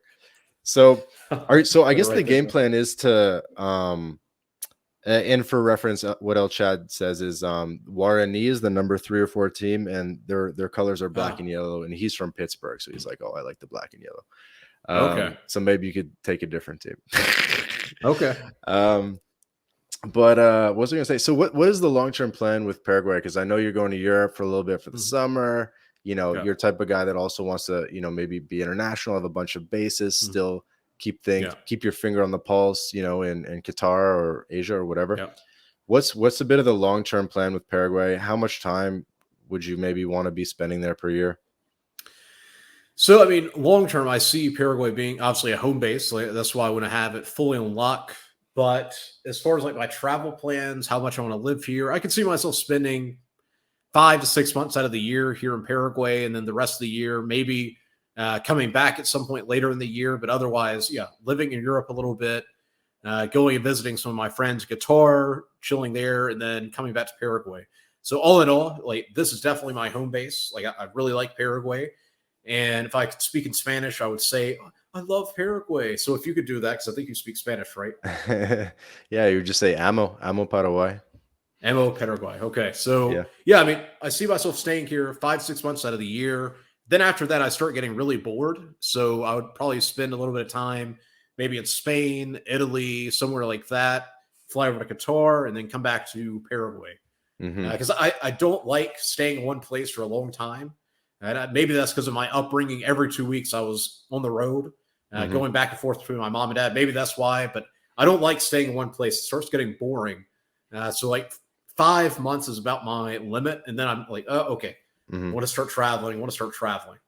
So I Better guess the write that game down. plan is to and for reference, what El Chad says is Guarani is the number 3 or 4 team, and their colors are black and yellow, and he's from Pittsburgh, so he's like, oh, I like the black and yellow. Okay. So maybe you could take a different team. Okay. But what was I gonna say? So what is the long-term plan with Paraguay? Because I know you're going to Europe for a little bit for the Mhm. summer. Yeah. You're the type of guy that also wants to, maybe be international, have a bunch of bases, Mhm. still keep Yeah. your finger on the pulse, in Qatar or Asia or whatever. Yeah. What's a bit of the long-term plan with Paraguay? How much time would you maybe want to be spending there per year? So, I mean, long term, I see Paraguay being obviously a home base. Like, that's why I want to have it fully on lock. But as far as like my travel plans, how much I want to live here, I can see myself spending 5 to 6 months out of the year here in Paraguay, and then the rest of the year maybe coming back at some point later in the year. But otherwise, yeah, living in Europe a little bit, going and visiting some of my friends, Qatar, chilling there, and then coming back to Paraguay. So all in all, like this is definitely my home base. Like I really like Paraguay. And if I could speak in Spanish, I would say, I love Paraguay. So if you could do that, because I think you speak Spanish, right? Yeah, you would just say amo Paraguay. Amo Paraguay. Okay. So, Yeah. yeah, I mean, I see myself staying here 5, 6 months out of the year. Then after that, I start getting really bored. So I would probably spend a little bit of time maybe in Spain, Italy, somewhere like that fly over to Qatar, and then come back to Paraguay. Hmm. Because I don't like staying in one place for a long time. And maybe that's because of my upbringing. Every 2 weeks, I was on the road, Hmm. going back and forth between my mom and dad. Maybe that's why, but I don't like staying in one place. It starts getting boring. So, like, 5 months is about my limit. And then I'm like, oh, okay, I Hmm. want to start traveling. I want to start traveling.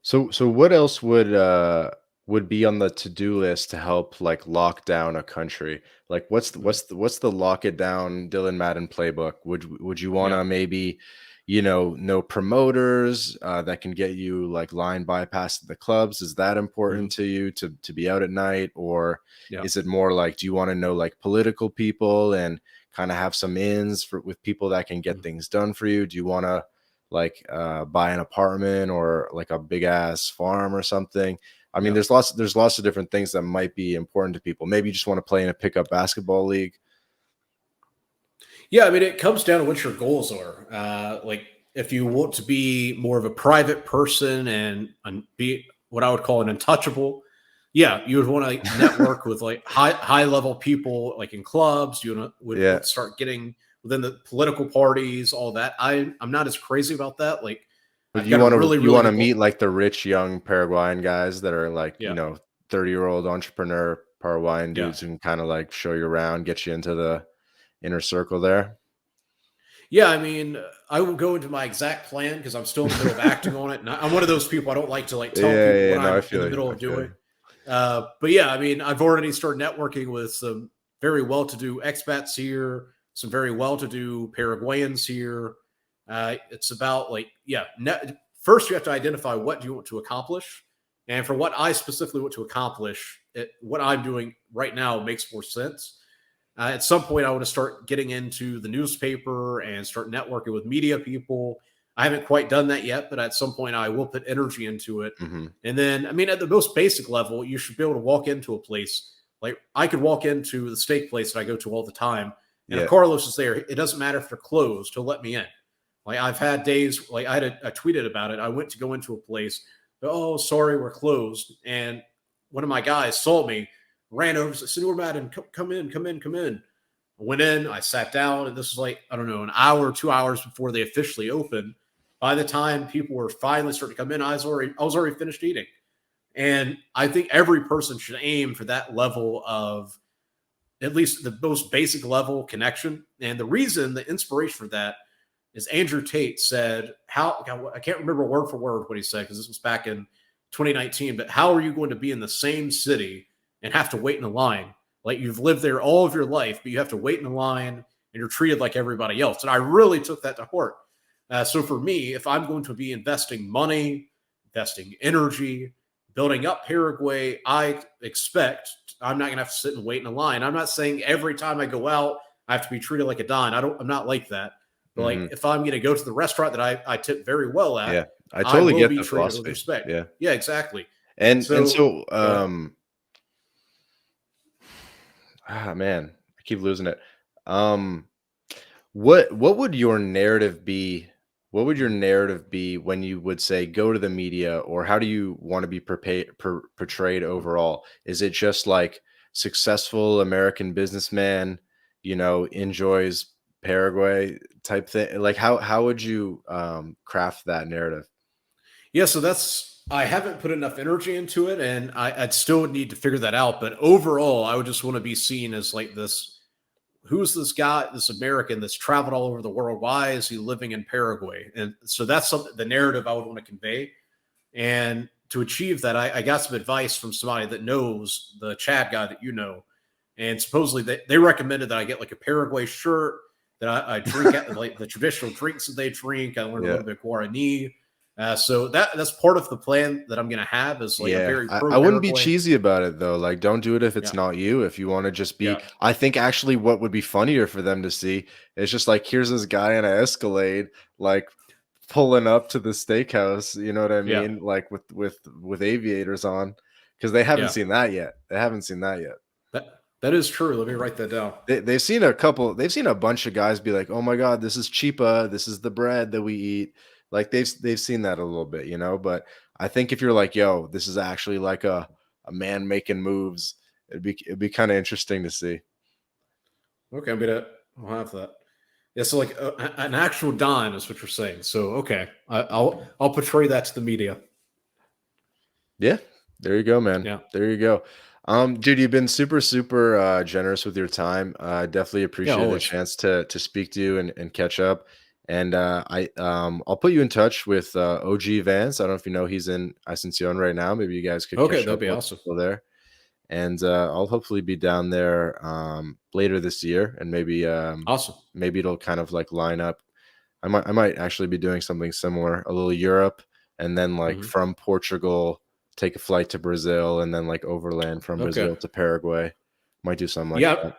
So what else would be on the to-do list to help like lock down a country? Like Mhm. what's the lock it down Dylan Madden playbook? Would you want Yeah. to maybe, know promoters that can get you like line bypass at the clubs? Is that important Mhm. to you to be out at night, or Yeah. is it more like do you want to know like political people and kind of have some ins for with people that can get Mhm. things done for you? Do you want to like buy an apartment or like a big ass farm or something? I mean, Yeah. there's lots of different things that might be important to people. Maybe you just want to play in a pickup basketball league. Yeah, I mean, it comes down to what your goals are. Like, if you want to be more of a private person and be what I would call an untouchable, yeah, you would want to network with like high level people, like in clubs. Would Yeah. want to start getting within the political parties, all that. I'm not as crazy about that. Like, But I've got a really you really want to good meet like the rich young Paraguayan guys that are like, yeah. 30-year-old entrepreneur Paraguayan Yeah. dudes who can kind of like show you around, get you into the inner circle there. Yeah, I mean, I will go into my exact plan because I'm still in the middle of acting on it, and I'm one of those people. I don't like to like Yeah, tell people yeah, yeah, what no, I I'm in the feel you. middle I of feel doing. you. But yeah, I mean, I've already started networking with some very well-to-do expats here, some very well-to-do Paraguayans here. It's about like, yeah, first you have to identify what you want to accomplish, and for what I specifically want to accomplish, what I'm doing right now makes more sense. At some point, I want to start getting into the newspaper and start networking with media people. I haven't quite done that yet, but at some point, I will put energy into it. Hmm. And then, I mean, at the most basic level, you should be able to walk into a place. Like, I could walk into the steak place that I go to all the time, and if Yeah. Carlos is there, it doesn't matter if they're closed, he'll let me in. Like, I've had days, like, I tweeted about it. I went to go into a place, oh, sorry, we're closed. And one of my guys saw me, ran over, said, Senor Madden, come in, come in, come in. I went in, I sat down, and this was like, I don't know, an hour, 2 hours before they officially opened. By the time people were finally starting to come in, I was already finished eating. And I think every person should aim for that level of at least the most basic level connection. And the reason, the inspiration for that is Andrew Tate said, how I can't remember word for word what he said because this was back in 2019, but how are you going to be in the same city and have to wait in a line? Like, you've lived there all of your life, but you have to wait in a line and you're treated like everybody else. And I really took that to heart. So for me, if I'm going to be investing money, investing energy, building up Paraguay, I expect I'm not going to have to sit and wait in a line. I'm not saying every time I go out, I have to be treated like a don. I'm not like that. But like, Hmm. if I'm going to go to the restaurant that I tip very well at, Yeah. I I totally will get be the treated with philosophy. respect. Yeah. Yeah, exactly. And So so go ahead. man, I keep losing it. Um what would your narrative be? What would your Mhm. narrative be when you would say go to the media, or how do you want to be portrayed overall? Is it just like successful American businessman, enjoys Paraguay type thing? Like how would you craft that narrative? Yeah, so I haven't put enough energy into it, and I'd still need to figure that out. But overall, I would just want to be seen as like this: who's this guy, this American that's traveled all over the world? Why is he living in Paraguay? And so that's something, the narrative I would want to convey. And to achieve that, I got some advice from somebody that knows the Chad guy that you know. And supposedly they recommended that I get like a Paraguay shirt, that I drink at like the traditional drinks that they drink. I learned a Yeah. little bit of Guarani. So that's part of the plan that I'm going to have is like a Yeah, very I pro wouldn't be Paraguay. cheesy about it though. Like, don't do it if it's Yeah. not you. If you want to just be, Yeah. I think actually what would be funnier for them to see is just like, here's this guy in an Escalade, like pulling up to the steakhouse. You know what I Yeah. mean? Like with aviators on, because they haven't Yeah. seen that yet. They haven't seen that yet. That is true. Let me write that down. They've seen a couple. They've seen a bunch of guys be like, "Oh my god, this is cheaper. This is the bread that we eat." Like they've seen that a little bit, But I think if you're like, "Yo, this is actually like a man making moves," it'd be kind of interesting to see. Okay, I'll have that. Yeah, so like an actual dime is what you're saying. So okay, I'll portray that to the media. Yeah, there you go, man. Yeah, There you go. Dude, you've been super, super generous with your time. Definitely yeah, appreciate the always. chance to speak to you and catch up. And I'll put you in touch with OG Vance. I don't know if you know he's in Asuncion right now. Maybe you guys could Okay, catch that'd up be while awesome. you're there. And I'll hopefully be down there later this year, and Awesome. maybe it'll kind of like line up. I might actually be doing something similar, a little Europe, and then like Hmm. from Portugal, take a flight to Brazil, and then like overland from Okay. Brazil to Paraguay. Might do something like Yeah, that.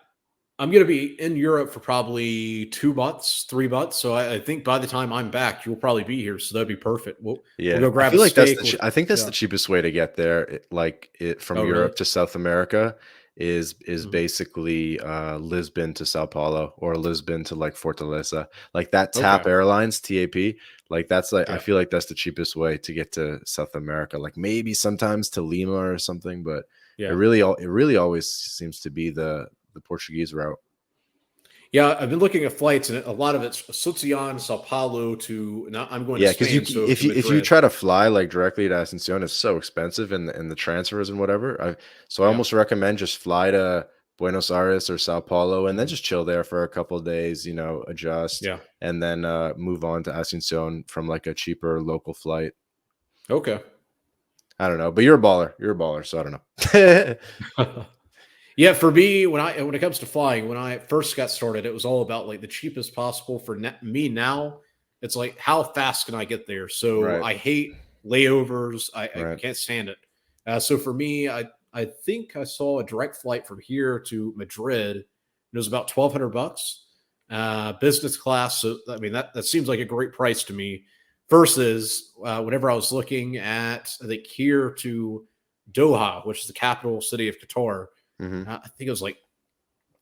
I'm going to be in Europe for probably 2 months, 3 months. So I think by the time I'm back, you'll probably be here. So that'd be perfect. We'll Yeah, go I grab a feel like that's steak. the I think that's the Yeah. cheapest way to get there. Like it from Oh, really? Europe to South America is Hmm. basically Lisbon to Sao Paulo or Lisbon to like Fortaleza. Like that Okay. TAP Airlines TAP. Like that's like I Yeah. feel like that's the cheapest way to get to South America. Like maybe sometimes to Lima or something, but Yeah. it really always seems to be the Portuguese route. Yeah. I've been looking at flights, and a lot of it's Asuncion, Sao Paulo to. Now I'm going to Yeah, because Spain, so to if you Madrid. try to fly like directly to Asuncion, it's so expensive and the transfers and whatever. I Yeah. almost recommend just fly to Buenos Aires or Sao Paulo and then Mhm. just chill there for a couple of days, adjust Yeah. and then move on to Asuncion from like a cheaper local flight. Okay. I don't know, but you're a baller. You're a baller, so I don't know. Yeah, for me, when it comes to flying, when I first got started, it was all about like the cheapest possible. For me now, it's like how fast can I get there? So Right, I hate layovers. I right. can't stand it. So for me, I think I saw a direct flight from here to Madrid. It was about $1,200, business class. So I mean that seems like a great price to me. Versus whenever I was looking at, I think, here to Doha, which is the capital city of Qatar, Hmm. I think it was like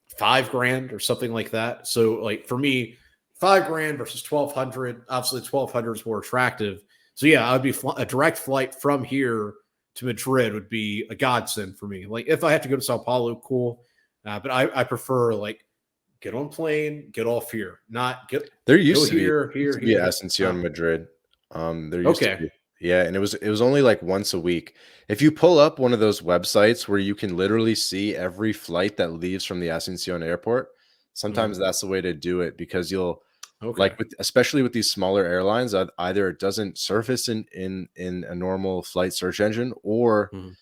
5 grand or something like that. So like for me, 5 grand versus 1,200. Obviously, 1,200 is more attractive. So yeah, I would be a direct flight from here to Madrid would be a godsend for me. Like if I have to go to Sao Paulo, cool. But I prefer like get on plane, get off here, not There go used here, to here, be here. Asuncion Madrid. There used to Okay. be. Yeah, and it was only like once a week. If you pull up one of those websites where you can literally see every flight that leaves from the Asuncion airport, sometimes Mhm. that's the way to do it because you'll Okay. like with especially with these smaller airlines, either it doesn't surface in a normal flight search engine Mhm.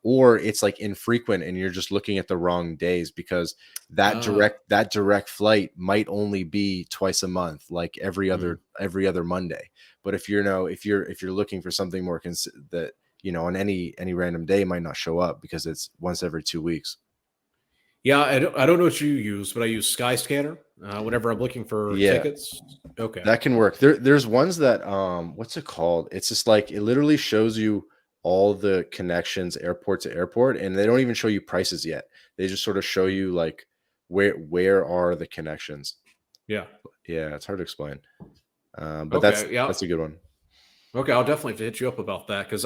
or it's like infrequent and you're just looking at the wrong days because Ah. that direct flight might only be twice a month like Mhm. every other Monday. But if you know if you're looking for something more that on any random day might not show up because it's once every 2 weeks. Yeah, I don't know what you use, but I use Skyscanner whenever I'm looking for Yeah, tickets. Okay. that can work. There's ones that what's it called? It's just like it literally shows you all the connections airport to airport and they don't even show you prices yet. They just sort of show Mhm. you like where are the connections. Yeah. Yeah, it's hard to explain. But Okay. Yeah. that's a good one. Okay. I'll definitely have to hit you up about that because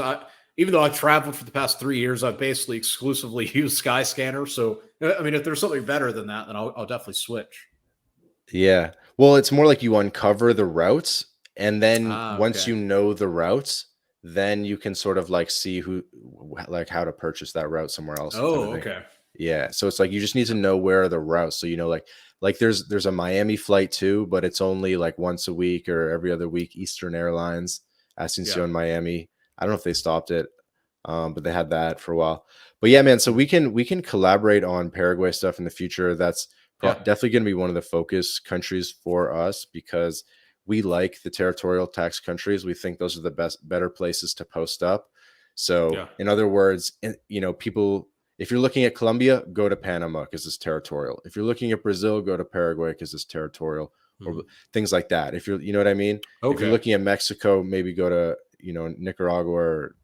even though I've traveled for the past 3 years, I've basically exclusively used Skyscanner. So, I mean, if there's something better than that, then I'll definitely switch. Yeah. Well, it's more like you uncover the routes and then Ah, once okay. you know the routes, then you can sort of like see like how to purchase that route somewhere else type of Oh, thing. okay. Yeah, so it's like you just need to Yeah. know where are the routes. So like there's a Miami flight too, but it's only like once a week or every other week. Eastern Airlines, Yeah. Asuncion, Miami. I don't know if they stopped it, but they had that for a while. But yeah, man. So Mhm. we can collaborate on Paraguay stuff in the future. That's Yeah. definitely going to be one of the focus countries for us because we like the territorial tax countries. We think those are the better places to post up. So Yeah. in other words, people if you're looking at Colombia, go to Panama because it's territorial. If you're looking at Brazil, go to Paraguay because it's territorial, or Mhm. things like that. If you know what I mean. If you're Okay. looking at Mexico, maybe go to Nicaragua or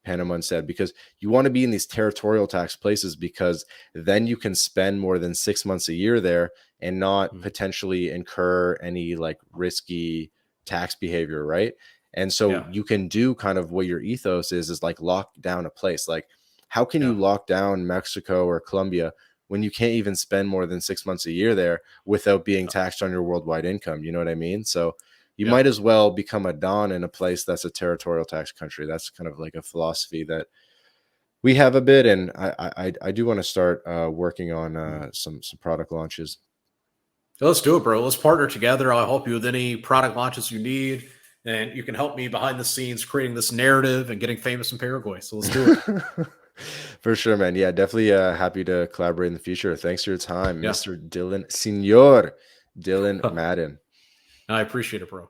Panama instead because you want to be in these territorial tax places because then you can spend more than 6 months a year there and not Mhm. potentially incur any like risky tax behavior, right? And so Yeah. you can do kind of what your ethos is like lock down a place. Like, how can Yeah. you lock down Mexico or Colombia when you can't even spend more than 6 months a year there without being taxed on your worldwide income. You know what I mean? So you Yeah. might as well become a Don in a place that's a territorial tax country. That's kind of like a philosophy that we have a bit, and I do want to start working on some product launches. So let's do it, bro. Let's partner together. I'll help you with any product launches you need, and you can help me behind the scenes creating this narrative and getting famous in Paraguay. So let's do it. For sure, man. Yeah, definitely happy to collaborate in the future. Thanks for your time, Yeah. Mr. Dylan, Senor Dylan Madden. I appreciate it, bro.